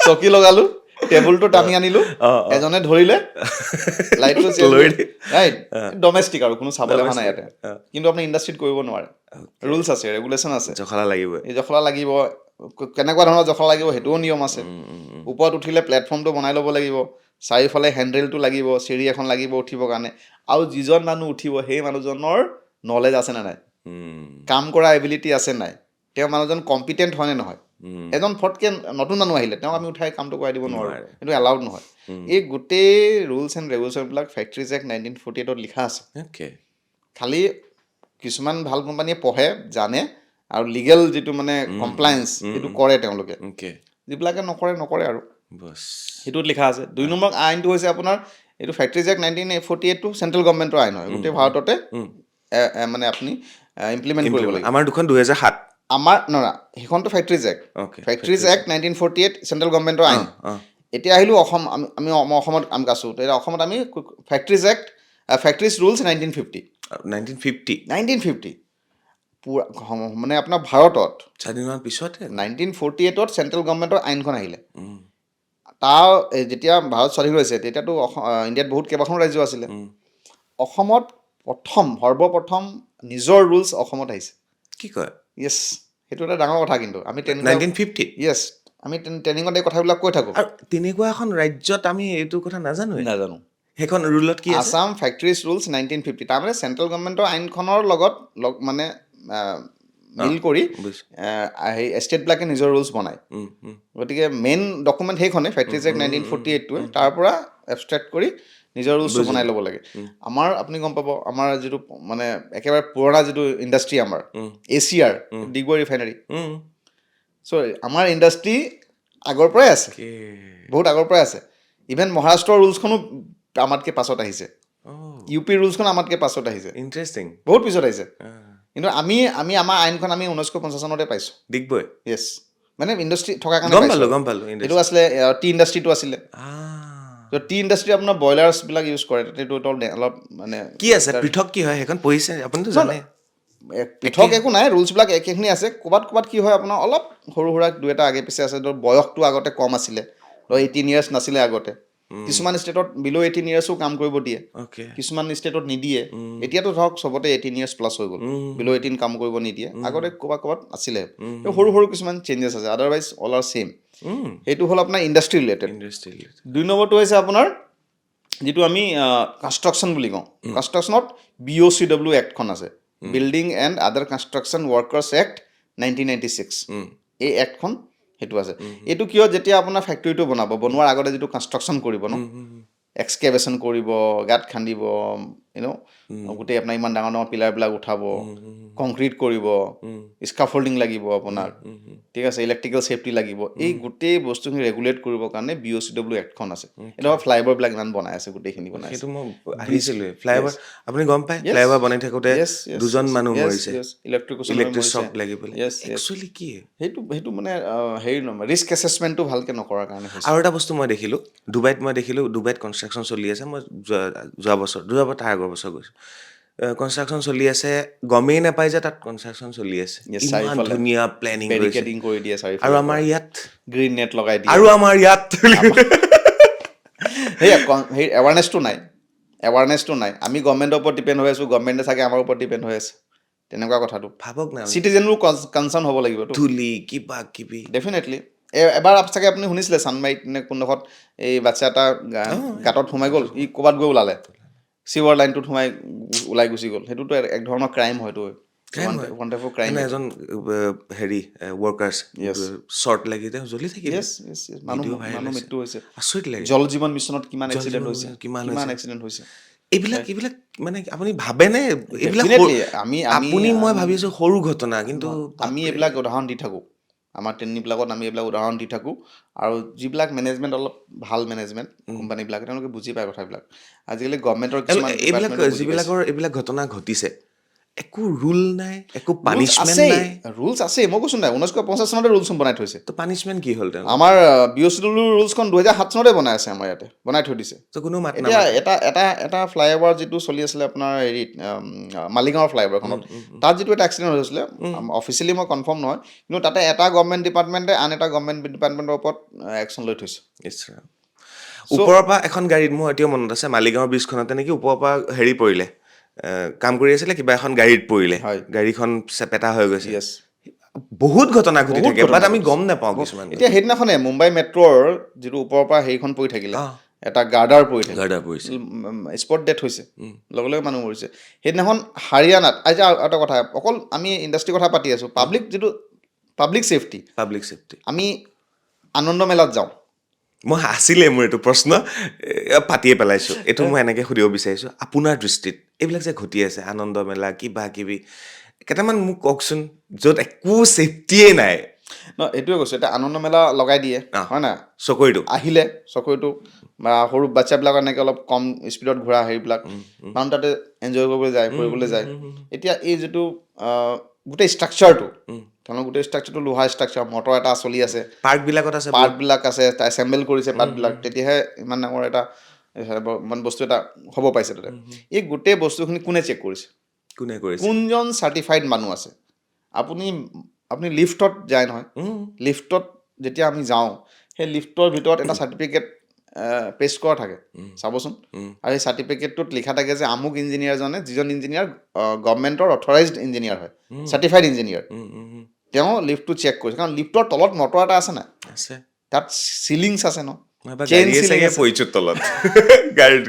S2: চকী লগালো, টেবুলটো টানি আনিলো, এজনে ধৰিলে লাইটটো চেঞ্জ কৰি, ৰাইট, ডমেষ্টিক আৰু কোনো চাবলৈ অহা নাই ইয়াতে। কিন্তু আপুনি ইণ্ডাষ্ট্ৰীত কৰিব নোৱাৰে, ৰুলছ আছে, ৰেগুলেশ্যন আছে,
S1: জখলা লাগিবই
S2: এই জখলা লাগিব, কেনেকুৱা ধৰণৰ জখলা লাগিব সেইটোও নিয়ম আছে। ওপৰত উঠিলে প্লেটফৰ্মটো বনাই ল'ব লাগিব, চাৰিওফালে হেণ্ডেলটো লাগিব, চিৰি এখন লাগিব উঠিবৰ কাৰণে, আৰু যিজন মানুহ উঠিব সেই মানুহজনৰ নলেজ আছে নে নাই, কাম কৰা এবিলিটি আছে নাই, তেওঁ মানুহজন কম্পিটেণ্ট হয়নে নহয়। এজন ফটকৈ নতুন মানুহ আহিলে তেওঁক আমি উঠাই কামটো কৰাই দিব নোৱাৰোঁ, সেইটো এলাউড নহয়। এই গোটেই ৰুলছ এণ্ড ৰেগুলেশ্যনবিলাক ফেক্টৰীজ এক্ট 1948 লিখা আছে। খালি কিছুমান ভাল কোম্পানীয়ে পঢ়ে, জানে, আৰু লিগেল যিটো মানে কমপ্লায়েঞ্চ সেইটো কৰে তেওঁলোকে, যিবিলাকে নকৰে আৰু সেইটোত লিখা আছে। 2 নম্বৰ আইনটো হৈছে আপোনাৰ এইটো ফেক্টৰীজ এক্ট 1948টো চেণ্ট্ৰেল গভৰ্ণমেণ্টৰ আইন হয়, গোটেই ভাৰততে মানে আপুনি ইমপ্লিমেণ্ট কৰিব লাগিব।
S1: আমাৰ দুখন 2007
S2: আমাৰ সেইখনটো ফেক্টৰীজ এক্ট, ফেক্টৰীজ এক্ট 1948 চেণ্ট্ৰেল গভৰ্ণমেণ্টৰ আইন। এতিয়া আহিলোঁ অসম, আমি অসমত কাম আছোঁ, এতিয়া অসমত আমি ফেক্টৰীজ এক্ট, ফেক্টৰীজ ৰুলছ 1950 পুৰা মানে আপোনাৰ ভাৰতত
S1: স্বাধীনতাৰ পিছতে
S2: 1948ত চেণ্ট্ৰেল গভৰ্ণমেণ্টৰ আইনখন আহিলে। তাৰ যেতিয়া ভাৰত স্বাধীন হৈছে তেতিয়াতো ইণ্ডিয়াত বহুত কেইবাখনো ৰাজ্য আছিলে, অসমত সৰ্বপ্ৰথম নিজৰ ৰুলছ অসমত আহিছে।
S1: কি কয়?
S2: য়েছ, সেইটো এটা ডাঙৰ কথা। কিন্তু আমি
S1: 1950
S2: য়েছ, আমি ট্ৰেইনিঙত এই কথাবিলাক কৈ থাকোঁ।
S1: আৰু তেনেকুৱা এখন ৰাজ্যত আমি এইটো কথা নাজানো। সেইখন ৰুলত কি আছে?
S2: আছাম ফেক্টৰীজ ৰুলছ 1950, তাৰমানে চেণ্ট্ৰেল গভৰ্ণমেণ্টৰ আইনখনৰ লগত মানে মিল কৰি সেই ষ্টেটবিলাকে নিজৰ ৰুলছ বনায়। গতিকে মেইন ডকুমেণ্ট সেইখনেই ফেক্টৰীজ এক্ট 1948টোৱে, তাৰ পৰা এবষ্ট্ৰেক্ট কৰি নিজৰ ৰুলছটো বনাই ল'ব লাগে। আমাৰ আপুনি গম পাব, আমাৰ যিটো মানে একেবাৰে পুৰণা যিটো ইণ্ডাষ্ট্ৰী আমাৰ এছিয়াৰ ডিগবৈ ৰিফাইনাৰী, চ' আমাৰ ইণ্ডাষ্ট্ৰী আগৰ পৰাই আছে, বহুত আগৰ পৰাই আছে। ইভেন মহাৰাষ্ট্ৰৰ ৰুলছখনো আমাতকৈ পাছত আহিছে, ইউ পিৰ ৰুলছখন আমাতকৈ পাছত আহিছে,
S1: ইণ্টাৰেষ্টিং,
S2: বহুত পিছত আহিছে। কিন্তু আমি আমাৰ আইনখন আমি 1950 চনতে পাইছোঁ,
S1: ডিগবৈ।
S2: য়েছ, মানে ইণ্ডাষ্ট্ৰী থকাৰ কাৰণে
S1: গম
S2: পাইছোঁ।
S1: পালোঁ
S2: এইটো আছিলে টি ইণ্ডাষ্ট্ৰীটো আছিলে। ত' টি ইণ্ডাষ্ট্ৰী আপোনাৰ ব্ৰইলাৰ্ছবিলাক ইউজ কৰে, সেইটো অলপ মানে
S1: কি আছে পৃথক, কি হয় সেইখন পঢ়িছে আপুনিতো জানে।
S2: পৃথক একো নাই, ৰুলছবিলাক একেখিনি আছে। ক'ৰবাত কি হয় আপোনাৰ অলপ সৰু সুৰা 2-এটা আগে পিছে আছে। ধৰ বয়সটো আগতে কম আছিলে, 18 ইয়াৰ্ছ নাছিলে আগতে। কিছুমান ষ্টেটত বিল' 18 ইয়াৰ্ছো কাম কৰিব দিয়ে, কিছুমান ষ্টেটত নিদিয়ে। এতিয়াতো ধৰক চবতে 18 ইয়াৰ্ছ প্লাছ হৈ গ'ল, বিল' 18 কাম কৰিব নিদিয়ে। আগতে ক'ৰবাত আছিলে, সৰু সৰু কিছুমান চেঞ্জেছ আছে, আদাৰৱাইজ অল আৰ ছেইম। সেইটো হ'ল আপোনাৰ ইণ্ডাষ্ট্ৰী ৰিলেটেড। 2 নম্বৰটো হৈছে আপোনাৰ যিটো আমি কনষ্ট্ৰাকশ্যন বুলি কওঁ। কনষ্ট্ৰাকশ্যনত BOCW এক্টখন আছে, building and other construction workers act 1996। এই এক্টখন সেইটো আছে। এইটো কিয়, যেতিয়া আপোনাৰ ফেক্টৰীটো বনোৱাৰ আগতে যিটো কনষ্ট্ৰাকশ্যন কৰিব ন, এক্সকেভেশ্যন কৰিব, গাঁত খান্দিব, গোটেই আপোনাৰ ইমান ডাঙৰ ডাঙৰ পিলাৰবিলাক উঠাব, কংক্ৰিট কৰিব, স্কাফল্ডিং লাগিব আপোনাৰ, ঠিক আছে, ইলেক্ট্ৰিকেল ছেফটি লাগিব, এই গোটেই বস্তুখিনি ৰেগুলেট কৰিবৰ কাৰণে BOCW এক্টখন আছে। এতিয়া ফ্লাইঅভাৰবিলাক ইমান বনাই আছে, গোটেইখিনি বনাই আছে।
S1: সেইটো মই আহিছিলোঁ ফ্লাইঅভাৰ, আপুনি গম পায় ফ্লাইঅভাৰ বনাই থাকোঁতে 2জন মানুহ মৰিছে, ইলেক্ট্ৰিক শ্বক লাগি পেলাই। একচুৱেলি কি
S2: সেইটো মানে হেৰি নহয়, ৰিস্ক এছেছমেণ্টটো ভালকৈ নকৰাৰ কাৰণে হৈছে।
S1: আৰু এটা বস্তু মই দেখিলোঁ, ডুবাইত কনষ্ট্ৰাকশ্যন চলি আছে। মই যোৱা তাৰ আগৰ বছৰ গৈছোঁ, কনষ্ট্ৰাকশ্যন চলি আছে, গমেই নাপায় যে তাত কনষ্ট্ৰাকশ্যন চলি আছে। ইমান ধুনীয়া প্লেনিং
S2: কৰি দিয়ে,
S1: আৰু আমাৰ ইয়াত
S2: গ্ৰীণ নেট লগাই দিয়ে।
S1: আৰু আমাৰ ইয়াত
S2: সেই এৱাৰনেছটো নাই। আমি গভৰ্ণমেণ্টৰ ওপৰত ডিপেণ্ড হৈ আছোঁ, গভৰ্ণমেণ্টে চাগে আমাৰ ওপৰত ডিপেণ্ড হৈ আছে। তেনেকুৱা কথাটো
S1: ভাবক না
S2: চিটিজেনৰো কনচাৰ্ণ হ'ব লাগিবতো
S1: ধূলি কিবা কিবি
S2: ডেফিনেটলি এবাৰ চাগে আপুনি শুনিছিলে চানমাৰীত নে কোনডোখৰত এই বাচ্ছা এটা গাঁতত সোমাই গ'ল ই ক'ৰবাত গৈ ওলালে চিৱাৰ লাইনটোত সোমাই ওলাই গুচি গ'ল সেইটোতো এক ধৰণৰ ক্ৰাইম হয়তো ওৱান টাইপ অফ ক্ৰাইম
S1: মানে এজন হেৰি ৱৰ্কাৰ্ছ
S2: Yes.
S1: শ্বৰ্ট লাগি জ্বলি থাকিল
S2: য়েছ য়েছ মানুহ মৃত্যু হৈছে
S1: আচৰিত লাগে
S2: জল জীৱন মিছনত কিমান
S1: জল
S2: এক্সিডেণ্ট
S1: জীৱন
S2: হৈছে
S1: মিছনত কিমান
S2: কিমান
S1: হৈছে।
S2: এক্সিডেণ্ট হৈছে
S1: এইবিলাক মানে আপুনি ভাবেনে এইবিলাক
S2: Definitely,
S1: আপুনি মই ভাবিছো সৰু ঘটনা কিন্তু
S2: আমি
S1: বাপৰে।
S2: এইবিলাক উদাহৰণ দি থাকোঁ আমাৰ ট্ৰেইনিংবিলাকত আমি এইবিলাক উদাহৰণ দি থাকোঁ আৰু যিবিলাক মেনেজমেণ্ট অলপ ভাল মেনেজমেণ্ট কোম্পানীবিলাকে তেওঁলোকে বুজি পায় কথাবিলাক আজিকালি গভৰ্ণমেণ্টৰ কিছুমান
S1: এইবিলাক
S2: ডিপাৰ্টমেণ্টে বুজি পাইছে
S1: এইবিলাক ঘটনা ঘটিছে একো ৰুল নাই একো
S2: ৰুলছ
S1: পানিচমেণ্ট
S2: আছেই
S1: নাই
S2: ৰুলছ আছেই মই কৈছোঁ নাই 1950 চনতে ৰুলছ বনাই থৈছে
S1: তো পানিচমেণ্ট কি হ'ল তেওঁ
S2: আমাৰ BOCW ৰুলছখন 2007 চনতে বনাই আছে আমাৰ ইয়াতে বনাই থৈ দিছে
S1: তো কোনো মাত
S2: এতিয়া
S1: নামাতে
S2: এটা ফ্লাইঅভাৰ যিটো চলি আছিলে আপোনাৰ হেৰিত মালিগাঁৱৰ ফ্লাইঅভাৰখনত তাত যিটো এটা এক্সিডেণ্ট হৈছিলে অফিচিয়েলি মই কনফাৰ্ম নহয় কিন্তু তাতে এটা গভৰ্ণমেণ্ট ডিপাৰ্টমেণ্টে আন এটা গভৰ্ণমেণ্ট ডিপাৰ্টমেণ্টৰ ওপৰত একশ্যন লৈ থৈছে
S1: ইছৰা ওপৰৰ পৰা এখন গাড়ীত মোৰ এতিয়াও মনত আছে মালিগাঁৱৰ ব্ৰিজখনতে নেকি ওপৰৰ পৰা হেৰি পৰিলে কাম কৰি আছিলে কিবা এখন গাড়ীত পৰিলে
S2: হয়।
S1: গাড়ীখন চেপেটা হৈ গৈছে
S2: য়েছ
S1: বহুত ঘটনা ঘটি
S2: বহুত
S1: থাকে বাট
S2: ঘটনা
S1: আমি
S2: ঘটিছে।
S1: গম নাপাওঁ কিছুমান
S2: এতিয়া সেইদিনাখনে মুম্বাই মেট্ৰ'ৰ যিটো ওপৰৰ পৰা হেৰিখন পৰি থাকিলে এটা গাৰ্ডাৰ পৰি থাকিলে
S1: গাৰ্ডাৰ পৰিছে
S2: স্পট ডেথ হৈছে লগে লগে মানুহ মৰিছে সেইদিনাখন হাৰিয়ানাত আজি আৰু এটা কথা অকল আমি ইণ্ডাষ্ট্ৰীৰ কথা পাতি আছোঁ পাব্লিক ছেফটি
S1: পাব্লিক ছেফটি
S2: আমি আনন্দ মেলাত যাওঁ
S1: মই আছিলে মোৰ এইটো প্ৰশ্ন পাতিয়ে পেলাইছোঁ এইটো মই এনেকৈ সুধিব বিচাৰিছোঁ আপোনাৰ দৃষ্টিত এইবিলাক যে ঘটি আছে আনন্দ মেলা কিবা কিবি কেইটামান মোক কওকচোন য'ত একো ছেফটিয়ে নাই
S2: ন এইটোৱে কৈছোঁ এতিয়া আনন্দ মেলা লগাই দিয়ে হয় নাই
S1: চকৰিটো
S2: আহিলে চকৰিটো বা সৰু বাচ্ছাবিলাক এনেকৈ অলপ কম স্পীডত ঘূৰা হেৰিবিলাক কাৰণ তাতে এনজয় কৰিবলৈ যায় ফুৰিবলৈ যায় এতিয়া এই যিটো গোটেই ষ্ট্ৰাকচাৰটো তেওঁলোকৰ গোটেই ষ্ট্ৰাকচাৰটো লোহাৰ ষ্ট্ৰাকচাৰ মটৰ এটা চলি আছে
S1: পাৰ্কবিলাকত আছে
S2: পাৰ্টবিলাক আছে এছেম্বল কৰিছে পাৰ্টবিলাক তেতিয়াহে ইমান ডাঙৰ এটা ইমান বস্তু এটা হ'ব পাইছে তাতে এই গোটেই বস্তুখিনি কোনে চেক কৰিছে
S1: কোনে কৰিছে
S2: কোনজন চাৰ্টিফাইড মানুহ আছে আপুনি লিফ্টত যায় নহয় লিফ্টত যেতিয়া আমি যাওঁ সেই লিফ্টৰ ভিতৰত এটা চাৰ্টিফিকেট পেষ্ট কৰা থাকে চাবচোন আৰু সেই চাৰ্টিফিকেটটোত লিখা থাকে যে আমুক ইঞ্জিনিয়াৰজনে যিজন ইঞ্জিনিয়াৰ গভৰ্ণমেণ্টৰ অথৰাইজড ইঞ্জিনিয়াৰ হয় চাৰ্টিফাইড ইঞ্জিনিয়াৰ তেওঁ লিফ্টটো চেক কৰিছে কাৰণ লিফ্টৰ তলত মটৰ এটা আছে নাই
S1: আছে
S2: তাত চিলিংছ আছে ন
S1: চেইন চিলিং পৰিছোঁ তলত গাড়ীত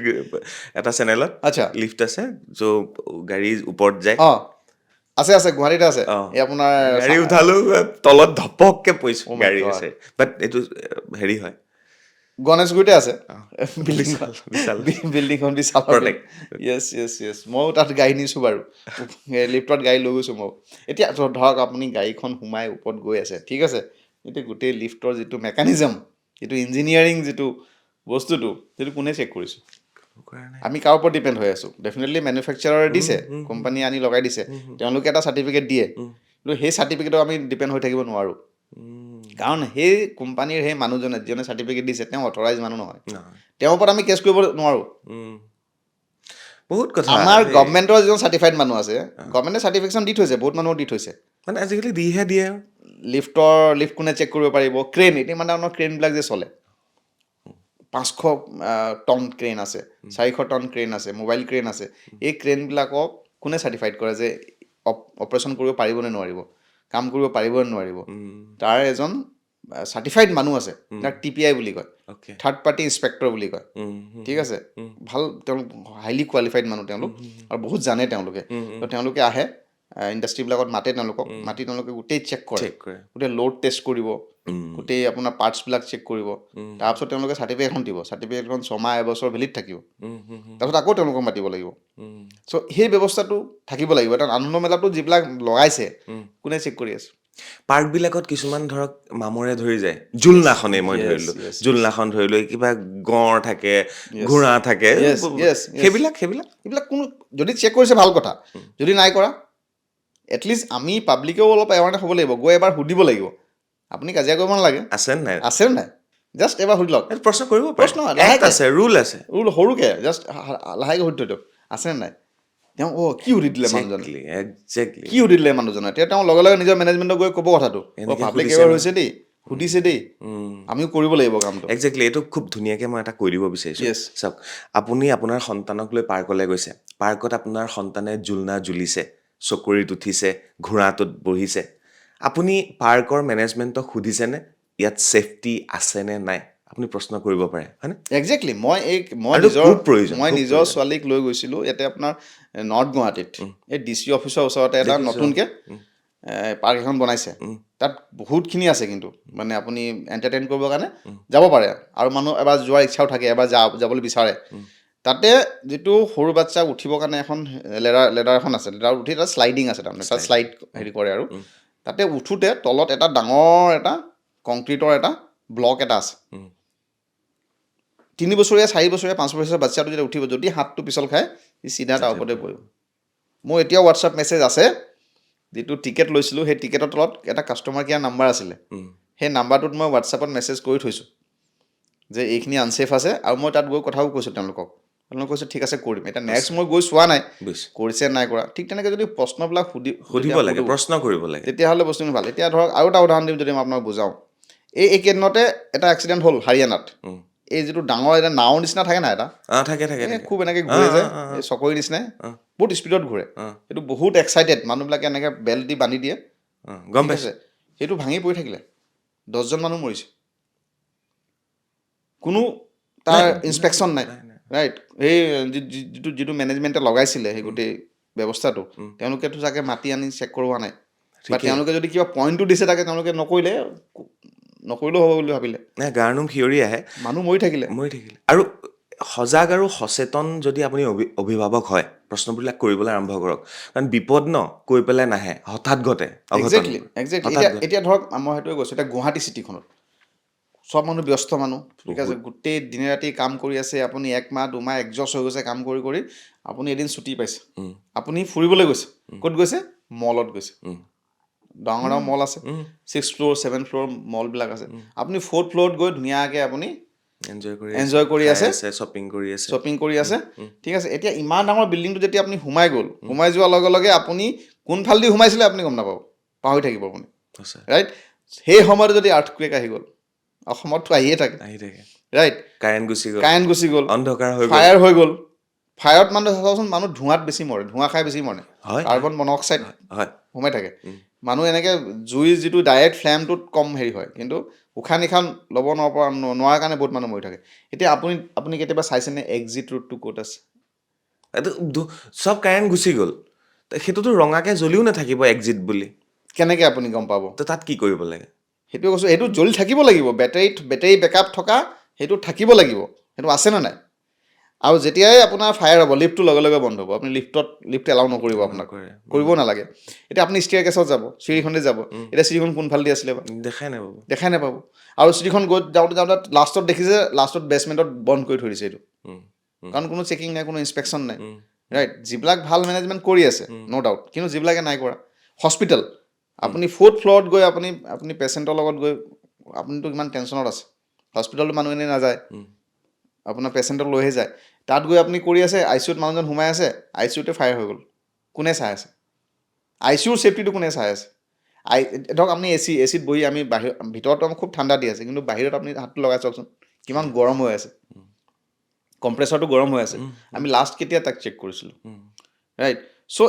S1: এটা চেনেলত
S2: আচ্ছা
S1: লিফ্ট আছে য'ত গাড়ী ওপৰত যায়
S2: অঁ আছে গুৱাহাটীতে আছে এই আপোনাৰ
S1: গাড়ী উঠালো তলত ধপককে পৰিছোঁ
S2: Oh my
S1: গাড়ী
S2: God.
S1: আছে বাট এইটো হেৰি হয়
S2: গণেশগুৰিতে আছে
S1: বিশাল
S2: বিল্ডিংখন বিশাল য়েছ ময়ো তাত গাড়ী নিছোঁ বাৰু লিফ্টত গাড়ী লৈ গৈছোঁ মই এতিয়া ধৰক আপুনি গাড়ীখন সোমাই ওপৰত গৈ আছে ঠিক আছে এতিয়া গোটেই লিফ্টৰ যিটো মেকানিজম যিটো ইঞ্জিনিয়াৰিং যিটো বস্তুটো সেইটো কোনে চেক কৰিছোঁ আমি কাৰ ওপৰত ডিপেণ্ড হৈ আছোঁ ডেফিনেটলি মেনুফেকচাৰাৰে দিছে কোম্পানী আনি লগাই দিছে তেওঁলোকে এটা চাৰ্টিফিকেট দিয়ে কিন্তু সেই চাৰ্টিফিকেটত আমি ডিপেণ্ড হৈ থাকিব নোৱাৰোঁ কাৰণ সেই কোম্পানীৰ সেই মানুহজনে যিজনে চাৰ্টিফিকেট দিছে তেওঁ অথৰাইজ মানুহ নহয় তেওঁৰ ওপৰত আমি কেছ কৰিব নোৱাৰোঁ
S1: বহুত কথা
S2: আমাৰ গভৰ্ণমেণ্টৰ যিজন চাৰ্টিফাইড মানুহ আছে গভৰ্ণমেণ্টে চাৰ্টিফিকেশ্যন দি থৈছে বহুত মানুহক দি থৈছে
S1: মানে আজিকালি দিহে দিয়ে
S2: লিফ্ট কোনে চেক কৰিব পাৰিব ক্ৰেইন এতিয়া মানে আপোনাৰ ক্ৰেইনবিলাক যে চলে 500 টন ক্ৰেইন আছে 400 টন ক্ৰেইন আছে মোবাইল ক্ৰেইন আছে এই ক্ৰেইনবিলাকক কোনে চাৰ্টিফাইড কৰে যে অপাৰেশ্যন কৰিব পাৰিব নে নোৱাৰিব কাম কৰিব পাৰিব নে নোৱাৰিব তাৰ এজন চাৰ্টিফাইড মানুহ আছে তাক TPI বুলি কয় থাৰ্ড পাৰ্টি ইনস্পেক্টৰ বুলি কয় ঠিক আছে ভাল তেওঁলোক হাইলি কোৱালিফাইড মানুহ তেওঁলোক আৰু বহুত জানে তেওঁলোকে তো তেওঁলোকে আহে ইণ্ডাষ্ট্ৰীবিলাকত মাতে মাতি তেওঁলোকে গোটেই চেক কৰে গোটেই লোড টেষ্ট কৰিব গোটেই আপোনাৰ পাৰ্টছবিলাক চেক কৰিব তাৰপিছত তেওঁলোকে চাৰ্টিফিকেটখন দিব চাৰ্টিফিকেটখন 6 মাহ এবছৰ ভেলিড থাকিব তাৰপিছত আকৌ তেওঁলোকক মাতিব লাগিব চ' সেই ব্যৱস্থাটো থাকিব লাগিব এটা আনন্দ মেলাটো যিবিলাক লগাইছে কোনে চেক কৰি আছে
S1: পাৰ্কবিলাকত কিছুমান ধৰক মামৰে ধৰি যায় জোলনাখনেই মই ধৰিলোঁ জোলনাখন ধৰি লৈ কিবা গঁড় থাকে ঘোঁৰা থাকে সেইবিলাক
S2: কোনো যদি চেক কৰিছে ভাল কথা যদি নাই কৰা এটলিষ্ট আমি পাব্লিকেও অলপ এৱাৰনেছ হ'ব লাগিব গৈ এবাৰ সুধিব লাগিব আপুনি কাজিয়া কৰিব নালাগে আছে নাই জাষ্ট এবাৰ সুধি লওক
S1: প্ৰশ্ন কৰিব
S2: প্ৰশ্ন
S1: আছে ৰুল আছে
S2: ৰুল সৰুকৈ জাষ্ট লাহেকৈ সুধি থৈ দিয়ক আছে নাই তেওঁ কি সুধি দিলে মানুহজনে কি সুধি দিলে মানুহজনে এতিয়া তেওঁ লগে লগে নিজৰ মেনেজমেণ্টক গৈ ক'ব কথাটো পাব্লিক এৱাৰ হৈছে দেই সুধিছে দেই আমিও কৰিব লাগিব কামটো
S1: একজেক্টলি এইটো খুব ধুনীয়াকৈ মই এটা কৈ দিব বিচাৰিছোঁ চাওক আপুনি আপোনাৰ সন্তানক লৈ পাৰ্কলৈ গৈছে পাৰ্কত আপোনাৰ সন্তানে জোলনা জুলিছে চকৰিত উঠিছে, ঘোঁৰাটোত বহিছে। আপুনি পাৰ্কৰ মেনেজমেণ্টক সুধিছেনে ইয়াত ছেফটি আছে নে নাই? আপুনি প্ৰশ্ন কৰিব পাৰে, হয়নে?
S2: একজেক্টলি মই
S1: আৰু খুব প্ৰয়োজন, খুব
S2: নিজৰ
S1: প্ৰয়োজন।
S2: ছোৱালীক লৈ গৈছিলোঁ ইয়াতে আপোনাৰ নৰ্থ গুৱাহাটীত এই DC অফিচৰ ওচৰতে এটা
S1: দেখিছোঁ।
S2: নতুনকৈ পাৰ্ক এখন বনাইছে
S1: উম।
S2: তাত বহুতখিনি আছে কিন্তু মানে আপুনি এণ্টাৰটেইন কৰিবৰ কাৰণে যাব পাৰে আৰু মানুহ এবাৰ যোৱাৰ ইচ্ছাও থাকে এবাৰ যাবলৈ বিচাৰে তাতে যিটো সৰু বাচ্চাক উঠিবৰ কাৰণে এখন লেডাৰ এখন আছে লেডাৰত উঠি তাত শ্লাইডিং আছে তাৰমানে তাত শ্লাইড হেৰি কৰে আৰু তাতে উঠোতে তলত এটা ডাঙৰ এটা কংক্ৰিটৰ এটা ব্লক এটা আছে 3 বছৰীয়া 4 বছৰীয়া 5 বছৰীয়া বাচ্চাটো যেতিয়া উঠিব যদি হাতটো পিছল খায় সি চিধা তাৰ ওপৰতে পৰিব মোৰ এতিয়াও হোৱাটছআপ মেছেজ আছে যিটো টিকেট লৈছিলোঁ সেই টিকেটৰ তলত এটা কাষ্টমাৰ কেয়াৰ নাম্বাৰ আছিলে সেই নাম্বাৰটোত মই হোৱাটছআপত মেছেজ কৰি থৈছোঁ যে এইখিনি আনছেফ আছে আৰু মই তাত গৈ কথাও কৈছোঁ তেওঁলোকে কৈছে ঠিক আছে কৰিম এতিয়া নেক্সট মই গৈ চোৱা নাই কৰিছে নাই কৰা ঠিক তেনেকৈ যদি প্ৰশ্নবিলাক
S1: সুধিব লাগে, প্ৰশ্ন কৰিব লাগে।
S2: তেতিয়াহ'লে বস্তুখিনি ভাল এতিয়া ধৰক আৰু এটা উদাহৰণ দিম যদি মই আপোনাক বুজাওঁ এইকেইদিনতে এটা এক্সিডেণ্ট হ'ল হাৰিয়ানাত এই যিটো ডাঙৰ এটা নাওৰ নিচিনা থাকে না এটা
S1: থাকে
S2: খুব এনেকৈ ঘূৰে যে এই চকৰি নিচিনাই বহুত স্পীডত ঘূৰে সেইটো বহুত এক্সাইটেড মানুহবিলাকে এনেকৈ বেল্ট দি বান্ধি দিয়ে
S1: গম পাইছে
S2: সেইটো ভাঙি পৰি থাকিলে 10জন মানুহ মৰিছে কোনো তাৰ ইনস্পেকশ্যন নাই ৰাইট সেই যিটো মেনেজমেণ্টে লগাইছিলে সেই গোটেই ব্যৱস্থাটো তেওঁলোকেতো চাগে মাতি আনি চেক কৰোৱা নাই বা তেওঁলোকে যদি কিবা পইণ্টটো দিছে তাকে তেওঁলোকে নকৰিলেও হ'ব বুলি ভাবিলে
S1: নাই গাৰ নোম শিয়ৰি আহে
S2: মানুহ মৰি থাকিলে
S1: আৰু সজাগ আৰু সচেতন যদি আপুনি অভিভাৱক হয় প্ৰশ্নবিলাক কৰিবলৈ আৰম্ভ কৰক কাৰণ বিপদ কৈ পেলাই নাহে হঠাৎ ঘটে
S2: একজেক্টলি এতিয়া ধৰক মই সেইটোৱে কৈছোঁ এতিয়া গুৱাহাটী চিটিখনত চব মানুহ ব্যস্ত মানুহ ঠিক আছে গোটেই দিনে ৰাতি কাম কৰি আছে আপুনি 1 মাহ 2 মাহ এডজাষ্ট হৈ গৈছে কাম কৰি কৰি আপুনি এদিন ছুটি পাইছে আপুনি ফুৰিবলৈ গৈছে ক'ত গৈছে মলত গৈছে ডাঙৰ ডাঙৰ মল আছে 6 ফ্ল'ৰ 7 ফ্ল'ৰ মলবিলাক আছে আপুনি 4th ফ্ল'ৰত গৈ ধুনীয়াকৈ আপুনি এনজয় কৰি আছে শ্বপিং কৰি আছে ঠিক আছে এতিয়া ইমান ডাঙৰ বিল্ডিংটো যেতিয়া আপুনি সোমাই গ'ল সোমাই যোৱাৰ লগে লগে আপুনি কোনফালেদি সোমাইছিলে আপুনি গম নাপাব পাহৰি থাকিব আপুনি ৰাইট সেই সময়তে যদি আৰ্থকুৱেক আহি গ'ল অসমততো আহিয়ে থাকে ৰাইট কাৰেণ্ট গুচি গ'ল
S1: অন্ধকাৰ
S2: ফায়াৰ হৈ গ'ল ফায়াৰত মানুহ চাবচোন মানুহ ধোঁৱাত বেছি মৰে ধোঁৱা খাই বেছি মৰে কাৰ্বন মনক্সাইড সোমাই থাকে মানুহ এনেকৈ জুইৰ যিটো ডাইৰেক্ট ফ্লেমটোত কম হেৰি হয় কিন্তু উশাহ নিশাহ ল'ব নোৱাৰাৰ কাৰণে বহুত মানুহ মৰি থাকে এতিয়া আপুনি কেতিয়াবা চাইছেনে এক্সিট ৰুটটো ক'ত আছে
S1: চব কাৰেণ্ট গুচি গ'ল সেইটোতো ৰঙাকৈ জ্বলিও নাথাকিব এক্সিট বুলি
S2: কেনেকৈ আপুনি গম পাব
S1: তাত কি কৰিব লাগে
S2: সেইটোৱে কৈছোঁ সেইটো জ্বলি থাকিব লাগিব বেটেৰী বেকআপ থকা সেইটো থাকিব লাগিব সেইটো আছেনে নাই আৰু যেতিয়াই আপোনাৰ ফায়াৰ হ'ব লিফ্টটো লগে লগে বন্ধ হ'ব আপুনি লিফ্ট এলাউ নকৰিব আপোনাক কৰিব নালাগে এতিয়া আপুনি ষ্টেয়াৰকেছত যাব চিৰিখনেদি যাব এতিয়া চিৰিখন কোনফালেদি আছিলে বা দেখাই নাপাব আৰু চিৰিখন গৈ যাওঁতে লাষ্টত দেখিছে লাষ্টত বেছমেণ্টত বন্ধ কৰি থৈ দিছে এইটো কাৰণ কোনো চেকিং নাই কোনো ইনস্পেকশ্যন নাই ৰাইট যিবিলাক ভাল মেনেজমেণ্ট কৰি আছে ন' ডাউট কিন্তু যিবিলাকে নাই কৰা হস্পিটেল আপুনি 4th ফ্ল'ৰত গৈ আপুনি পেচেণ্টৰ লগত গৈ আপুনিতো কিমান টেনশ্যনত আছে হস্পিটেলতো মানুহ এনেই নাযায় আপোনাৰ পেচেণ্টক লৈহে যায় তাত গৈ আপুনি কৰি আছে ICUত মানুহজন সোমাই আছে ICUতে ফায়াৰ হৈ গ'ল কোনে চাই আছে ICUৰ ছেফটিটো কোনে চাই আছে ধৰক আপুনি এচিত বহি আমি ভিতৰতো খুব ঠাণ্ডা দি আছে কিন্তু বাহিৰত আপুনি হাতটো লগাই চাওকচোন কিমান গৰম হৈ আছে কম্প্ৰেছৰটো গৰম হৈ আছে আমি লাষ্ট কেতিয়া তাক চেক কৰিছিলোঁ ৰাইট চ'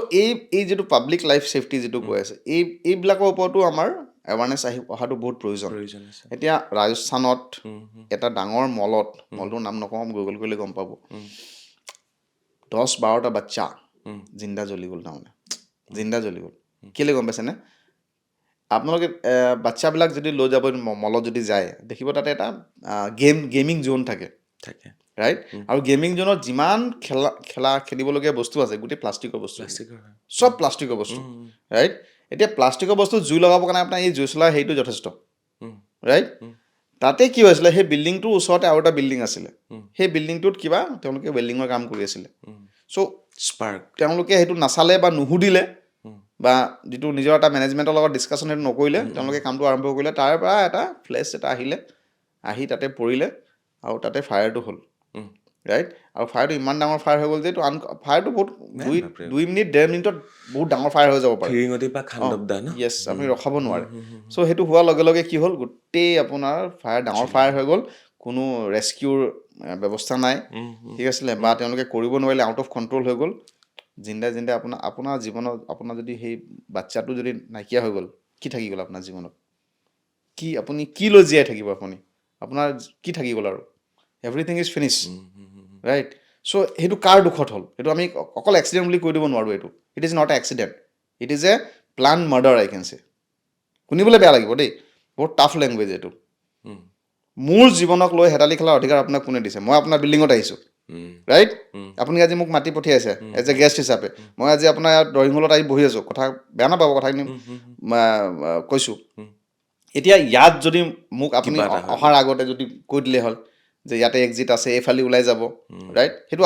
S2: এই যিটো পাব্লিক লাইফ ছেফটি যিটো কৈ আছে এইবিলাকৰ ওপৰতো আমাৰ এৱাৰনেছ অহাটো বহুত প্ৰয়োজন এতিয়া ৰাজস্থানত এটা ডাঙৰ মলটোৰ নাম নকওঁ গুগল কৰিলে গম পাব 10-12টা বাচ্চা জিন্দা জ্বলি গ'ল তাৰমানে জিন্দা জ্বলি গ'ল কেলৈ গম পাইছেনে আপোনালোকে বাচ্চাবিলাক যদি লৈ যাব মলত যদি যায় দেখিব তাতে এটা গেমিং জ'ন থাকে ৰাইট আৰু গেমিং জ'নত যিমান খেলিবলগীয়া বস্তু আছে গোটেই প্লাষ্টিকৰ বস্তু চব প্লাষ্টিকৰ বস্তু ৰাইট এতিয়া প্লাষ্টিকৰ বস্তু জুই লগাবৰ কাৰণে আপোনাৰ এই জুই চলা সেইটো যথেষ্ট ৰাইট তাতে কি হৈছিলে সেই বিল্ডিংটোৰ ওচৰতে আৰু এটা বিল্ডিং আছিলে সেই বিল্ডিংটোত কিবা তেওঁলোকে ৱেল্ডিঙৰ কাম কৰি আছিলে চ' স্পাৰ্ক তেওঁলোকে সেইটো নাচালে বা নুসুধিলে বা যিটো নিজৰ এটা মেনেজমেণ্টৰ লগত ডিছকাশ্যন সেইটো নকৰিলে তেওঁলোকে কামটো আৰম্ভ কৰিলে তাৰ পৰা এটা ফ্লেছ এটা আহি তাতে পৰিলে আৰু তাতে ফায়াৰটো হ'ল ৰাইট আৰু ফায়াৰটো ইমান ডাঙৰ ফায়াৰ হৈ গ'ল যে ফায়াৰটো বহুত 2 মিনিট 1.5 মিনিটত বহুত ডাঙৰ ফায়াৰ হৈ যাব পাৰে য়েছ আপুনি ৰখাব নোৱাৰে চ' সেইটো হোৱাৰ লগে লগে কি হ'ল গোটেই আপোনাৰ ডাঙৰ ফায়াৰ হৈ গ'ল কোনো ৰেস্কিউৰ ব্যৱস্থা নাই ঠিক আছিলে বা তেওঁলোকে কৰিব নোৱাৰিলে আউট অফ কণ্ট্ৰল হৈ গ'ল জিন্দা জিন্দা আপোনাৰ জীৱনত আপোনাৰ যদি সেই বাচ্চাটো যদি নাইকিয়া হৈ গ'ল, কি থাকি গ'ল আপোনাৰ জীৱনত? আপুনি কি লৈ জীয়াই থাকিব আপোনাৰ কি থাকি গ'ল আৰু? Everything is finish, right? So' সেইটো কাৰ দুখত হ'ল? সেইটো আমি অকল এক্সিডেণ্ট বুলি কৈ দিব নোৱাৰোঁ এইটো। It is not a accident, it is a plan murder I can say. শুনিবলৈ বেয়া লাগিব দেই, বহুত টাফ লেংগুৱেজ এইটো। মোৰ জীৱনক লৈ হেতালি খেলাৰ অধিকাৰ আপোনাক কোনে দিছে? মই আপোনাৰ বিল্ডিঙত আহিছোঁ, ৰাইট? আপুনি আজি মোক মাতি পঠিয়াইছে এজ এ গেষ্ট হিচাপে। মই আজি আপোনাৰ ইয়াত ড্ৰয়িং হলত আহি বহি আছোঁ, কথা বেয়া নাপাব কথাখিনি কৈছোঁ। এতিয়া ইয়াত যদি মোক আপুনি অহাৰ আগতে যদি কৈ দিলে হ'ল যে ইয়াতে এক্সিট আছে, এইফালে ওলাই যাব, ৰাইট? সেইটো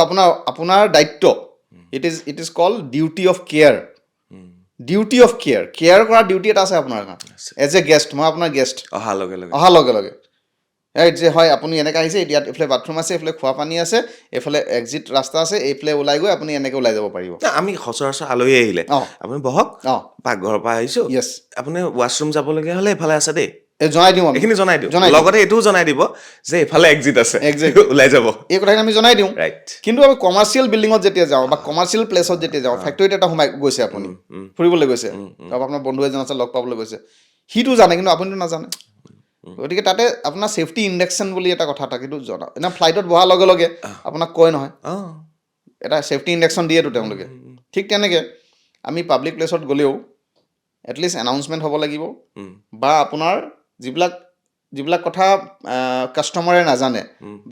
S2: আপোনাৰ দায়িত্ব। It is called duty of care. Duty of care, care কৰা ডিউটি এটা আছে আপোনাৰ কাৰণে এজ এ গেষ্ট। মই আপোনাৰ গেষ্ট
S1: অহাৰ লগে
S2: লগে ৰাইট, যে হয় আপুনি এনেকৈ আহিছে, ইয়াত এইফালে বাথৰুম আছে, এইফালে খোৱা পানী আছে, এইফালে এক্সিট ৰাস্তা আছে, এইফালে ওলাই গৈ আপুনি এনেকৈ ওলাই যাব পাৰিব।
S1: আমি সচৰাচৰ আলহী আহিলে আপুনি বহক, পাকঘৰৰ পৰা আহিছোঁ,
S2: য়েছ,
S1: আপুনি ৱাছৰুম যাবলগীয়া হ'লে এইফালে আছে দেই,
S2: জনাই দিওঁ আমি,
S1: এইখিনি জনাই দিওঁ, লগতে এইটোও জনাই দিব যে এইফালে এক্সিট আছে, ওলাই যাব।
S2: এই কথাখিনি আমি জনাই দিওঁ।
S1: ৰাইট।
S2: কিন্তু আমি কমাৰ্চিয়েল বিল্ডিঙত যেতিয়া যাওঁ বা কমাৰ্চিয়েল প্লেচত যেতিয়া যাওঁ, ফেক্টৰীত এটা সোমাই গৈছে, আপুনি ফুৰিবলৈ গৈছে, আপোনাৰ বন্ধু এজন আছে, লগ পাবলৈ গৈছে, সিটো জানে কিন্তু আপুনিতো নাজানে। গতিকে তাতে আপোনাৰ ছেফটি ইণ্ডেকশ্যন বুলি এটা কথা থাকে, সেইটো জনা। এনে ফ্লাইটত বহাৰ লগে লগে আপোনাক কয় নহয়, এটা ছেফটি ইণ্ডেকশ্যন দিয়েতো তেওঁলোকে। ঠিক তেনেকৈ আমি পাব্লিক প্লেচত গ'লেও এটলিষ্ট এনাউন্সমেণ্ট হ'ব লাগিব, বা আপোনাৰ যিবিলাক কথা কাষ্টমাৰে নাজানে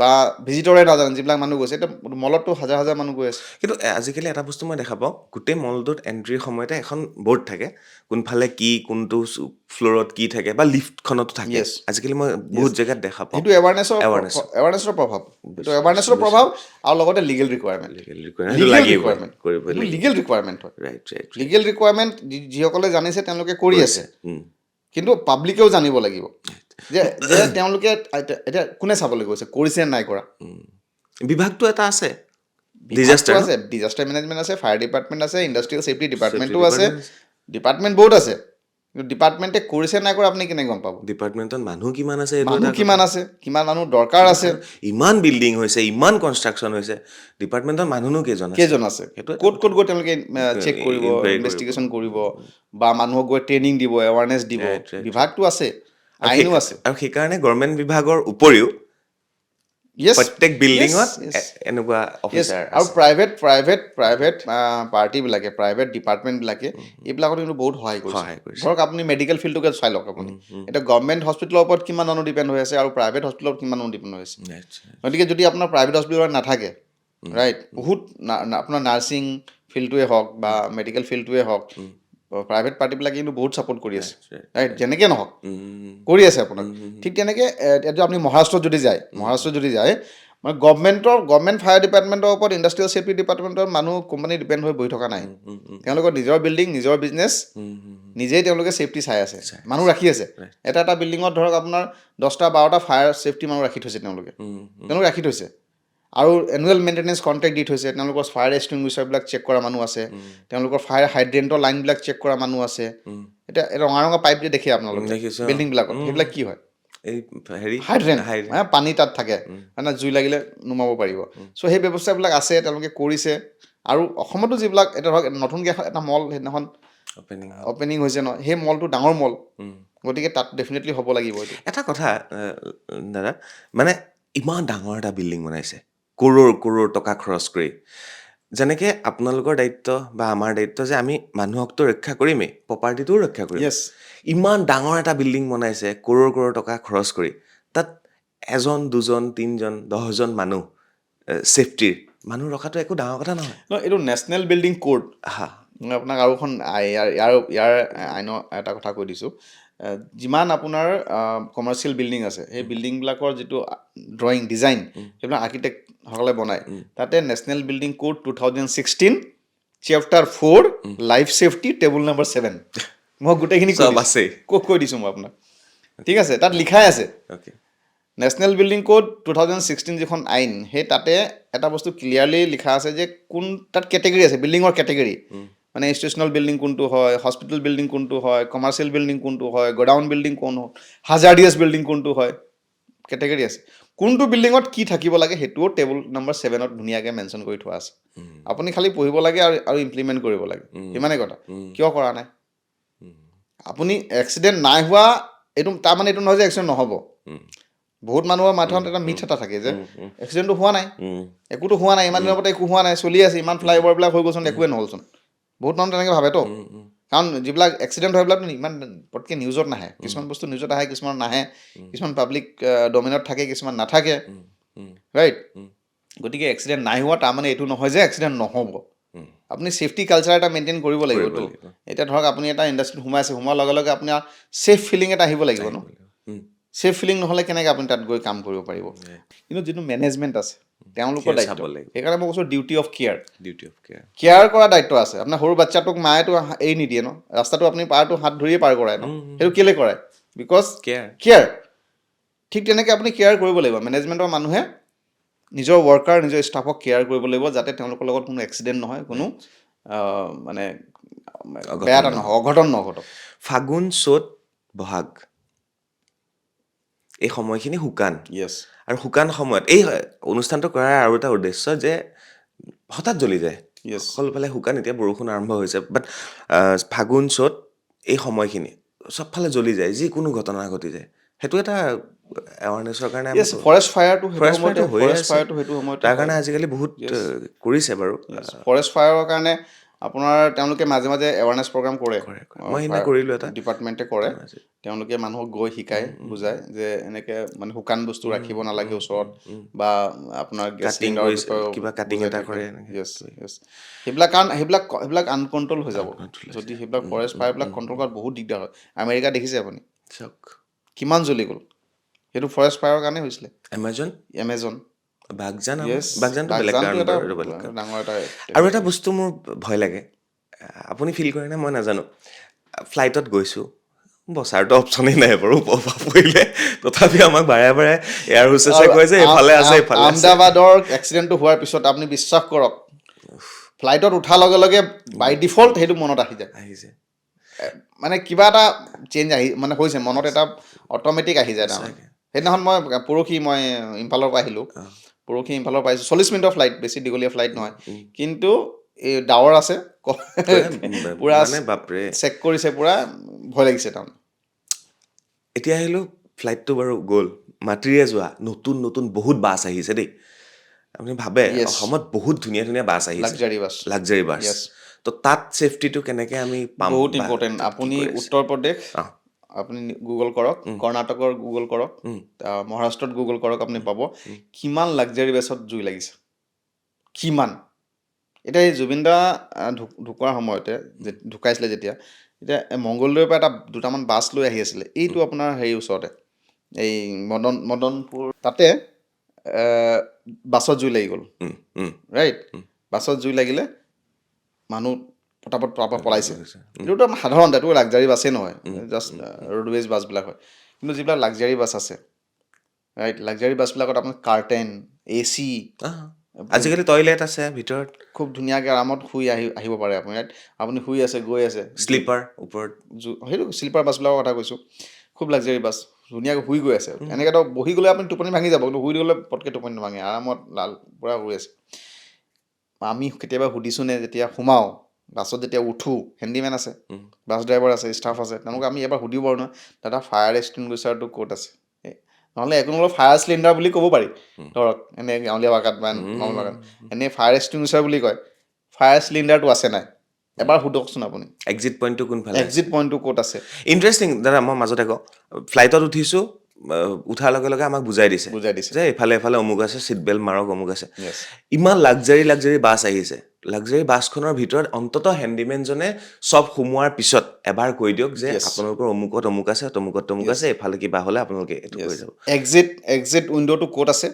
S2: বা ভিজিটৰে নাজানে, যিবিলাক মানুহ গৈছে, এতিয়া মলততো হাজাৰ হাজাৰ মানুহ গৈ আছে।
S1: কিন্তু আজিকালি এটা বস্তু মই দেখা পাওঁ, গোটেই মলটোত এণ্ট্ৰিৰ সময়তে এখন বৰ্ড থাকে, কোনফালে কি, কোনটো ফ্ল'ৰত কি থাকে, বা লিফ্টখনতো থাকে। আজিকালি মই বহুত জেগাত দেখা পাওঁ।
S2: সেইটো এৱাৰনেছৰ প্ৰভাৱ, সেইটো এৱাৰনেছৰ প্ৰভাৱ, আৰু লগতে লিগেল ৰিকুৱাৰমেণ্ট। লিগেল ৰিকুৱাৰমেণ্ট হয়, লিগেল ৰিকুৱাৰমেণ্ট যিসকলে জানিছে তেওঁলোকে কৰি আছে, কিন্তু পাব্লিকেও জানিব লাগিব যে তেওঁলোকে এতিয়া কোনে চাবলৈ গৈছে, কৰিছে নাই কৰা।
S1: বিভাগটো এটা আছে,
S2: ডিজাষ্টাৰ মেনেজমেণ্ট আছে, ফায়াৰ ডিপাৰ্টমেণ্ট আছে, ইণ্ডাষ্ট্ৰিয়েল ছেফটি ডিপাৰ্টমেণ্টো আছে, ডিপাৰ্টমেণ্ট বহুত আছে। কিন্তু ডিপাৰ্টমেণ্টে কৰিছে নাই কৰা আপুনি কেনেকৈ গম পাব?
S1: ডিপাৰ্টমেণ্টত মানুহ কিমান আছে,
S2: কিমান মানুহ দৰকাৰ আছে,
S1: ইমান বিল্ডিং হৈছে, ইমান কনষ্ট্ৰাকশ্যন হৈছে, ডিপাৰ্টমেণ্টত মানুহনো কেইজন আছে,
S2: ক'ত গৈ তেওঁলোকে চেক কৰিব, ইনভেষ্টিগেশ্যন কৰিব, বা মানুহক গৈ ট্ৰেইনিং দিব, এৱাৰনেছ দিব। বিভাগটো আছে, আইনো আছে।
S1: আৰু সেইকাৰণে গভৰ্ণমেণ্ট বিভাগৰ উপৰিও প্ৰত্যেক বিল্ডিঙত এনেকুৱা অফিচাৰ
S2: আৰু প্ৰাইভেট পাৰ্টিবিলাকে, প্ৰাইভেট ডিপাৰ্টমেণ্টবিলাকে এইবিলাকত কিন্তু বহুত সহায় কৰিছে। ধৰক আপুনি মেডিকেল ফিল্ডটোকে চাই লওক আপুনি। এতিয়া গভৰ্ণমেণ্ট হস্পিটেলৰ ওপৰত কিমান মানুহ ডিপেণ্ড হৈ আছে, আৰু প্ৰাইভেট হস্পিটেলত কিমান মানুহ ডিপেণ্ড হৈ আছে। গতিকে যদি আপোনাৰ প্ৰাইভেট হস্পিটেলত নাথাকে, ৰাইট, বহুত আপোনাৰ নাৰ্ছিং ফিল্ডটোৱে হওক বা মেডিকেল ফিল্ডটোৱে হওক, প্ৰাইভেট পাৰ্টিবিলাকে কিন্তু বহুত ছাপোৰ্ট কৰি আছে, ৰাইট, যেনেকৈ নহওক কৰি আছে আপোনাক। ঠিক তেনেকৈ এতিয়া আপুনি মহাৰাষ্ট্ৰত যদি যায়, মানে গভৰ্ণমেণ্ট ফায়াৰ ডিপাৰ্টমেণ্টৰ ওপৰত ইণ্ডাষ্ট্ৰিয়েল ছেফটি ডিপাৰ্টমেণ্টৰ মানুহ, কোম্পানী ডিপেণ্ড হৈ বহি থকা নাই। তেওঁলোকৰ নিজৰ বিল্ডিং, নিজৰ বিজনেছ, নিজেই তেওঁলোকে ছেফটি চাই আছে, মানুহ ৰাখি আছে। এটা বিল্ডিঙত ধৰক আপোনাৰ 10টা 12টা ফায়াৰ ছেফটি মানুহ ৰাখি থৈছে, তেওঁলোকে ৰাখি থৈছে, আৰু এনুৱেল মেইনটেনেঞ্চ কণ্ট্ৰেক্ট দি থৈছে। তেওঁলোকৰ ফায়াৰ এক্সটিংগুইচাৰবিলাক চেক কৰা মানুহ আছে, তেওঁলোকৰ ফায়াৰ হাইড্ৰেণ্টৰ লাইনবিলাক চেক কৰা মানুহ আছে। এতিয়া ৰঙা ৰঙা পাইপ যে দেখে আপোনালোকে বিল্ডিংবিলাকত, সেইবিলাক কি হয়? হাইড্ৰেণ্ট, পানী তাত থাকে, মানে জুই লাগিলে নুমাব পাৰিব। চ' সেই ব্যৱস্থাবিলাক আছে, তেওঁলোকে কৰিছে। আৰু অসমতো যিবিলাক, এতিয়া ধৰক নতুনকৈ এটা মল সেইদিনাখন অপেনিং হৈছে নহয়, সেই মলটো ডাঙৰ মল, গতিকে তাত ডেফিনেটলি হ'ব লাগিব।
S1: এটা কথা দাদা, মানে ইমান ডাঙৰ এটা বিল্ডিং বনাইছে, কৰোৰ টকা খৰচ কৰি, যেনেকৈ আপোনালোকৰ দায়িত্ব বা আমাৰ দায়িত্ব যে আমি মানুহকতো ৰক্ষা কৰিমেই, প্ৰপাৰ্টিটোও ৰক্ষা কৰিম। ইমান ডাঙৰ এটা বিল্ডিং বনাইছে কৰোৰ টকা খৰচ কৰি, তাত 1, 2, 3, 10জন মানুহ ছেফটিৰ মানুহ ৰখাটো একো ডাঙৰ কথা নহয়।
S2: এইটো নেশ্যনেল বিল্ডিং কোড। মই আপোনাক আৰু এখন ইয়াৰ আইনৰ এটা কথা কৈ দিছোঁ। যিমান আপোনাৰ কমাৰ্চিয়েল বিল্ডিং আছে, সেই বিল্ডিংবিলাকৰ যিটো ড্ৰয়িং ডিজাইন, সেইবিলাক আৰ্কিটেক্টসকলে বনায়। তাতে national building code 2016 chapter 4 life safety table number 7, মই গোটেইখিনি কৈ দিছোঁ মই আপোনাক, ঠিক আছে? তাত লিখাই আছে নেশ্যনেল বিল্ডিং কোড 2016 যিখন আইন, সেই তাতে এটা বস্তু ক্লিয়াৰলি লিখা আছে যে তাত কেটেগৰী আছে, বিল্ডিঙৰ কেটেগৰী, মানে ইনষ্টিটিউচনেল বিল্ডিং কোনটো হয়, হস্পিটেল বিল্ডিং কোনটো হয়, কমাৰ্চিয়েল বিল্ডিং কোনটো হয়, গ'ডাউন বিল্ডিং কোন হয়, হাজাৰ্ডিয়াছ বিল্ডিং কোনটো হয়, কেটেগৰী আছে কোনটো বিল্ডিঙত কি থাকিব লাগে সেইটোও টেবুল নম্বৰ 7ত ধুনীয়াকৈ মেনশ্যন কৰি থোৱা আছে আপুনি খালি পঢ়িব লাগে আৰু ইমপ্লিমেণ্ট কৰিব লাগে সিমানেই কথা কিয় কৰা নাই আপুনি এক্সিডেণ্ট নাই হোৱা এইটো তাৰমানে এইটো নহয় যে এক্সিডেণ্ট নহ'ব বহুত মানুহৰ মাথাত এটা মিথ এটা থাকে যে এক্সিডেণ্টটো হোৱা নাই একোতো হোৱা নাই ইমান দিনৰ পৰা একো হোৱা নাই চলি আছে ইমান ফ্লাইঅভাৰবিলাক হৈ গ'লচোন একোৱে নহ'লচোন বহুত মানুহ তেনেকৈ ভাবেতো কাৰণ যিবিলাক এক্সিডেণ্ট হয় সেইবিলাক ইমান পটকৈ নিউজত নাহে কিছুমান বস্তু নিউজত আহে কিছুমান নাহে কিছুমান পাব্লিক ডমিনত থাকে কিছুমান নাথাকে ৰাইট গতিকে এক্সিডেণ্ট নাই হোৱা তাৰমানে এইটো নহয় যে এক্সিডেণ্ট নহ'ব আপুনি ছেফটি কালচাৰ এটা মেইনটেইন কৰিব লাগিবতো এতিয়া ধৰক আপুনি এটা ইণ্ডাষ্ট্ৰীত সোমাইছে সোমোৱাৰ লগে লগে আপোনাৰ ছেফ ফিলিং এটা আহিব লাগিব ন ছেফ ফিলিং নহ'লে কেনেকৈ আপুনি তাত গৈ কাম কৰিব পাৰিব কিন্তু যিটো মেনেজমেণ্ট আছে তেওঁলোকৰ দায়িত্ব সেইকাৰণে মই কৈছোঁ ডিউটি অফ কেয়াৰ কেয়াৰ কৰা দায়িত্ব আছে আপোনাৰ সৰু বাচ্চাটোক মায়েতো এৰি নিদিয়ে ন ৰাস্তাটো আপুনি পাৰটো হাত ধৰিয়ে পাৰ কৰাই ন সেইটো কেলৈ কৰাই বিকজ কেয়াৰ ঠিক তেনেকৈ আপুনি কেয়াৰ কৰিব লাগিব মেনেজমেণ্টৰ মানুহে নিজৰ ৱৰ্কাৰ নিজৰ ষ্টাফক কেয়াৰ কৰিব লাগিব যাতে তেওঁলোকৰ লগত কোনো এক্সিডেণ্ট নহয় কোনো মানে বেয়া এটা নহয় অঘটন নঘটক
S1: ফাগুন চ'ত বহাগ এই সময়খিনি শুকান আৰু শুকান সময়ত এই অনুষ্ঠানটো কৰাৰ আৰু এটা উদ্দেশ্য যে হঠাৎ জ্বলি যায় সকলোফালে শুকান এতিয়া বৰষুণ আৰম্ভ হৈছে বাট ফাগুন চ'ত এই সময়খিনি চবফালে জ্বলি যায় যিকোনো ঘটনা ঘটি যায় সেইটো এটা এৱাৰনেছৰ কাৰণে
S2: ফৰেষ্ট ফায়াৰটো
S1: হৈ আছে তাৰ কাৰণে আজিকালি বহুত কৰিছে বাৰু
S2: ফৰেষ্ট ফায়াৰৰ কাৰণে আপোনাৰ তেওঁলোকে মাজে মাজে এৱাৰনেছ প্ৰগ্ৰাম কৰে
S1: মই সেইদিনা কৰিলোঁ এটা
S2: ডিপাৰ্টমেণ্টে কৰে তেওঁলোকে মানুহক গৈ শিকায় বুজায় যে এনেকৈ মানে শুকান বস্তু ৰাখিব নালাগে ওচৰত বা আপোনাৰ গেছ চিলিণ্ডাৰৰ
S1: কিবা কাটিং এটা কৰে
S2: সেইবিলাক কাৰণ সেইবিলাক আনকণ্ট্ৰল হৈ যাব যদি সেইবিলাক ফৰেষ্ট ফায়াৰবিলাক কণ্ট্ৰল কৰাত বহুত দিগদাৰ হয় আমেৰিকা দেখিছে আপুনি কিমান জ্বলি গ'ল সেইটো ফৰেষ্ট ফায়াৰৰ কাৰণে হৈছিলে এমেজন
S1: আৰু এটা বস্তু মোৰ ভয় লাগে আপুনি ফিল কৰে নে মই নাজানো ফ্লাইটত গৈছোঁ বচাৰটো অপশ্যনেই নাই বাৰু পৰিলে তথাপি আমাক বাৰে বাৰে এয়াৰ হোষ্টেছে কয় যে এইফালে আছে এইফালে
S2: আহমেদাবাদৰ এক্সিডেণ্টটো হোৱাৰ পিছত আপুনি বিশ্বাস কৰক ফ্লাইটত উঠাৰ লগে লগে বাই ডিফল্ট সেইটো মনত আহিছে মানে কিবা এটা চেঞ্জ মানে হৈছে মনত এটা অট'মেটিক আহি যায় তাৰমানে সেইদিনাখন পৰহি মই ইম্ফালৰ পৰা আহিলোঁ পৰহি ইম্ফালৰ পৰা আহিছোঁ 40 মিনিটৰ ফ্লাইট বেছি দীঘলীয়া ফ্লাইট নহয় কিন্তু এই ডাৱৰ আছে পূৰা চেক কৰিছে পূৰা ভয় লাগিছে তাৰমানে
S1: এতিয়া আহিলোঁ ফ্লাইটটো বাৰু গ'ল মাটিৰে যোৱা নতুন নতুন বহুত বাছ আহিছে দেই আপুনি ভাবে অসমত বহুত ধুনীয়া ধুনীয়া বাছ আহিছে লাক্সাৰী বাছ তো তাত ছেফটিটো কেনেকৈ আমি পাম
S2: বহুত ইম্পৰ্টেণ্ট আপুনি উত্তৰ প্ৰদেশ আপুনি গুগল কৰক কৰ্ণাটকৰ গুগল কৰক মহাৰাষ্ট্ৰত গুগল কৰক আপুনি পাব কিমান লাক্সাৰী বাছত জুই লাগিছে কিমান এতিয়া এই জুবিন দা ঢুকোৱাৰ সময়তে ঢুকাইছিলে যেতিয়া এতিয়া মংগলদৈৰ পৰা দুটামান বাছ লৈ আহি আছিলে এইটো আপোনাৰ হেৰি ওচৰতে এই মদনপুৰ তাতে বাছত জুই লাগি গ'ল ৰাইট বাছত জুই লাগিলে মানুহ পটাপট পলাইছে এইটোতো সাধাৰণ এইটো লাক্সাৰী বাছেই নহয় জাষ্ট ৰোডৱেজ বাছবিলাক হয় কিন্তু যিবিলাক লাক্সাৰী বাছ আছে ৰাইট লাক্সাৰী বাছবিলাকত আপোনাৰ কাৰ্টেন AC
S1: আজিকালি টয়লেট আছে ভিতৰত
S2: খুব ধুনীয়াকৈ আৰামত শুই আহিব পাৰে আপুনি ইয়াত আপুনি শুই আছে গৈ আছে
S1: শ্লিপাৰ ওপৰত
S2: সেইটো শ্লিপাৰ বাছবিলাকৰ কথা কৈছোঁ খুব লাক্সাৰী বাছ ধুনীয়াকৈ শুই গৈ আছে এনেকৈ তো বহি গ'লে আপুনি টোপনি ভাঙি যাব কিন্তু শুই গ'লে পটকৈ টোপনি নাভাঙে আৰামত পূৰা শুই আছে আমি কেতিয়াবা সুধিছোঁনে যেতিয়া সোমাওঁ বাছত যেতিয়া উঠোঁ হেণ্ডিমেন আছে বাছ ড্ৰাইভাৰ আছে ষ্টাফ আছে তেওঁলোকে আমি এবাৰ সুধিব পাৰোঁ নহয় দাদা ফায়াৰ এক্সটিংগুইচাৰটো ক'ত আছে নহ'লে একো নহ'লে ফায়াৰ চিলিণ্ডাৰ বুলি ক'ব পাৰি ধৰক এনে গাঁৱলীয়া ভাষাত বা নৰ্মেল ভাষাত এনেই ফায়াৰ এক্সটিংগুইচাৰ বুলি কয় ফায়াৰ চিলিণ্ডাৰটো আছে নাই এবাৰ সোধকচোন আপুনি
S1: এক্সিট পইণ্টটো কোনফালে
S2: এক্সিট পইণ্টটো ক'ত আছে
S1: ইণ্টাৰেষ্টিং দাদা মই মাজতে কওঁ ফ্লাইটত উঠিছোঁ উঠাৰ লগে লগে আমাক বুজাই দিছে যে এইফালে এফালে অমুক আছে ছিট বেল্ট মাৰক অমুক আছে ইমান লাক্সাৰী বাছ আহিছে লাক্সাৰী বাছখনৰ ভিতৰত অন্ততঃ হেণ্ডিমেনজনে চব সোমোৱাৰ পিছত এবাৰ কৈ দিয়ক যে আপোনালোকৰ অমুকত অমুক আছে তমুকত আছে এইফালে কিবা হ'লে আপোনালোকে এইটো কৰি যাব
S2: এক্সিট উইণ্ড'টো ক'ত আছে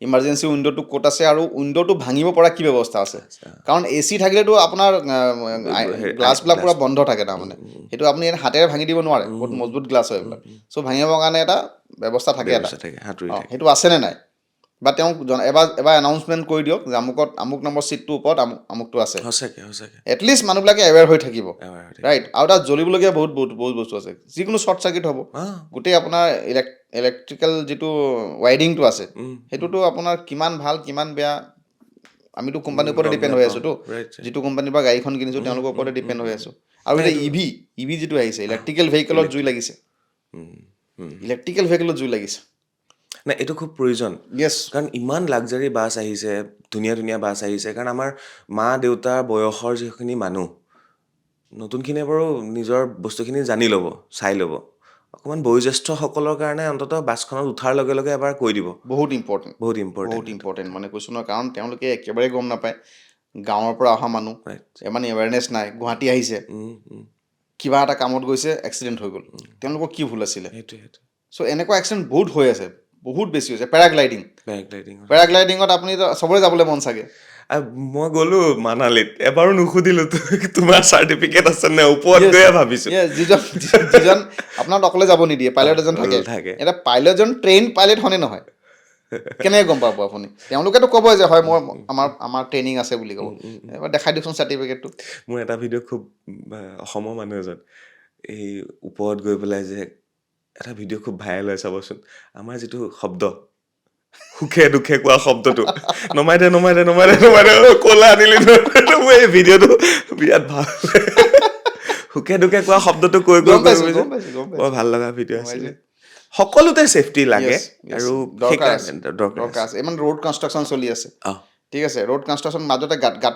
S2: ইমাৰ্জেঞ্চি উইণ্ড'টো ক'ত আছে আৰু উইণ্ড'টো ভাঙিব পৰা কি ব্যৱস্থা আছে কাৰণ AC থাকিলেতো আপোনাৰ গ্লাছবিলাক পূৰা বন্ধ থাকে তাৰমানে সেইটো আপুনি হাতেৰে ভাঙি দিব নোৱাৰে বহুত মজবুত গ্লাছ হয় এইবিলাক চ' ভাঙিবৰ কাৰণে এটা ব্যৱস্থা থাকে এটা সেইটো আছেনে নাই বা তেওঁক এবাৰ এনাউন্সমেণ্ট কৰি দিয়ক যে আমুক নম্বৰ ছিটটোৰ ওপৰত আমুকটো আছে,
S1: সঁচাকে
S2: এটলিষ্ট মানুহবিলাকে এৱেৰ হৈ থাকিব,
S1: Aware হৈ থাকিব।
S2: ৰাইট? আৰু তাত জ্বলিবলগীয়া বহুত বস্তু আছে, যিকোনো শ্বৰ্ট চাৰ্কিট হ'ব, গোটেই আপোনাৰ ইলেক্ট্ৰিকেল যিটো ৱাইৰিংটো আছে সেইটোতো আপোনাৰ কিমান ভাল কিমান বেয়া, আমিতো কোম্পানীৰ ওপৰতে
S1: গম
S2: ডিপেণ্ড হৈ
S1: নাপাওঁ।
S2: আছোতো,
S1: Right, right.
S2: যিটো কোম্পানীৰ পৰা গাড়ীখন কিনিছোঁ তেওঁলোকৰ ওপৰতে ডিপেণ্ড হৈ আছোঁ। আৰু
S1: নাই,
S2: এতিয়া ইভি যিটো আহিছে, ইলেক্ট্ৰিকেল ভেহিকেলত জুই লাগিছে, ইলেক্ট্ৰিকেল ভেহিকেলত জুই লাগিছে।
S1: নাই এইটো খুব প্ৰয়োজন,
S2: য়েছ,
S1: কাৰণ ইমান লাক্সাৰী বাছ আহিছে, ধুনীয়া ধুনীয়া বাছ আহিছে, কাৰণ আমাৰ মা দেউতাৰ বয়সৰ যিখিনি মানুহ নতুনখিনিয়ে বাৰু নিজৰ বস্তুখিনি জানি ল'ব, চাই ল'ব, অকণমান বয়োজ্যেষ্ঠসকলৰ কাৰণে অন্ততঃ বাছখনত উঠাৰ লগে লগে এবাৰ কৈ দিব,
S2: বহুত ইম্পৰ্টেণ্ট,
S1: বহুত
S2: বহুত
S1: ইম্পৰ্টেণ্ট।
S2: ইম্পৰ্টেণ্ট মানে কৈছোঁ নহয়, কাৰণ তেওঁলোকে একেবাৰে গম নাপায়, গাঁৱৰ পৰা অহা মানুহ,
S1: ৰাইট।
S2: ইমান এৱেৰনেছ নাই, গুৱাহাটী আহিছে, কিবা এটা কামত গৈছে, এক্সিডেণ্ট হৈ গ'ল, তেওঁলোকৰ কি ভুল আছিলে?
S1: সেইটোৱে
S2: চ' এনেকুৱা এক্সিডেণ্ট বহুত হৈ আছে, বহুত বেছি হৈছে। Paragliding,
S1: paragliding.
S2: পেৰাগ্লাইডিঙত আপুনি চবৰে যাবলৈ মন চাগে।
S1: মই গ'লো মানালীত, এবাৰো নুসুধিলো তোমাৰ চাৰ্টিফিকেট আছে নে, ওপৰত গৈয়ে ভাবিছো।
S2: যিজন আপোনাক অকলে যাব নিদিয়ে, পাইলট এজন থাকে, এতিয়া পাইলটজন ট্ৰেইন পাইলট হয়নে নহয় কেনেকৈ গম পাব আপুনি? তেওঁলোকেতো ক'ব যে হয় মই আমাৰ ট্ৰেইনিং আছে বুলি ক'ব, এবাৰ দেখাই দিয়কচোন চাৰ্টিফিকেটটো।
S1: মোৰ এটা ভিডিঅ' খুব অসমৰ মানুহ এজন এই ওপৰত গৈ পেলাই যে এটা ভিডিঅ' খুব ভাইৰেল হয় চাবচোন, আমাৰ যিটো শব্দ সুখে দুখে কোৱা শব্দটো, নমাই দে ক'লা আনিলি মোৰ এই ভিডিঅ'টো বিৰাট ভাল। সুখে দুখে কোৱা শব্দটো কৈ
S2: গম
S1: বৰ
S2: পাইছোঁ।
S1: ভাল লগা ভিডিঅ' আছিলে। সকলোতে ছেফটি লাগে আৰু
S2: দৰকাৰ
S1: দৰকাৰ
S2: আছে। ইমান ৰোড কনষ্ট্ৰাকশ্যন চলি আছে,
S1: অঁ
S2: ঠিক আছে, ৰোড কনষ্ট্ৰাকশ্যন মাজতে গাঁত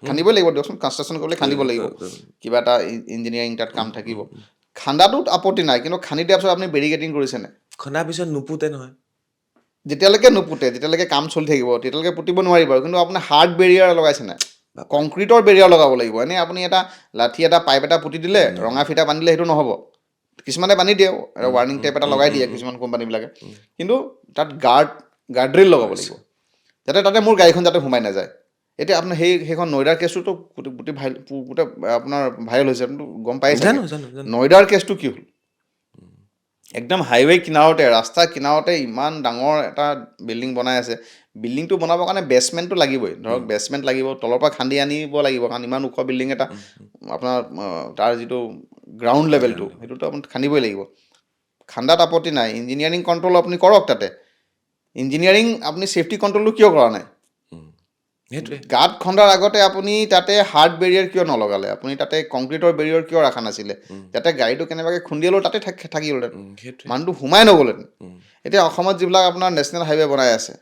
S2: খান্দিবই লাগিব দিয়কচোন, কনষ্ট্ৰাকশ্যন কৰিলে খান্দিব লাগিব, কিবা এটা ইঞ্জিনিয়াৰিং তাত কাম থাকিব, খান্দাটোত আপত্তি নাই, কিন্তু খান্দি দিয়াৰ পিছত আপুনি বেৰিকেডিং কৰিছেনে?
S1: খন্দাৰ পিছত নুপুতে নহয়।
S2: যেতিয়ালৈকে নুপুতে, যেতিয়ালৈকে কাম চলি থাকিব তেতিয়ালৈকে পুতিব নোৱাৰিব, কিন্তু আপুনি হাৰ্ড বেৰিয়াৰ লগাইছে নাই? কংক্ৰিটৰ বেৰিয়াৰ লগাব লাগিব। এনেই আপুনি এটা লাঠি এটা পাইপ এটা পুতি দিলে, ৰঙা ফিটা বান্ধি দিলে সেইটো নহ'ব। কিছুমানে বান্ধি দিয়ে, এটা ৱাৰ্ণিং টেপ এটা লগাই দিয়ে কিছুমান কোম্পানীবিলাকে, কিন্তু তাত গাৰ্ডৰেল লগাব লাগিব, যাতে তাতে মোৰ গাড়ীখন যাতে সোমাই নাযায়। এতিয়া আপোনাৰ সেইখন নয়দাৰ কেছটোতো গোটেই আপোনাৰ ভাইৰেল হৈছে, আপুনি গম পাই চাগে। নয়দাৰ কেছটো কি হ'ল? একদম হাইৱে কিনাৰতে, ৰাস্তাৰ কিনাৰতে ইমান ডাঙৰ এটা বিল্ডিং বনাই আছে, বিল্ডিংটো বনাবৰ কাৰণে বেছমেণ্টটো লাগিবই, ধৰক বেছমেণ্ট লাগিব, তলৰ পৰা খান্দি আনিব লাগিব, কাৰণ ইমান ওখ বিল্ডিং এটা আপোনাৰ তাৰ যিটো গ্ৰাউণ্ড লেভেলটো সেইটোতো আপুনি খান্দিবই লাগিব। খান্দাত আপত্তি নাই, ইঞ্জিনিয়াৰিং কণ্ট্ৰল আপুনি কৰক তাতে। ইঞ্জিনিয়াৰিং আপুনি ছেফটি কণ্ট্ৰলটো কিয় কৰা নাই?
S1: সেইটোৱে
S2: গাঁত খন্দাৰ আগতে আপুনি তাতে হাৰ্ড বেৰিয়াৰ কিয় নলগালে? আপুনি তাতে কংক্ৰিটৰ বেৰিয়াৰ কিয় ৰখা নাছিলে? যাতে গাড়ীটো কেনেবাকৈ খুন্দিয়ালেও তাতে থাকি গ'লহেঁতেন, মানুহটো সোমাই নগ'লহেঁতেন। এতিয়া অসমত যিবিলাক আপোনাৰ নেশ্যনেল হাইৱে বনাই আছে,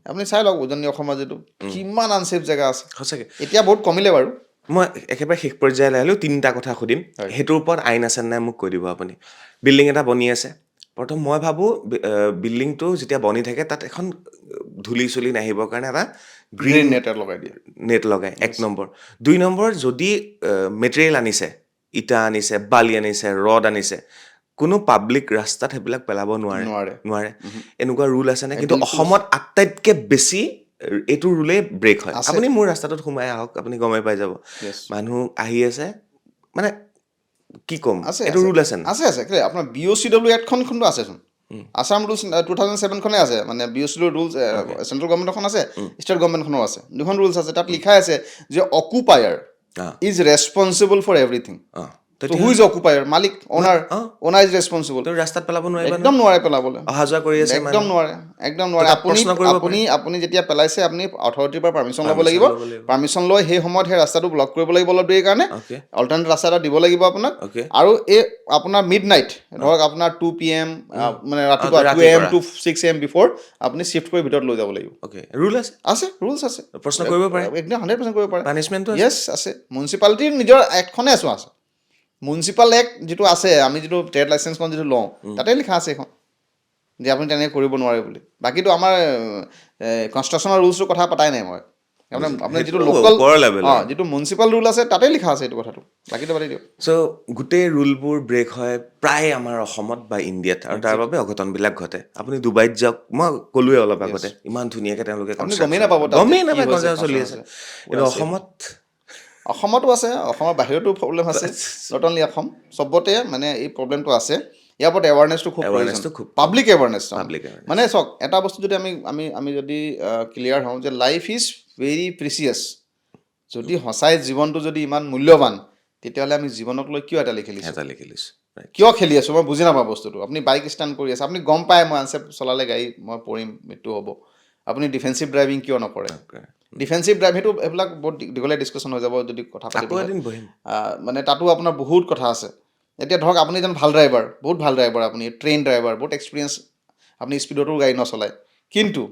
S2: আপুনি চাই লওক উজনি অসমৰ যিটো কিমান আনছেফ জেগা আছে।
S1: সঁচাকৈ
S2: এতিয়া বহুত কমিলে বাৰু।
S1: মই একেবাৰে শেষ পৰ্যায়লৈ আহিলোঁ, 3টা কথা সুধিম, সেইটোৰ ওপৰত আইন আছে নাই মোক কৈ দিব আপুনি। বিল্ডিং এটা বনি আছে, প্ৰথম মই ভাবোঁ বিল্ডিংটো যেতিয়া বনি থাকে তাত এখন ধূলি চুলি নাহিবৰ কাৰণে এটা গ্ৰীণ
S2: নেট লগাই দিয়ে,
S1: নেট লগায়, 1 নম্বৰ। 2 নম্বৰ, যদি মেটেৰিয়েল আনিছে, ইটা আনিছে, বালি আনিছে, ৰড আনিছে, কোনো পাব্লিক ৰাস্তাত সেইবিলাক পেলাব নোৱাৰে। এনেকুৱা ৰুল আছেনে? কিন্তু অসমত আটাইতকৈ বেছি এইটো ৰুলেই ব্ৰেক হয়। আপুনি মোৰ ৰাস্তাটোত সোমাই আহক, আপুনি গমেই পাই যাব। মানুহ আহি আছে, মানে কি ক'ম, এইটো ৰুল আছে
S2: আছে আপোনাৰ BOCW এক্টখনতো আছেচোন, আছাম ৰুলছ 2007খনে আছে, মানে BOCW ৰুলছ চেণ্ট্ৰেল গভৰ্ণমেণ্টখন আছে, ষ্টেট গভৰ্ণমেণ্টখনো আছে, 2খন ৰুলছ আছে। তাত লিখা আছে যে occupier is responsible for everything. Who is occupier? মালিক, অনাৰ ইজ ৰেছপনচিবল।
S1: ৰাস্তাত পেলাব নোৱাৰিব,
S2: একদম নোৱাৰে পেলাবলৈ,
S1: অহা যোৱা কৰি আছে,
S2: একদম নোৱাৰে। আপুনি যেতিয়া পেলাইছে আপুনি অথৰিটিৰ পৰা পাৰ্মিশ্যন ল'ব লাগিব, পাৰ্মিশ্যন লৈ সেই সময়ত সেই ৰাস্তাটো ব্লক কৰিব লাগিব অলপ দেৰিৰ কাৰণে, অল্টাৰনেট ৰাস্তা এটা দিব লাগিব আপোনাক। আৰু এই আপোনাৰ মিড নাইট, ধৰক আপোনাৰ 2 PM, মানে ৰাতিপুৱা 2 AM to 6 AM বিফৰ আপুনি শিফ্ট কৰি ভিতৰত লৈ যাব লাগিব।
S1: ৰুল আছে,
S2: ৰুলছ আছে,
S1: প্ৰশ্ন কৰিব পাৰে,
S2: একদম 100% কৰিব পাৰে,
S1: পানিছমেণ্টটো
S2: য়েছ আছে। মিউনিচিপালিটিৰ নিজৰ এক্টখনে আছে। মিউনিচিপাল এক্ট যিটো আছে, আমি যিটো ট্ৰেড লাইচেঞ্চখন যিটো লওঁ, তাতে লিখা আছে এইখন যে আপুনি তেনেকৈ কৰিব নোৱাৰে বুলি। বাকীটো আমাৰ কনষ্ট্ৰাকশ্যনৰ ৰুলছটোৰ কথা পতাই নাই মই। আপোনাৰ যিটো লোকেল, যিটো মিউনিচিপাল ৰুল আছে তাতে লিখা আছে এইটো কথাটো, বাকীটো পাতি দিয়ক।
S1: চ' গোটেই ৰুলবোৰ ব্ৰেক হয় প্ৰায় আমাৰ অসমত বা ইণ্ডিয়াত, আৰু তাৰ বাবে অঘটনবিলাক ঘটে। আপুনি ডুবাইত যাওক, মই ক'লোৱে অলপ আগতে, ইমান ধুনীয়াকৈ তেওঁলোকে
S2: গমেই নাপাব,
S1: গমেই নাপায় কনষ্ট্ৰাকশ্যন চলি আছে। কিন্তু
S2: অসমতো আছে, অসমৰ বাহিৰতো প্ৰব্লেম আছে, নট অনলি অসম, চবতে মানে এই প্ৰব্লেমটো আছে। ইয়াৰ ওপৰত এৱাৰনেছটো খুব প্ৰয়োজন
S1: Awareness-টো খুব
S2: পাব্লিক এৱাৰনেছ
S1: Public awareness.
S2: মানে চাওক এটা বস্তু যদি আমি যদি ক্লিয়াৰ হওঁ যে লাইফ ইজ ভেৰি প্ৰিচিয়াছ যদি সঁচাই জীৱনটো যদি ইমান মূল্যৱান তেতিয়াহ'লে আমি জীৱনক লৈ কিয় এটা লিখি লৈছোঁ
S1: এটা লিখি লৈছোঁ
S2: কিয় খেলি আছোঁ মই বুজি নাপাওঁ বস্তুটো আপুনি বাইক ষ্টাণ্ড কৰি আছে আপুনি গম পায় মই আনচেফ চলালে গাড়ী মই পৰিম মৃত্যু হ'ব আপুনি ডিফেন্সিভ ড্ৰাইভিং কিয় নকৰে ডিফেন্সিভ ড্ৰাইভ সেইটো এইবিলাক বহুত দীঘলীয়া ডিছকাশ্যন হৈ যাব যদি কথা
S1: আকৌ
S2: পাতিব
S1: এদিন বহিম
S2: মানে তাতো আপোনাৰ বহুত কথা আছে এতিয়া ধৰক আপুনি এজন ভাল ড্ৰাইভাৰ বহুত ভাল ড্ৰাইভাৰ আপুনি ট্ৰেইন ড্ৰাইভাৰ বহুত এক্সপিৰিয়েঞ্চ আপুনি স্পীডতো গাড়ী নচলায় কিন্তু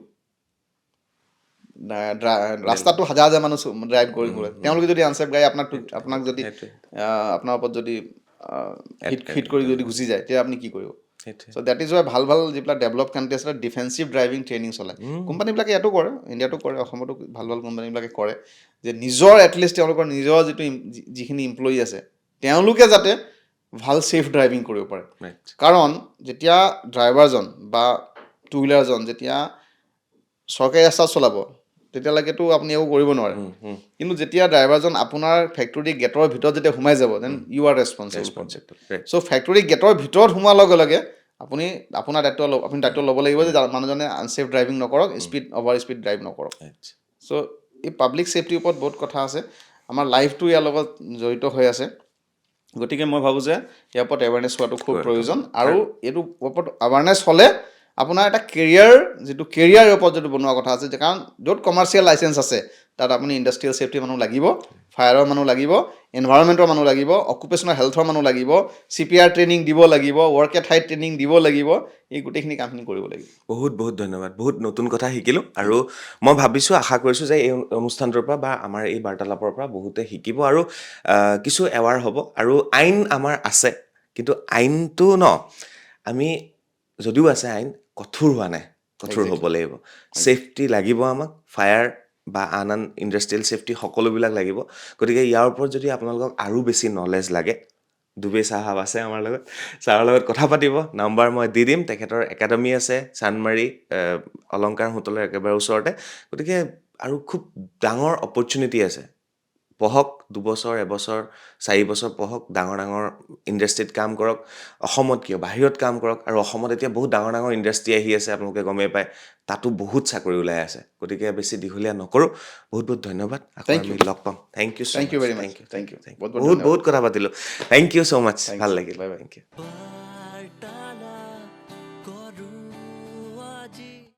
S2: ৰাস্তাটো হাজাৰ হাজাৰ মানুহ ড্ৰাইভ কৰি গ'লে তেওঁলোকে যদি আনচেফ গাড়ী আপোনাক যদি
S1: সেইটোৱে
S2: আপোনাৰ ওপৰত যদি হিট কৰি যদি গুচি যায় তেতিয়া আপুনি কি কৰিব
S1: সেইটোৱে
S2: চ' ডেট ইজ ৱাই ভাল ভাল যিবিলাক ডেভেলপ কাণ্ট্ৰি আছে ডিফেন্সিভ ড্ৰাইভিং ট্ৰেইনিং চলায় কোম্পানীবিলাকে ইয়াতো কৰে ইণ্ডিয়াতো কৰে অসমতো ভাল ভাল কোম্পানীবিলাকে কৰে যে নিজৰ এটলিষ্ট তেওঁলোকৰ নিজৰ যিখিনি এমপ্লয়ী আছে তেওঁলোকে যাতে ভাল ছেফ ড্ৰাইভিং কৰিব পাৰে
S1: ৰাইট
S2: কাৰণ যেতিয়া ড্ৰাইভাৰজন বা টু হুইলাৰজন যেতিয়া চৰকাৰী ৰাস্তাত চলাব তেতিয়ালৈকেতো আপুনি একো কৰিব নোৱাৰে কিন্তু যেতিয়া ড্ৰাইভাৰজন আপোনাৰ ফেক্টৰী গেটৰ ভিতৰত যেতিয়া সোমাই যাব then you are responsible so' factory গেটৰ ভিতৰত সোমোৱাৰ লগে লগে আপোনাৰ দায়িত্ব ল'ব লাগিব যে মানুহজনে আনছেফ ড্ৰাইভিং নকৰক অভাৰ স্পীড ড্ৰাইভ নকৰক চ' এই পাব্লিক ছেফটিৰ ওপৰত বহুত কথা আছে আমাৰ লাইফটো ইয়াৰ লগত জড়িত হৈ আছে গতিকে মই ভাবোঁ যে ইয়াৰ ওপৰত এৱাৰনেছ হোৱাটো খুব প্ৰয়োজন আৰু এইটো ওপৰত এৱাৰনেছ হ'লে আপোনাৰ এটা কেৰিয়াৰৰ ওপৰত যিটো বনোৱা কথা আছে যে কাৰণ য'ত কমাৰ্চিয়েল লাইচেঞ্চ আছে তাত আপুনি ইণ্ডাষ্ট্ৰিয়েল ছেফটিৰ মানুহ লাগিব ফায়াৰৰ মানুহ লাগিব এনভাইৰনমেণ্টৰ মানুহ লাগিব অকুপেশ্যনেল হেল্থৰ মানুহ লাগিব CPR ট্ৰেইনিং দিব লাগিব ৱৰ্ক এট হাইট ট্ৰেইনিং দিব লাগিব এই গোটেইখিনি কামখিনি কৰিব লাগিব
S1: বহুত বহুত ধন্যবাদ বহুত নতুন কথা শিকিলোঁ আৰু মই ভাবিছোঁ আশা কৰিছোঁ যে এই অনুষ্ঠানটোৰ পৰা বা আমাৰ এই বাৰ্তালাপৰ পৰা বহুতে শিকিব আৰু কিছু এৱাৰ হ'ব আৰু আইন আমাৰ আছে কিন্তু আইনটো আমি যদিও আছে আইন কঠোৰ হোৱা নাই কঠোৰ হ'ব লাগিব ছেফটি লাগিব আমাক ফায়াৰ বা আন ইণ্ডাষ্ট্ৰিয়েল ছেফটি সকলোবিলাক লাগিব গতিকে ইয়াৰ ওপৰত যদি আপোনালোকক আৰু বেছি নলেজ লাগে দুবে চাহাব আছে আমাৰ লগত ছাৰৰ লগত কথা পাতিব নাম্বাৰ মই দি দিম তেখেতৰ একাডেমি আছে চানমাৰী অলংকাৰ হোটেলৰ একেবাৰে ওচৰতে গতিকে আৰু খুব ডাঙৰ অপৰচুনিটি আছে পঢ়ক 2 বছৰ এবছৰ 4 বছৰ পঢ়ক ডাঙৰ ডাঙৰ ইণ্ডাষ্ট্ৰিত কাম কৰক অসমত কিয় বাহিৰত কাম কৰক আৰু অসমত এতিয়া বহুত ডাঙৰ ডাঙৰ ইণ্ডাষ্ট্ৰি আহি আছে আপোনালোকে গমেই পায় তাতো বহুত চাকৰি ওলাই আছে গতিকে বেছি দীঘলীয়া নকৰোঁ বহুত বহুত ধন্যবাদ আকৌ আমি লগ পাম thank you
S2: very much. Thank you.
S1: বহুত বহুত কথা পাতিলোঁ থেংক ইউ ছ' মাছ ভাল লাগিল
S2: Bye bye.
S1: Thank U